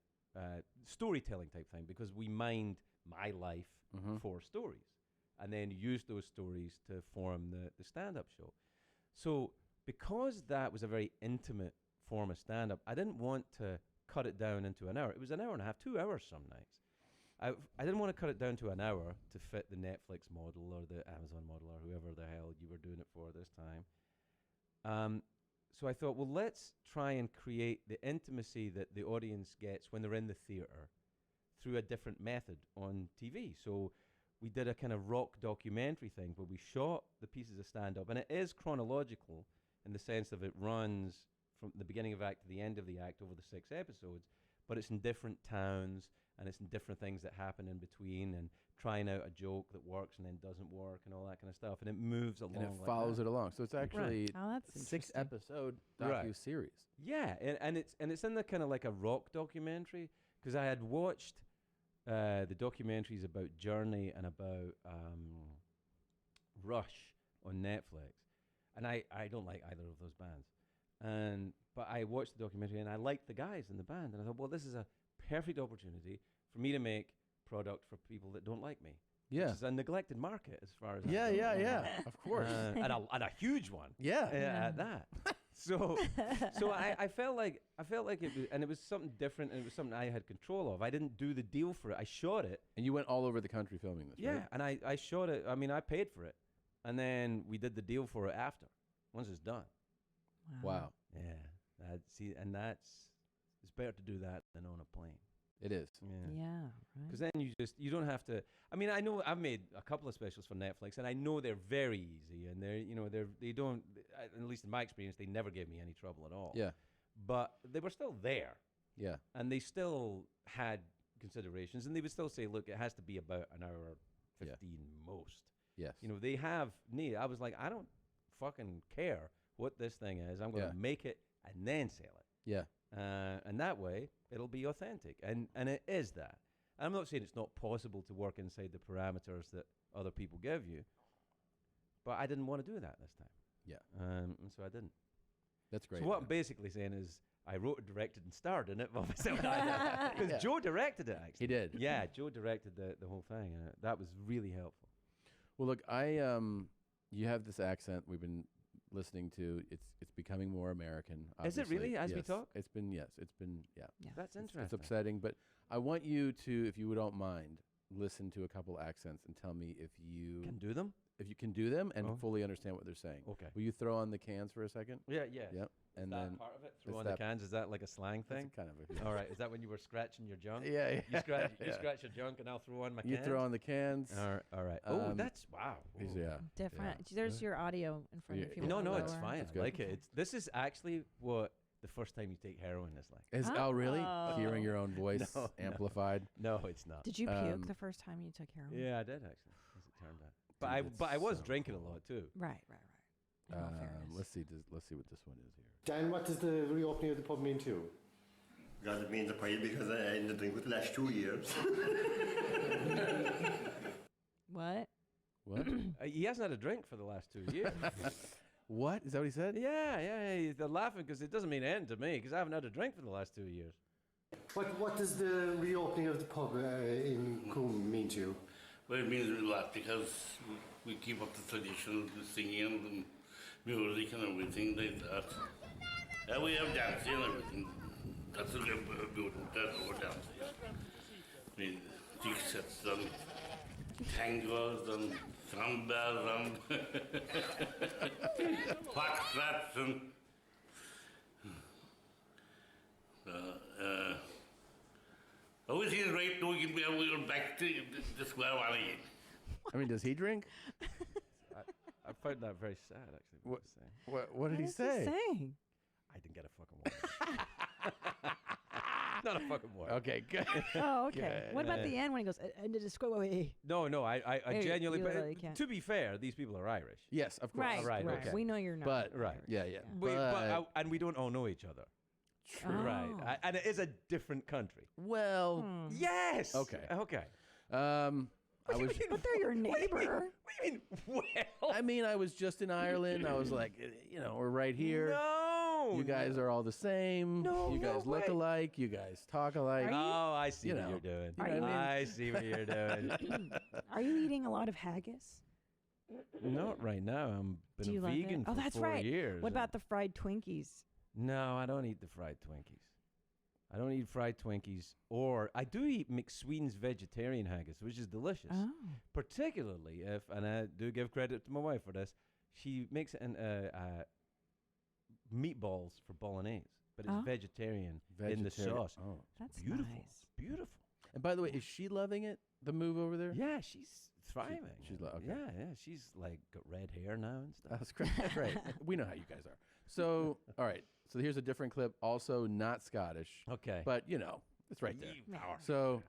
storytelling type thing, because we mined my life for stories and then used those stories to form the stand-up show. So because that was a very intimate form of stand-up, I didn't want to cut it down into an hour. It was an hour and a half, 2 hours some nights. I didn't want to cut it down to an hour to fit the Netflix model or the Amazon model or whoever the hell you were doing it for this time. So I thought, well, let's try and create the intimacy that the audience gets when they're in the theater through a different method on TV. So we did a kind of rock documentary thing where we shot the pieces of stand-up, and it is chronological in the sense of it runs from the beginning of act to the end of the act over the 6 episodes, but it's in different towns, and it's in different things that happen in between, and trying out a joke that works and then doesn't work and all that kind of stuff, and it moves along. And it like follows that. it along. So it's actually Oh, that's 6-episode Right. docu-series. Yeah, and it's in the kind of like a rock documentary, because I had watched the documentaries about Journey and about Rush on Netflix, and I don't like either of those bands, but I watched the documentary and I liked the guys in the band, and I thought, well, this is a perfect opportunity for me to make product for people that don't like me. Yeah. Which is a neglected market as far as Yeah, I'm yeah, concerned. yeah, of course. And a huge one. Yeah. At that. So I felt like it was something different, and it was something I had control of. I didn't do the deal for it. I shot it. And you went all over the country filming this, Yeah, right? and I shot it. I mean, I paid for it, and then we did the deal for it after, once it's done. Wow. Yeah, it's better to do that than on a plane. It is. Yeah, Because then you don't have to. I mean, I know I've made a couple of specials for Netflix, and I know they're very easy, and they don't. At least in my experience, they never gave me any trouble at all. Yeah. But they were still there. Yeah. And they still had considerations, and they would still say, look, it has to be about an hour 15 most. Yes. They have need. I was like, I don't fucking care what this thing is. I'm going to make it and then sell it. Yeah. And that way, it'll be authentic. And it is that. I'm not saying it's not possible to work inside the parameters that other people give you, but I didn't want to do that this time. Yeah. And so I didn't. That's great. So what I'm basically saying is I wrote it, directed, and starred in it by myself. Because Joe directed it, actually. He did. Yeah, Joe directed the whole thing, and that was really helpful. Well, look, you have this accent we've been listening to. It's becoming more American. Is it really, obviously. as we talk? It's been, yeah. That's interesting. It's upsetting, but I want you to, if you don't mind, listen to a couple accents and tell me if you Can do them? If you can do them and fully understand what they're saying. Okay. Will you throw on the cans for a second? Yeah. Yep. And that then part of it, throw it's on the that- cans. Is that like a slang That's thing? kind of a- All right. Is that when you were scratching your junk? Yeah, You yeah, scratch yeah. your junk, and I'll throw on my You cans. throw on the cans. All right. Oh, that's wow. Yeah. Different. Yeah. There's your audio in front of you. No, want to it's lower. fine. That's I good. like it. This is actually what the first time you take heroin is like. Oh, really? Oh. Hearing your own voice No, amplified? No, it's not. Did you puke the first time you took heroin? Yeah, I did actually, as it turned out. But Dude, but I was that's so drinking cool. a lot too. Right. In all fairness. Let's see what this one is here. Dan, what does the reopening of the pub mean to you? Well, it means a pile because I ended drink for the last 2 years. What? What? He hasn't had a drink for the last 2 years. What? Is that what he said? Yeah. They're laughing because it doesn't mean anything to me because I haven't had a drink for the last 2 years. What does the reopening of the pub in Coombe mean to you? Well, it means a lot because we keep up the tradition, the singing and music and everything like that. And we have dancing and everything. That's a beautiful part of our dancing. I mean, jig sets and tangos and sambas and foxtrots and everything is right now. We're back to the square one again. I mean, does he drink? I found that very sad, actually. What did he say? I didn't get a fucking one. Not a fucking word. Okay, good. Oh, okay. Good. What about the end when he goes, and it is No, I Hey, genuinely. you But literally can't. to be fair, these people are Irish. Yes, of course. Right, okay. We know you're not. But Right. yeah. And we don't all know each other. True. Right. Oh. And it is a different country. Well, Yes. Okay. Okay. I was. But they're your neighbor. What do you mean? Well, I mean, I was just in Ireland. I was like, we're right here. no. You guys are all the same. No, you guys no look way. alike. You guys talk alike. Oh, I see You what know. you're doing. You know what I mean? I see what you're doing. Are you eating a lot of haggis? Not right now. I'm Do been you a love vegan it? for Oh, that's 4 right. years. What about the fried Twinkies? No, I don't eat the fried Twinkies. I don't eat fried Twinkies, or I do eat McSween's vegetarian haggis, which is delicious. Oh. Particularly if, and I do give credit to my wife for this, she makes it in meatballs for bolognese, but it's Oh. vegetarian in the sauce. Oh, That's beautiful, nice. beautiful. and by the way, is she loving it? The move over there? Yeah, she's thriving. She's okay. Yeah, she's like got red hair now and stuff. That's great. Great. We know how you guys are. So, all right. So here's a different clip. Also not Scottish. Okay. But it's right there. Power. So,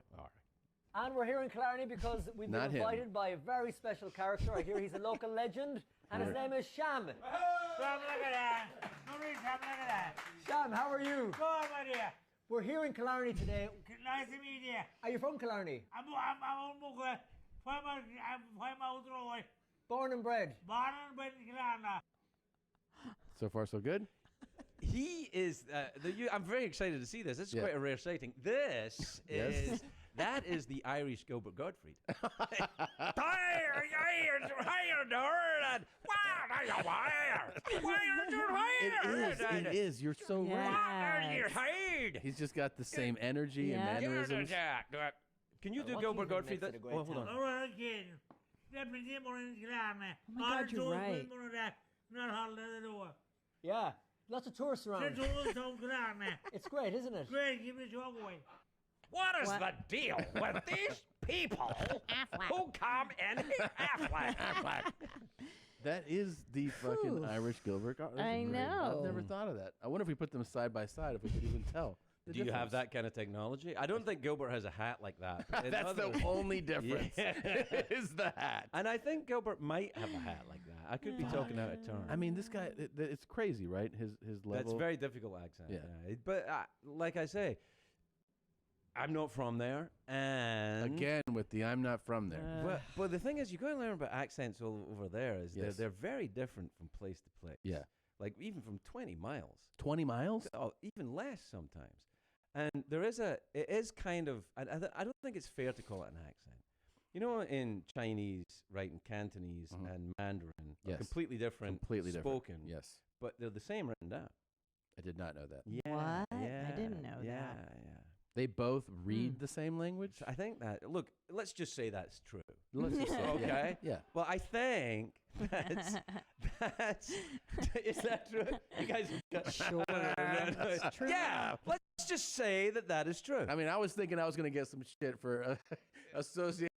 And we're here in Killarney because we've Not been him. invited by a very special character. I hear he's a local legend, and his name is Sham. Sam, look at that. Sam, look at that. Sham, how are you? Good, my dear. We're here in Killarney today. Nice to meet you. Are you from Killarney? I'm on Muga. I'm out road. Born and bred. Born and bred in Killarney. so far so good. He is. I'm very excited to see this. This is Yeah. quite a rare sighting. This Yes. is. That is the Irish Gilbert Gottfried. It is. You're so right. Yes. He's just got the same energy and Yeah. mannerisms. Can you do What's Gilbert even Gottfried? makes it a great Hold on. All right, again. Deputy born in Killarney. Oh my God, you're right. Not hard to do. Yeah. Lots of tourists around. It's all so Killarney. It's great, isn't it? Great, give me your away. What is What? the deal with these people who come in here? Affleck. That is the fucking Whew. Irish Gilbert. That's I great. know. I've never thought of that. I wonder if we put them side by side, if we could even tell. the Do you have difference. that kind of technology? I don't think Gilbert has a hat like that. but in That's the other- only difference. Yeah. Is the hat. And I think Gilbert might have a hat like that. I could be talking out of turn. I mean, this guy, it's crazy, right? His level. That's a very difficult accent. Yeah. But like I say, I'm not from there. And Again, with the I'm not from there. But the thing is, you got to learn about accents all over there. Is Yes. they're very different from place to place. Yeah. Like even from 20 miles. 20 miles? Oh, even less sometimes. And it is kind of, I don't think it's fair to call it an accent. You know, in Chinese, right, and Cantonese and Mandarin, are Yes. completely different Completely different. spoken. Yes. But they're the same written down. I did not know that. Yeah. What? Yeah, I didn't know yeah, that. Yeah. They both read the same language? I think that, look, let's just say that's true. Let's just say, Okay? Yeah. Well, I think that's is that true? You guys got Sure, it's true. Yeah, let's just say that is true. I mean, I was thinking I was going to get some shit for associating